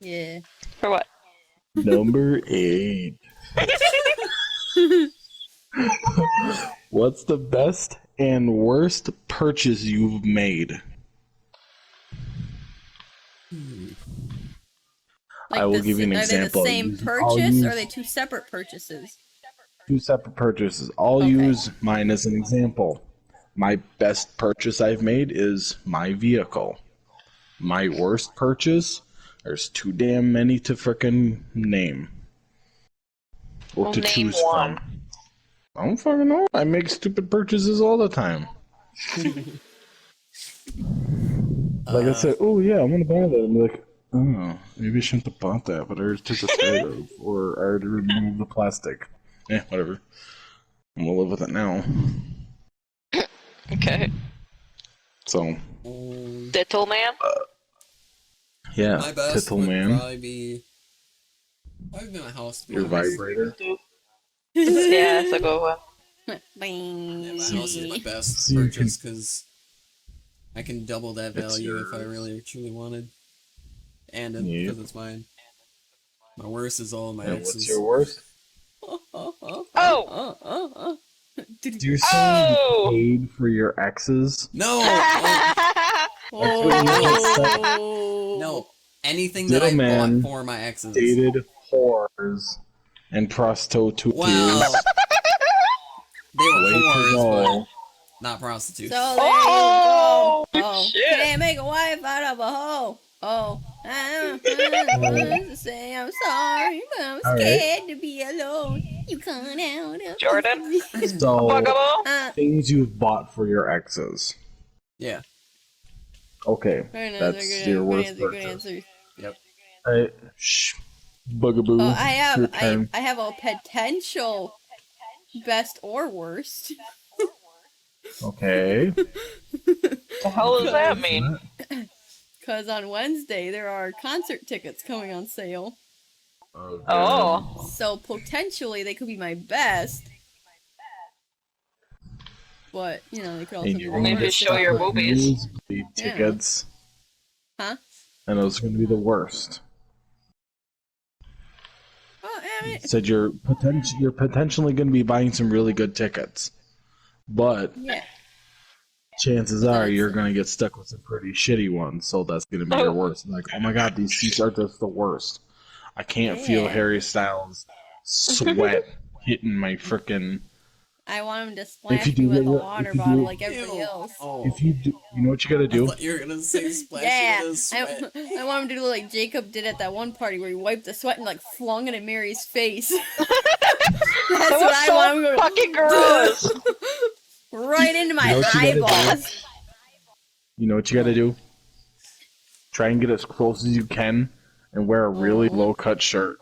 Yeah. For what? Number 8. What's the best and worst purchase you've made? I will give you an example. Are they the same purchase, or are they two separate purchases? Two separate purchases. I'll use mine as an example. My best purchase I've made is my vehicle. My worst purchase, there's too damn many to frickin' name. Or to name choose one. from. I don't fucking know. I make stupid purchases all the time. Like I said, oh yeah, I'm gonna buy that. I'm like, oh, maybe I shouldn't have bought that, but I already took the tag off, or I already removed the plastic. Whatever. I'm gonna live with it now. Okay. So. Dittle man? Yeah, My best Tittle would man. probably be my house. To be Your honest. vibrator. Yeah, that's a good one. Yeah, my house is my best See, you purchase because I can double that It's value if I yours. really truly wanted, and Yep. because it's mine. My worst is all my And exes. what's your worst? Oh! Do you say Oh! you paid for your exes? No, Oh. no, anything that I Little man bought for my exes. Dated whores and prostitutes. Well, they were Way to whores, go. but not prostitutes. So there Oh, you go. Oh, shit. can't make a wife out of a hoe. Oh, I'm to say I'm sorry, but I'm All right. scared to be alone. You come out of Jordan? So, Bugaboo? things you've bought for your exes. Yeah. Okay, Very nice, that's very your good worst answer, good purchase. answer. Yep. Shh. Bugaboo. Oh, I your have turn. I have a potential best or worst. Okay. The hell does that mean? Because on Wednesday there are concert tickets coming on sale. Okay. Oh. So potentially they could be my best. But, you know, they could also And be you're the gonna Maybe get worst. show your stuck with movies. nosebleed Yeah. tickets. Huh? And those are gonna be the worst. Well, I mean, Said you're potentially going to be buying some really good tickets, but yeah. chances are you're going to get stuck with some pretty shitty ones. So that's going to be your worst. Like, oh my god, these seats are just the worst. I can't feel Yeah. Harry Styles' sweat hitting my frickin'. I want him to If splash you me do with a that- water if you bottle do- like everybody Ew. else. Oh. If you do, you know what you got to I do. thought you were gonna say splash Yeah, with his sweat. I want him to do like Jacob did at that one party where he wiped the sweat and like flung it in Mary's face. That's That what was I so want him to fucking gross. right into my You know what you gotta do? eyeballs. You know what you got to do. Try and get as close as you can, and wear a really low cut shirt.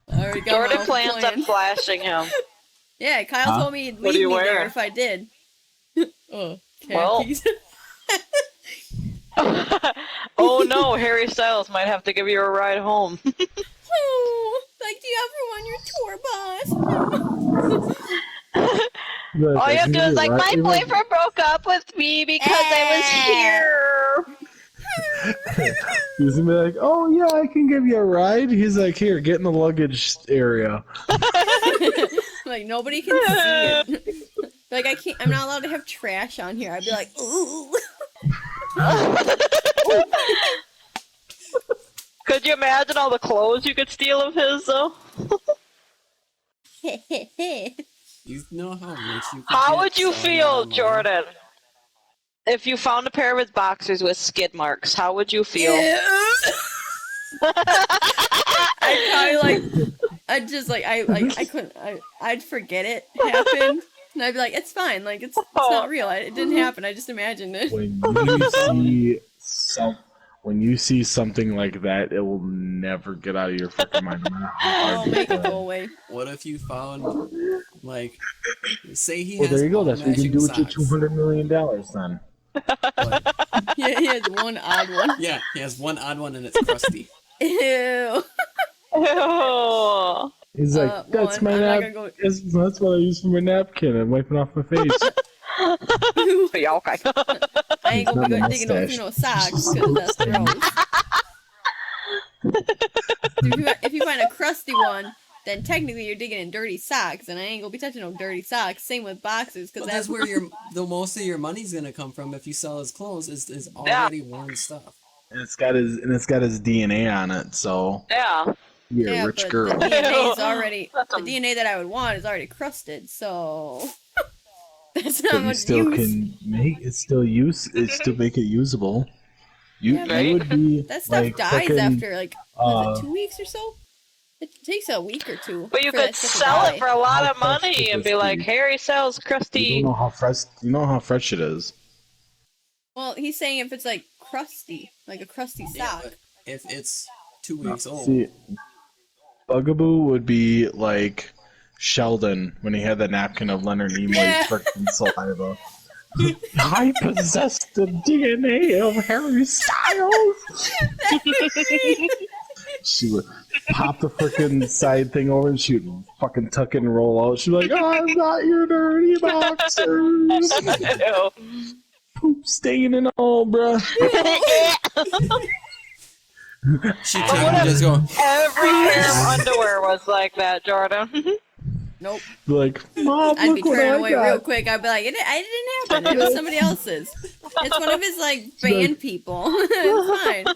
I already got Jordan my plans plan. on flashing him. Yeah, Kyle told me he'd What do leave you me wear? there if I did. Oh, Well. khakis. Oh no, Harry Styles might have to give you a ride home. Oh, like, do you ever want your tour bus? All you have to do is like, my boyfriend broke up with me because I was here. He's gonna be like, "Oh yeah, I can give you a ride." He's like, "Here, get in the luggage area." Like, nobody can see it. Like, I'm not allowed to have trash on here. I'd be like, ooh. Could you imagine all the clothes you could steal of his though? You know how rich you can How get would you selling feel, online? Jordan? If you found a pair of his boxers with skid marks, how would you feel? I'd probably I'd just I couldn't, I'd forget it happened. And I'd be like, it's fine, like, it's not real. It didn't happen, I just imagined it. When you see something like that, it will never get out of your freaking mind. No matter how I'll hard you make it try. go away. What if you found, like, say he Well, has there you go. all That's what you matching can do with your socks. $200 million then. But, Yeah, he has one odd one. yeah, he has one odd one and it's crusty. Ew. Ew. He's like, that's one, my I'm not nap. gonna That's what I use for my napkin. I'm wiping off my face. Yeah, okay. I ain't gonna It's be not digging my no through no socks, because that's gross. If you find a crusty one, then technically you're digging in dirty socks, and I ain't gonna be touching no dirty socks. Same with boxes, because But that's where the most of your money's gonna come from if you sell his clothes is already worn stuff. And it's got his DNA on it, so Yeah. you're a rich but girl. the DNA is already That's the DNA that I would want is already crusted, so that's not But you much still use. can make it still make it usable. Yeah, but You would be that stuff like dies frickin', after like was it 2 weeks or so? It takes a week or two. But you for could that stuff to sell die. it for a lot How of fresh money would and this be like, be? Harry sells You crusty. don't know how fresh. You know how fresh it is. Well, he's saying if it's like crusty, like a crusty Yeah, sock. but if it's 2 weeks old, See, Bugaboo would be like Sheldon when he had the napkin of Leonard Nimoy's Yeah. freaking saliva. I possess the DNA of Harry Styles. She would pop the freaking side thing over and she would fucking tuck it and roll out. She'd be like, I've got your dirty boxers. Ew. Poop stain and all, bruh. she could just go. Every pair of underwear was like that, Jordan. Nope. Be like, Mom, I'd be look what turning I away got. real quick. I'd be like, I didn't happen. It was somebody else's. It's one of his like band people. It's fine.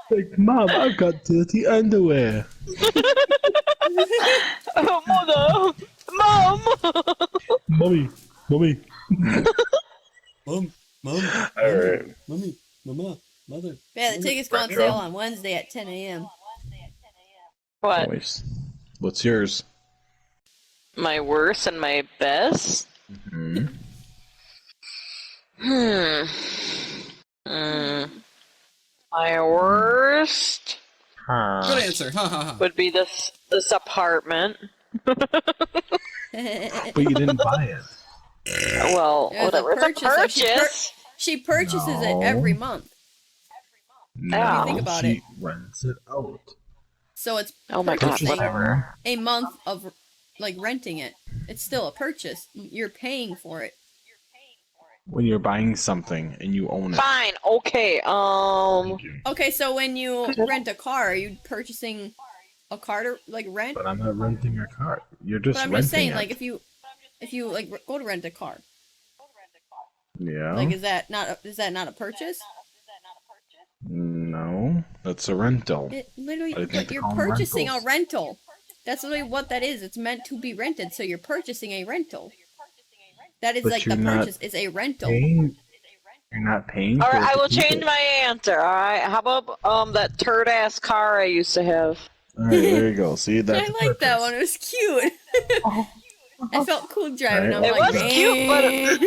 Like, Mom, I've got dirty underwear. Oh, Mom! Mommy. Mom, Alright. mommy, mama, mother. Yeah, the tickets go on sale on Wednesday at 10 a.m. What? Nice. What's yours? My worst and my best? Hmm. My worst Good answer. Ha ha ha. would be this apartment. But you didn't buy it. Well, It was a whatever. It's a purchase, so she purchase. She purchases it No. every month. Yeah. Think about she it. rents it out. So it's Oh my god, purchasing whatever. a month of like renting it. It's still a purchase. You're paying for it. When you're buying something and you own it. Fine, okay, Okay, so when you rent a car, are you purchasing a car to like rent? But I'm not renting a car. You're just But I'm renting just saying, it. like if you like go to rent a car, Yeah. like is that not a purchase? No, that's a rental. It literally, I think look, they you're call 'em purchasing a rentals. rental. That's literally what that is. It's meant to be rented, so you're purchasing a rental. That is But like you're the not purchase is a rental. You're not paying alright, for it I to will keep change it. my answer, alright? How about, that turd-ass car I used to have? Alright, there you go. See, that's I like that one. It was cute. I felt cool driving. I'm It like, was cute, but "Man."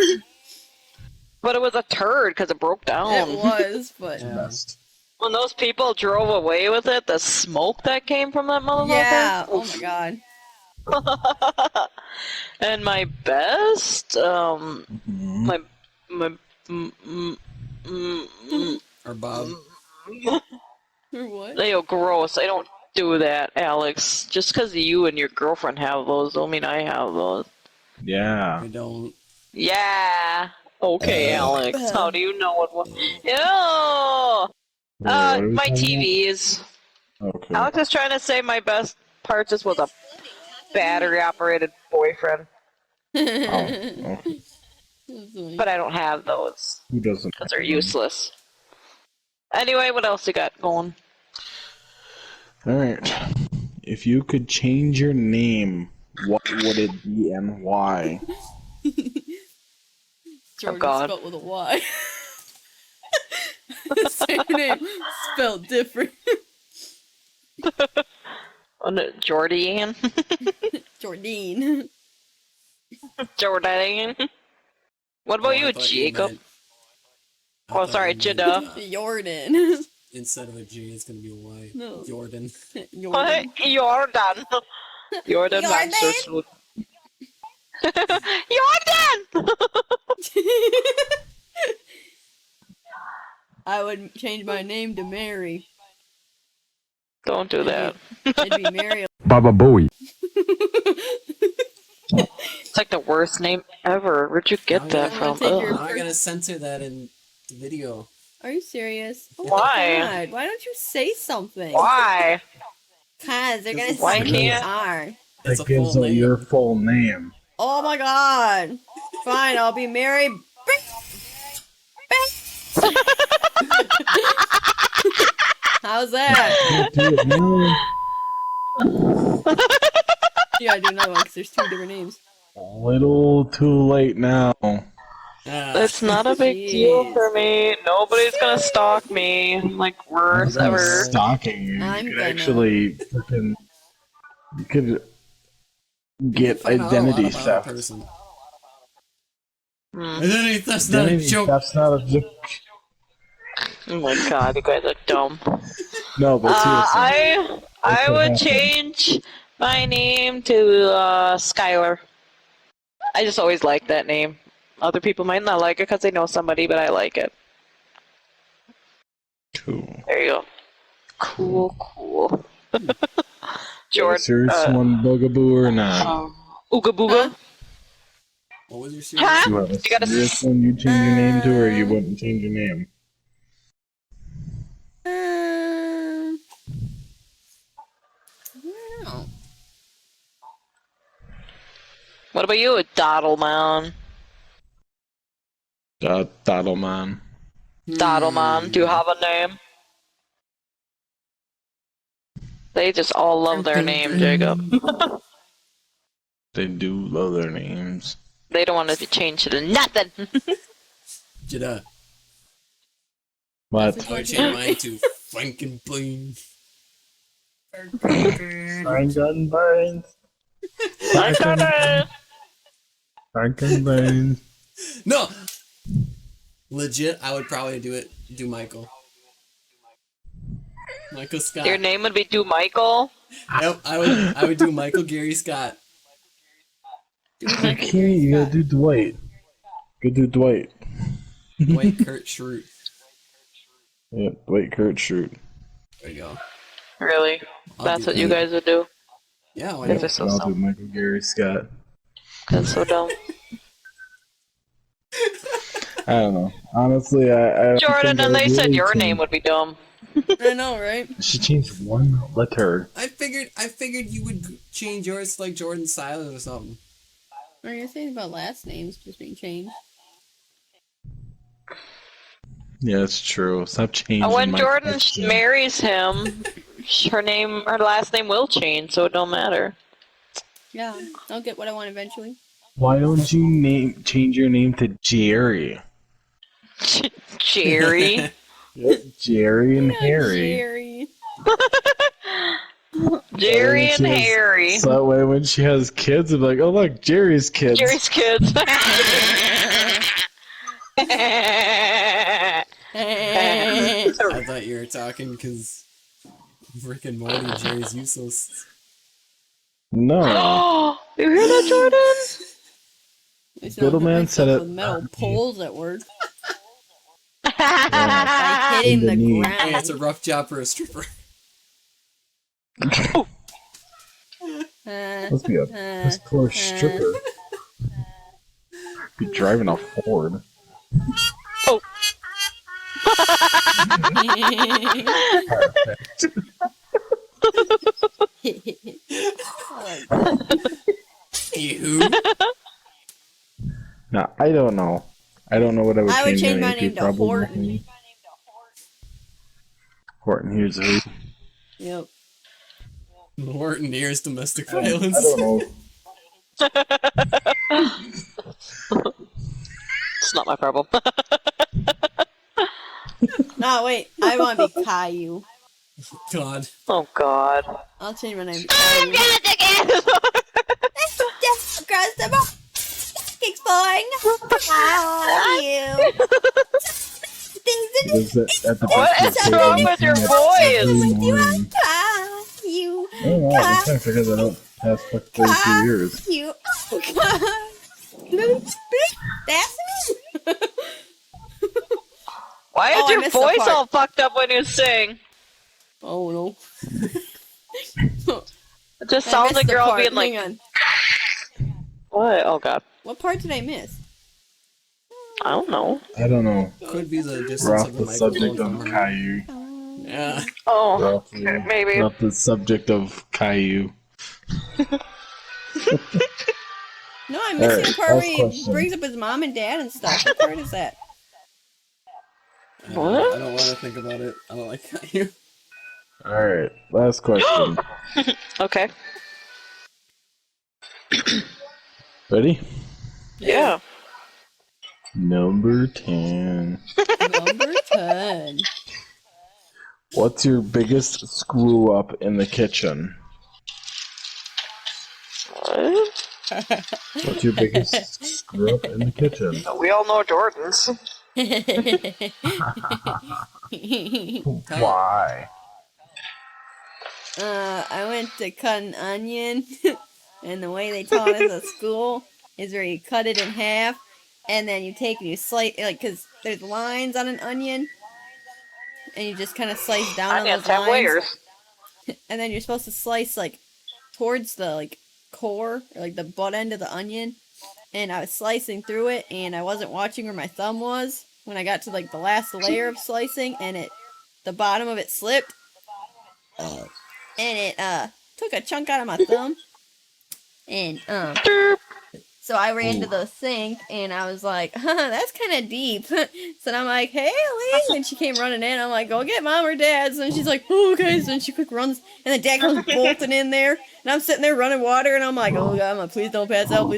But it was a turd because it broke down. It was, but Yeah. best. When those people drove away with it, the smoke that came from that motherfucker. yeah. Oh my god. And my best, Mhm. my Or Bob. Or what? Ew, gross. I don't do that, Alex. Just because you and your girlfriend have those, don't mean I have those. Yeah. I don't. Yeah. Okay, Alex. How do you know what? Ew. Wait, what are we My talking TVs. about? Okay. Alex is trying to say my best purchase was a battery-operated boyfriend, Oh, okay. but I don't have those Who doesn't? because they're useless. Anyway, what else you got going? Alright. If you could change your name, what would it be and why? Jordan God. spelled with a Y. Same name, spelled different. Oh, no, Jordan? Jordine. Jordan? What about Oh, I you, thought Jacob? meant- I Oh, thought sorry, you meant, Jada. Jordan. instead of a G, it's gonna be a Y. No. Jordan. Jordan. Jordan. Jordan Jordan? Manchester. Jordan! I would change my name to Mary. Don't do that. It'd be Mary. Baba Bowie. It's like the worst name ever. Where'd you get I'm that gonna from? take your- Ugh. Now I gotta censor that in the video. Are you serious? Oh my Why? God. Why don't you say something? Why? Cause they're gonna Why say you can't- are. It's a That gives full out name. your full name. Oh my god. Fine, I'll be Mary. How's that? Do it now. You gotta do another one because there's 2 different names. A little too late now. It's not a big deal for me. Nobody's gonna stalk me. I'm like worst I'm not ever. stalking you. I'm You could gonna- actually freaking. You could You get can find out a lot identity about a theft. person. Hmm. Identity theft's not a Identity joke. theft's not a joke. Oh my god, you guys are dumb. No, but seriously. I what would happened. change my name to Skylar. I just always liked that name. Other people might not like it because they know somebody, but I like it. Cool. There you go. Cool. Jordan. Serious one, bugaboo or not? Ooga Booga. What was your serious? Huh? You have a You gotta serious one you change your name to, or you wouldn't change your name? I don't know. What about you, Doddleman? Doddleman. Doddleman, do you have a name? They just all love their name, Jacob. They do love their names. They don't want to be changed to nothing. Jada. What? I would change mine to Frankenbean. Frankenbeans. Frankenbeans. No! Legit, I would probably do Michael. Michael Scott. Your name would be Do Michael. Yep, I would do Michael Gary Scott. Do You Michael can't, you gotta do Dwight. Go do Dwight. Dwight Kurt Schrute. Yeah, Dwight Kurt Schrute. There you go. Really? I'll That's do what you that. guys would do? Yeah, why Guys not? are so I'll do dumb. Michael Gary Scott. That's so dumb. I don't know. Honestly, I don't Jordan, think and I they said really your change- name would be dumb. I know, right? She changed one letter. I figured you would change yours to like Jordan Silas or something. What are you saying about last names just being changed? Yeah, that's true. Stop changing And when my Jordan question. marries him, her last name will change, so it don't matter. Yeah, I'll get what I want eventually. Why don't you change your name to Jerry? Jerry. Yep, Jerry and Harry. Jerry. Jerry and She has- Harry. So that way, when she has kids, it'll be like, oh look, Jerry's kids. Jerry's kids. I thought you were talking because Rick and Morty, Jerry's useless. No. You hear that, Jordan? It's Little not hit man said myself it. with metal poles at work. Yeah. By hitting In the the knee. ground. Hey, it's a rough job for a stripper. Must be a piss poor stripper. Be driving a Ford. Oh. Who? No, I don't know. I don't know what I would I would change my to. name to Probably Horton. nothing. Horton, here's who. Yep. Horton Near's domestic I violence. don't know. It's not my problem. No, wait. I want to be Caillou. God. Oh God. I'll change my name to I'm Caillou. gonna take it. Just across the ball. Exploring. Caillou. Was it at the What breakfast is table wrong with your every voice? morning? Caillou. I don't know. I'm trying to figure that out past like 32 years. Caillou. That's me. Why is Oh, I your missed the voice part. all fucked up when you sing? Oh no. It just I sounds missed like the you're all part. being like, Hang on. what? Oh God. What part did I miss? I don't know. I don't know. Could be the We're distance off of the the subject microphone of from her. Caillou. Yeah. Oh, We're maybe. off the subject of Caillou. No, I'm missing Alright, the part where last he question. brings up his mom and dad and stuff. What part is that? I What? don't want to think about it. I don't like you. Alright, last question. Okay. Ready? Yeah. Number 10. Number 10. What's your biggest screw up in the kitchen? What? What's your biggest screw up in the kitchen? We all know Jordan's. Why? I went to cut an onion, and the way they taught us at school is where you cut it in half, and then you take and you slice, like, because there's lines on an onion, and you just kind of slice down on Onions those have lines, layers. and then you're supposed to slice, like, towards the, like, core, or, like, the butt end of the onion, and I was slicing through it, and I wasn't watching where my thumb was when I got to, like, the last layer of slicing, and the bottom of it slipped, and it, took a chunk out of my thumb, and, so I ran to the sink, and I was like, that's kind of deep. So then I'm like, hey, Ellie, and she came running in. I'm like, go get mom or dad. So she's like, oh, okay. So then she quick runs, and then dad comes bolting in there, and I'm sitting there running water, and I'm like, oh god, I'm like, please don't pass out,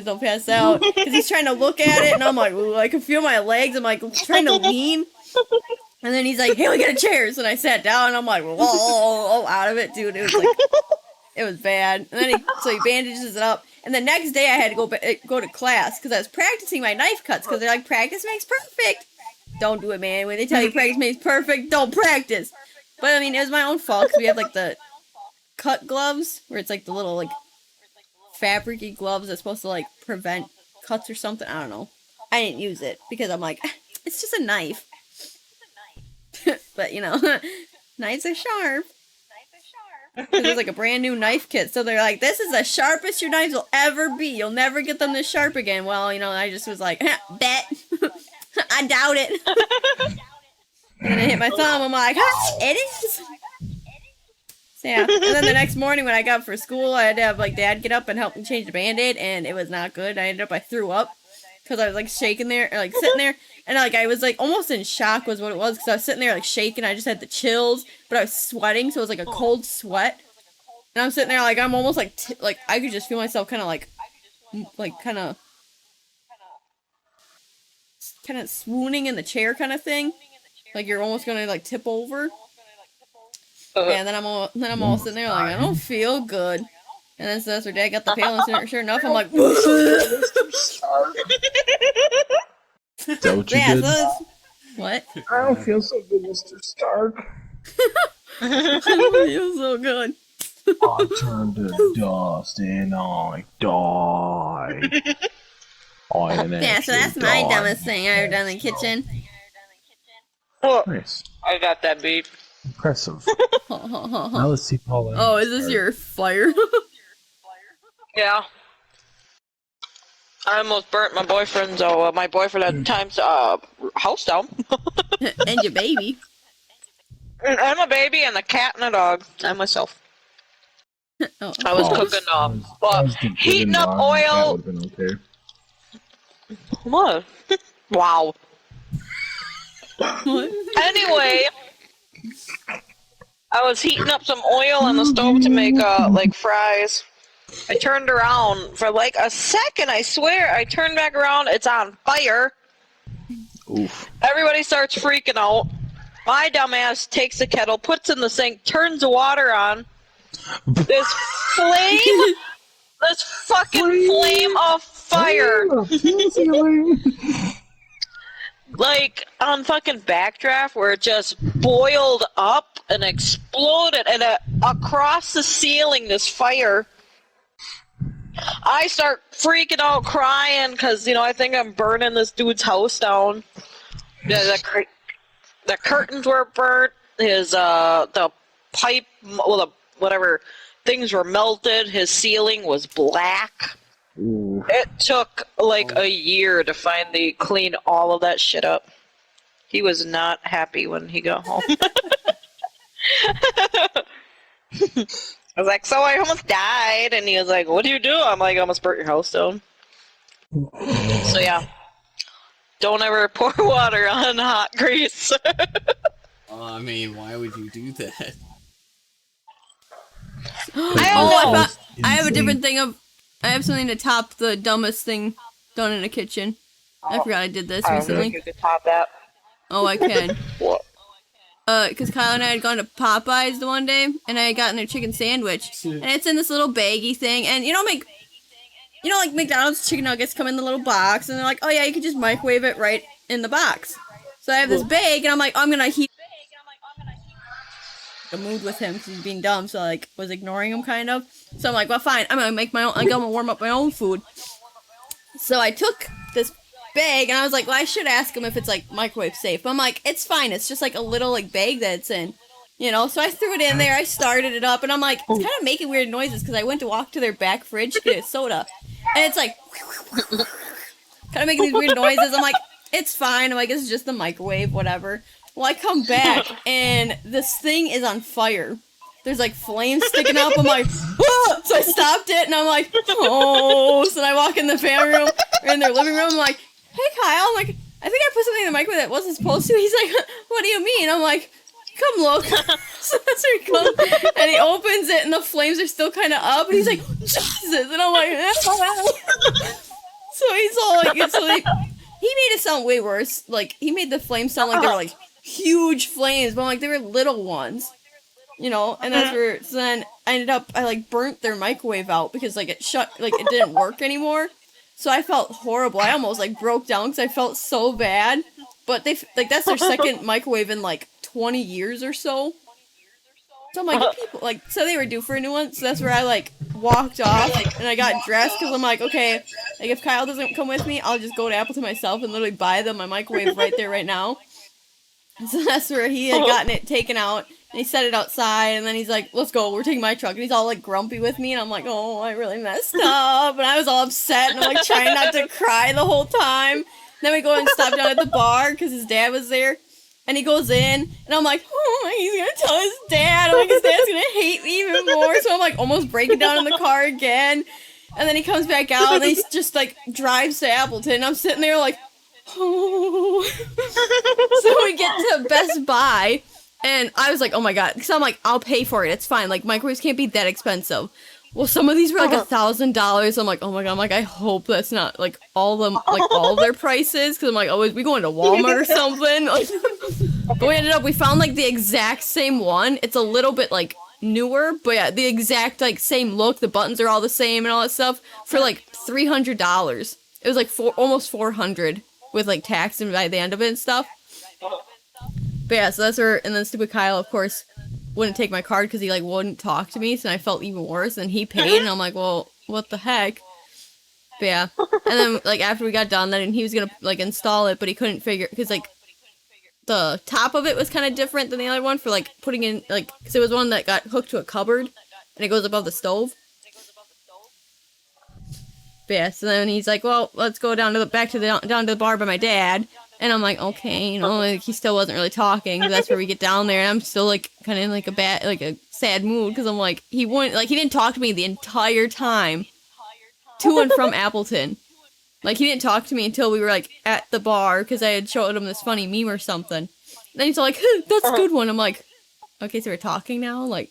because he's trying to look at it, and I'm like, ooh, I can feel my legs. I'm like trying to lean, and then he's like, hey, we get a chair. So then I sat down, and I'm like, whoa, out of it, dude. It was like, it was bad. And then he bandages it up. And the next day I had to go to class because I was practicing my knife cuts because they're like, practice makes perfect. Don't do it, man. When they tell you practice makes perfect, don't practice. But I mean, it was my own fault because we have like the cut gloves where it's like the little like fabric-y gloves that's supposed to like prevent cuts or something. I don't know. I didn't use it because I'm like, it's just a knife. But you know, knives are sharp. Because it's like a brand new knife kit. So they're like, this is the sharpest your knives will ever be. You'll never get them this sharp again. Well, you know, I just was like, bet. I doubt it. And then I hit my thumb. I'm like, it is. So yeah. And then the next morning when I got up for school, I had to have like dad get up and help me change the band-aid. And it was not good. I threw up. Because I was like shaking there, or like sitting there. And like I was like almost in shock was what it was. Because I was sitting there like shaking. I just had the chills. But I was sweating. So it was like a cold sweat. And I'm sitting there like I'm almost like like I could just feel myself kind of like kind of swooning in the chair kind of thing. Like you're almost gonna like tip over. And then I'm all sitting there like I don't feel good. And then so that's where dad got the pail and sure enough I'm like Is that what you yeah, did? so what? I don't feel so good, Mr. Stark. It feels so good. I turned to dust and I died. Yeah, so that's my dumbest thing I ever done in the kitchen. Oh, Nice. I got that beat. Impressive. Now let's see Paula. Oh, is this your fire? Yeah. I almost burnt my boyfriend's, my boyfriend at the time's, house down. And your baby. And a baby and a cat and a dog. And myself. Oh. I was cooking, heating up oil. That would have been okay. What? Wow. What? Anyway, I was heating up some oil on the stove to make, like, fries. I turned around for, like, a second, I swear. I turned back around, it's on fire. Oof. Everybody starts freaking out. My dumbass takes the kettle, puts it in the sink, turns the water on. This fucking flame of fire. Like, on fucking Backdraft, where it just boiled up and exploded, and across the ceiling, this fire. I start freaking out, crying, because, you know, I think I'm burning this dude's house down. Yeah, the curtains were burnt, the pipe, well, whatever, things were melted, his ceiling was black. Ooh. It took like a year to finally clean all of that shit up. He was not happy when he got home. I was like, so I almost died, and he was like, what do you do? I'm like, I almost burnt your house down. So yeah, don't ever pour water on hot grease. I mean, why would you do that? I I have a different thing of. I have something to top the dumbest thing done in a kitchen. I forgot I did this I don't think recently. you could top that. Oh, I can. What? Because Kyle and I had gone to Popeyes the one day, and I had gotten their chicken sandwich, and it's in this little baggy thing, and like McDonald's chicken nuggets come in the little box, and they're like, oh yeah, you can just microwave it right in the box. So I have this bag, and I'm like, oh, I'm gonna heat the mood with him because he's being dumb, so I like was ignoring him kind of. So I'm like, well, fine, I'm gonna make my own. Like, I'm gonna warm up my own food. So I took this bag, and I was like, well, I should ask him if it's like microwave safe. But I'm like, it's fine. It's just like a little like bag that it's in, you know. So I threw it in there. I started it up, and I'm like, it's kind of making weird noises because I went to walk to their back fridge to get a soda, and it's like kind of making these weird noises. I'm like, it's fine. I'm like, it's just the microwave, whatever. Well, I come back, and this thing is on fire. There's like flames sticking up. I'm like, whoa! So I stopped it, and I'm like, oh. So then I walk in the family room, or in their living room. I'm like, hey, Kyle. I'm like, I think I put something in the microwave that wasn't supposed to. He's like, what do you mean? I'm like, come look. So that's where he comes, and he opens it, and the flames are still kind of up, and he's like, Jesus. And I'm like, so he's all like, he made it sound way worse. Like, he made the flames sound like they were like huge flames, but like they were little ones. You know, and that's where, so then I like burnt their microwave out because like it didn't work anymore. So I felt horrible. I almost like broke down because I felt so bad. But that's their second microwave in like 20 years or so. So I'm like, people, like, so they were due for a new one. So that's where I like walked off and I got dressed because I'm like, okay, like if Kyle doesn't come with me, I'll just go to Appleton myself and literally buy them my microwave right there, right now. So that's where he had gotten it taken out. And he set it outside, and then he's like, let's go, we're taking my truck. And he's all, like, grumpy with me, and I'm like, oh, I really messed up. And I was all upset, and I'm, like, trying not to cry the whole time. Then we go and stop down at the bar, because his dad was there. And he goes in, and I'm like, oh, he's gonna tell his dad. I'm like, his dad's gonna hate me even more. So I'm, like, almost breaking down in the car again. And then he comes back out, and he just, like, drives to Appleton. And I'm sitting there, like, oh. So we get to Best Buy. And I was like, oh my god, because I'm like, I'll pay for it, it's fine, like, microwaves can't be that expensive. Well, some of these were like $1,000, I'm like, oh my god, I'm like, I hope that's not, like, all of their prices, because I'm like, oh, is we going to Walmart or something? Like, but we found, like, the exact same one. It's a little bit, like, newer, but yeah, the exact, like, same look, the buttons are all the same and all that stuff, for, like, $300. It was, like, almost $400, with, like, tax and by the end of it and stuff. But yeah, so that's where, and then stupid Kyle, of course, wouldn't take my card because he, like, wouldn't talk to me, so I felt even worse, and he paid, and I'm like, well, what the heck? But yeah, and then, like, after we got done, then he was gonna, like, install it, but he couldn't figure, because, like, the top of it was kind of different than the other one for, like, putting in, like, because it was one that got hooked to a cupboard, and it goes above the stove. But yeah, so then he's like, well, let's go down to the bar by my dad. And I'm like, okay, you know, like, he still wasn't really talking. That's where we get down there, and I'm still, like, kind of in, like, a sad mood, because I'm like, he didn't talk to me the entire time to and from Appleton. Like, he didn't talk to me until we were, like, at the bar, because I had showed him this funny meme or something. And then he's all like, that's a good one. I'm like, okay, so we're talking now? Like,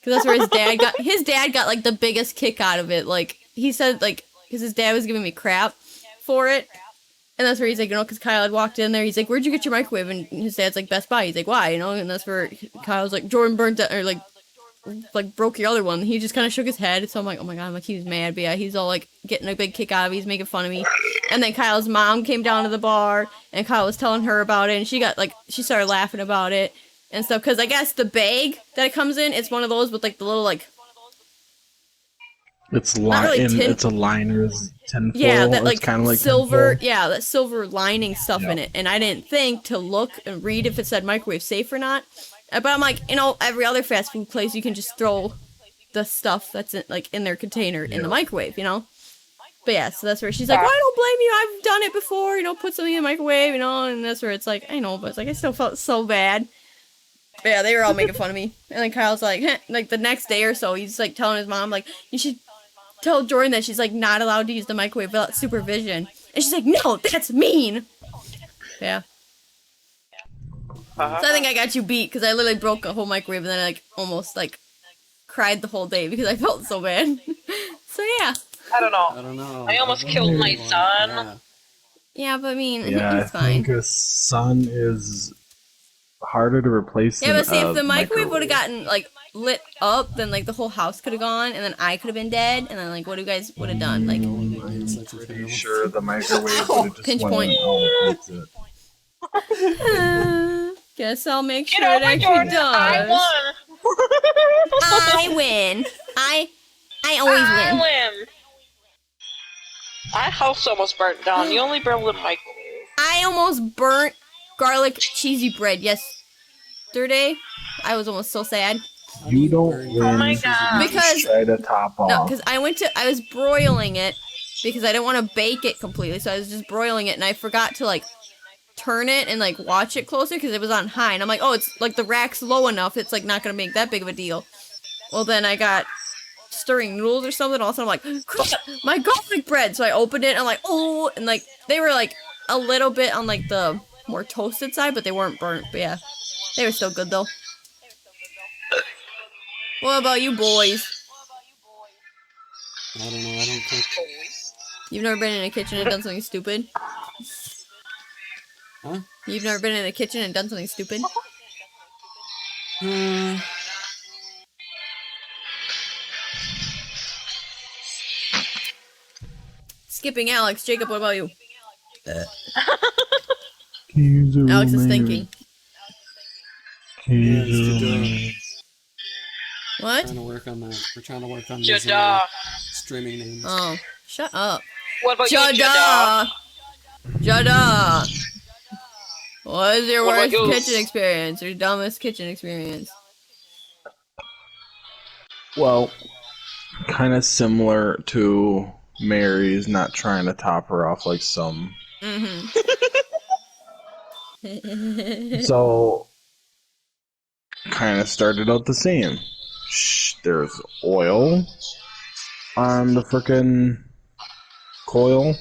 because that's where his dad got, like, the biggest kick out of it. Like, he said, like, because his dad was giving me crap for it. And that's where he's like, you know, because Kyle had walked in there. He's like, where'd you get your microwave? And his dad's like, Best Buy. He's like, why? You know, and that's where Kyle's like, Jordan burnt it, or like broke your other one. He just kind of shook his head. So I'm like, oh my god, I'm like, he was mad. But yeah, he's all like getting a big kick out of it. He's making fun of me. And then Kyle's mom came down to the bar, and Kyle was telling her about it. And she started laughing about it and stuff. Because I guess the bag that it comes in, it's one of those with like the little like. It's a liner's tinfoil. Yeah, that like kind of like silver. tinfoil. Yeah, that silver lining stuff in it. And I didn't think to look and read if it said microwave safe or not. But I'm like, you know, every other fast food place, you can just throw the stuff that's in their container in the microwave, you know. But yeah, so that's where she's like, well, I don't blame you. I've done it before, you know, put something in the microwave, you know. And that's where it's like, I know, but it's like I still felt so bad. But yeah, they were all making fun of me. And then Kyle's like, heh, like the next day or so, he's like telling his mom, like, you should tell Jordan that she's like not allowed to use the microwave without supervision. And she's like, no, that's mean. Yeah. So I think I got you beat because I literally broke a whole microwave and then I like almost like cried the whole day because I felt so bad. So yeah. I don't know. I don't know. I almost killed my son. Yeah. Yeah, but I mean, Yeah, I it's fine. think a sun is harder to replace Yeah, than but see, if a the microwave would have gotten like lit up, then like the whole house could have gone, and then I could have been dead, and then like what you guys would have done? Like, It's such a Pretty terrible- sure the microwave would have just Pinch went point. out. That's it. guess I'll make Get sure it over, actually Jordan. does. I I win. I always won. win. I win. My house almost burnt down. You only burned the microwave. I almost burnt garlic cheesy bread yesterday. I was almost so sad. You don't Burn- win. Oh my God. Because- try to top off. No, because I was broiling it because I didn't want to bake it completely, so I was just broiling it, and I forgot to like turn it and like watch it closer because it was on high, and I'm like, oh, it's like the rack's low enough, it's like not gonna make that big of a deal. Well, then I got stirring noodles or something. Also, I'm like, crap, my garlic bread. So I opened it, and I'm like, oh, and like they were like a little bit on like the more toasted side, but they weren't burnt. But yeah, they were still good though. What about you boys? I don't know. I don't cook. You've never been in a kitchen and done something stupid? Huh? You've never been in a kitchen and done something stupid? Skipping Alex. Jacob, what about you? Alex is thinking. Yeah, it's too What? trying to work on that. We're trying to work on these Jada. streaming names. Oh, shut up. What about you, Jada? Jada! Jada! What is your What about worst you? kitchen experience? Your dumbest kitchen experience? Well, kind of similar to Mary's, not trying to top her off like some. Mm-hmm. So, kind of started out the same. There's oil on the frickin' coil.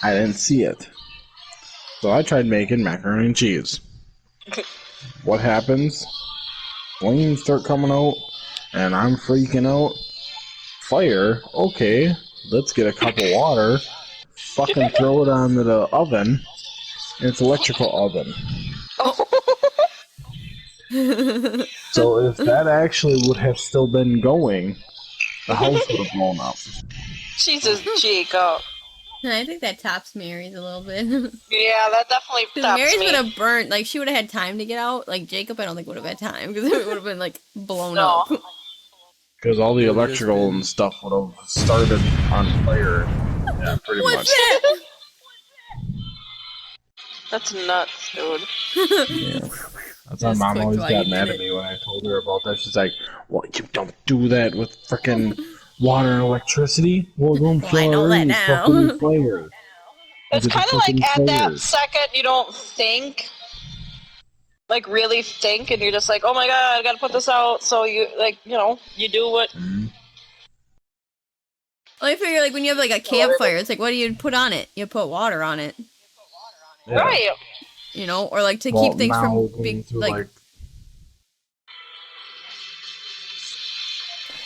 I didn't see it. So I tried making macaroni and cheese. What happens? Flames start coming out, and I'm freaking out. Fire? Okay, let's get a cup of water, fucking throw it onto the oven. It's electrical oven. So if that actually would have still been going, the house would have blown up. Jesus, Jacob. I think that tops Mary's a little bit. Yeah, that definitely Because tops Mary's me. would have burnt, like, she would have had time to get out. Like, Jacob, I don't think would have had time, because it would have been, like, blown No. up. Because all the electrical and stuff would have started on fire. Yeah, pretty What's much. that? That's nuts, dude. Yeah. That's why Just Mom clicked always while got you mad did at me when I told her about that. She's like, well, you don't do that with frickin' water and electricity. Well, don't Well, I know that now. fucking fire. It's It's a kind of like fucking at fire. that second you don't think, like really think, and you're just like, oh my god, I gotta put this out. So you like, you know, you do what. Mhm. Well, I figure, like, when you have, like, a campfire, it's like, what do you put on it? You put water on it, Yeah. Right. you know? Or, like, to Well, keep things now from going being, through, like...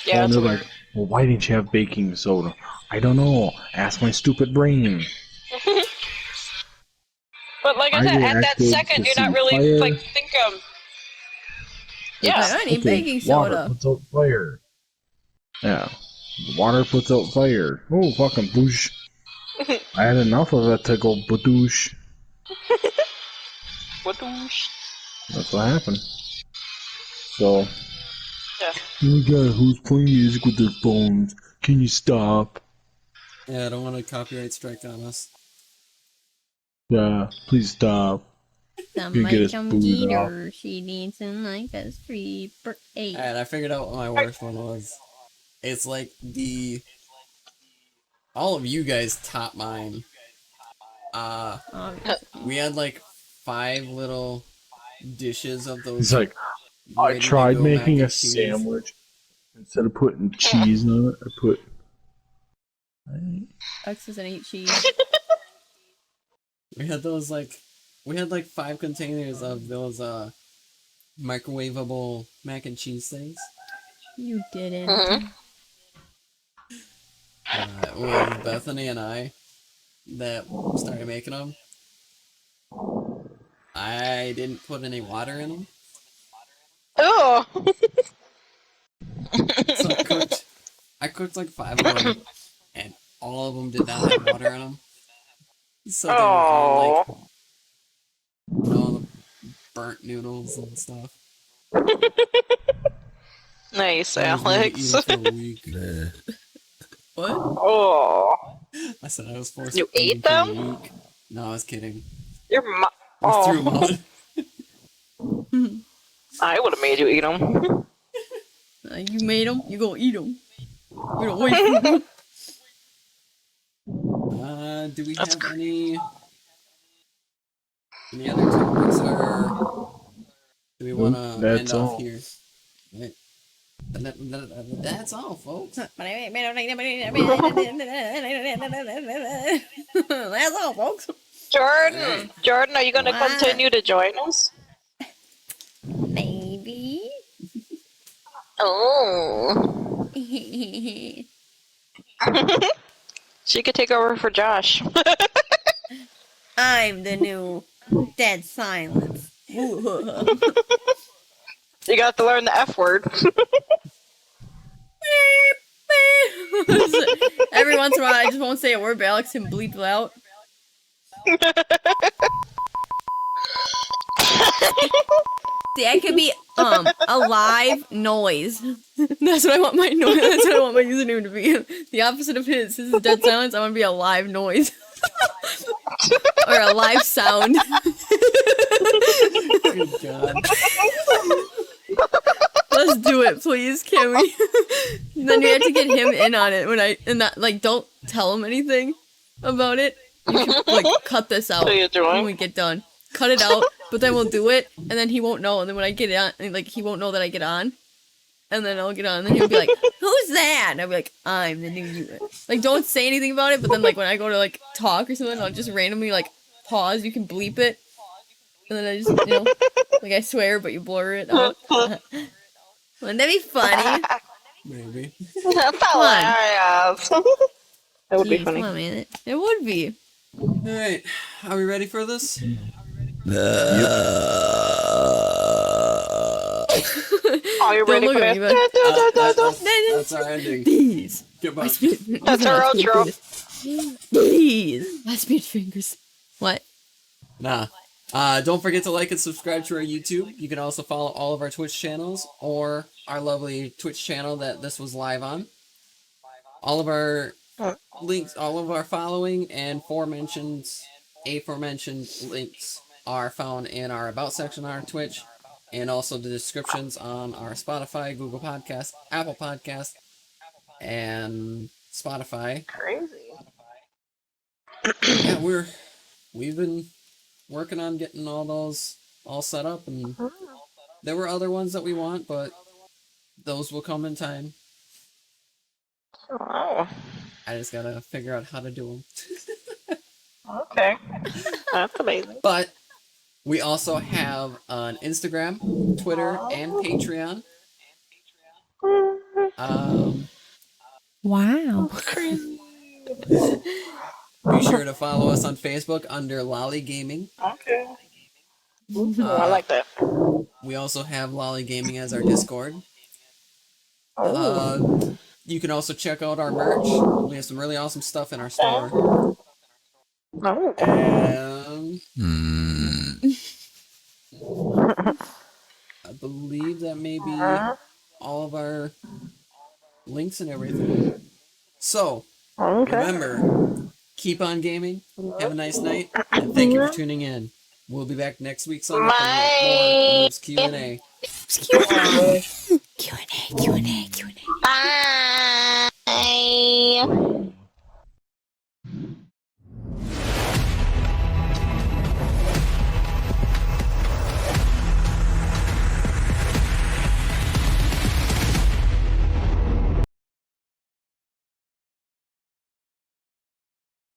Yeah, and it's they're weird. like, well, why didn't you have baking soda? I don't know. Ask my stupid brain. But like I I said, at that reacted second, to you're not some really fire. like thinking. Yeah. I need baking Water soda. puts out fire. Yeah. Water puts out fire. Oh, fucking boosh. I had enough of it to go badoosh. What the sh- That's what happened. So, Yeah. oh my god, who's playing music with their phones? Can you stop? Yeah, I don't want a copyright strike on us. Yeah, please stop. Somebody get us come booted get off. her. She dancing like a stripper. Hey. Alright, I figured out what my worst one was. It's like all of you guys top mine. Obviously. We had like 5 little dishes of those. He's like, I ready to tried go making mac a and cheese. sandwich. Instead of putting cheese on it, I put. X doesn't eat cheese. We had those like 5 containers of those microwavable mac and cheese things. You didn't. Mhm. It was Bethany and I that started making them. I didn't put any water in them, Oh. so I cooked like 5 of them, and all of them did not have water in them. So they were all like, Oh. the burnt noodles and stuff. Nice, I was going to eat Alex. them for a week. What? Oh. I said I was forced You to eat ate them for a them? week. No, I was kidding. Your I threw them Oh. out. I would have made you eat them. You made them. You gonna eat them. We don't wait for them. Do we have any other topics, or do we want to That's end all. off here? Right. That's all, folks. That's all, folks. Jordan, Jordan, are you going to What? continue to join us? Maybe. Oh. She could take over for Josh. I'm the new dead silence. You got to learn the F word. Every once in a while, I just won't say a word, but Alex can bleep it out. See, I could be a live noise. That's what I want my noise. That's what I want my username to be. The opposite of his. His is dead silence. I want to be a live noise. Or a live sound. Good God. Let's do it, please, can we? Then we have to get him in on it don't tell him anything about it. You can cut this out What are you doing? when we get done. Cut it out, but then we'll do it, and then he won't know, and then when I get on, he won't know that I get on, and then I'll get on, and then he'll be like, "Who's that?" And I'll be like, "I'm the new you." Don't say anything about it, but then when I go to talk or something, I'll just randomly pause. You can bleep it, and then I just I swear, but you blur it out. Wouldn't that be funny? Maybe. That's Come on. hilarious. That would be Jeez, funny. come on, man. It would be. Alright, are we ready for this? Are you ready Don't for look at this? me, That's our ending. These. Goodbye. That's our outro. These. Lesbian fingers. What? Nah. Don't forget to like and subscribe to our YouTube. You can also follow all of our Twitch channels or our lovely Twitch channel that this was live on. All of our links, all of our following and aforementioned links are found in our About section on our Twitch, and also the descriptions on our Spotify, Google Podcast, Apple Podcast, and Spotify. Crazy. Yeah, we've been working on getting all those all set up, and there were other ones that we want, but those will come in time. Oh, I just gotta figure out how to do them. okay. That's amazing. But we also have an Instagram, Twitter, and Patreon. Wow. Crazy. Be sure to follow us on Facebook under Lolly Gaming. Okay. I like that. We also have Lolly Gaming as our Discord. Oh. You can also check out our merch. We have some really awesome stuff in our store. Oh. And I believe that may be all of our links and everything. So, Okay. remember, keep on gaming, have a nice night, and thank you for tuning in. We'll be back next week Sunday for more Noobs Q&A. Q&A. Q&A. Bye.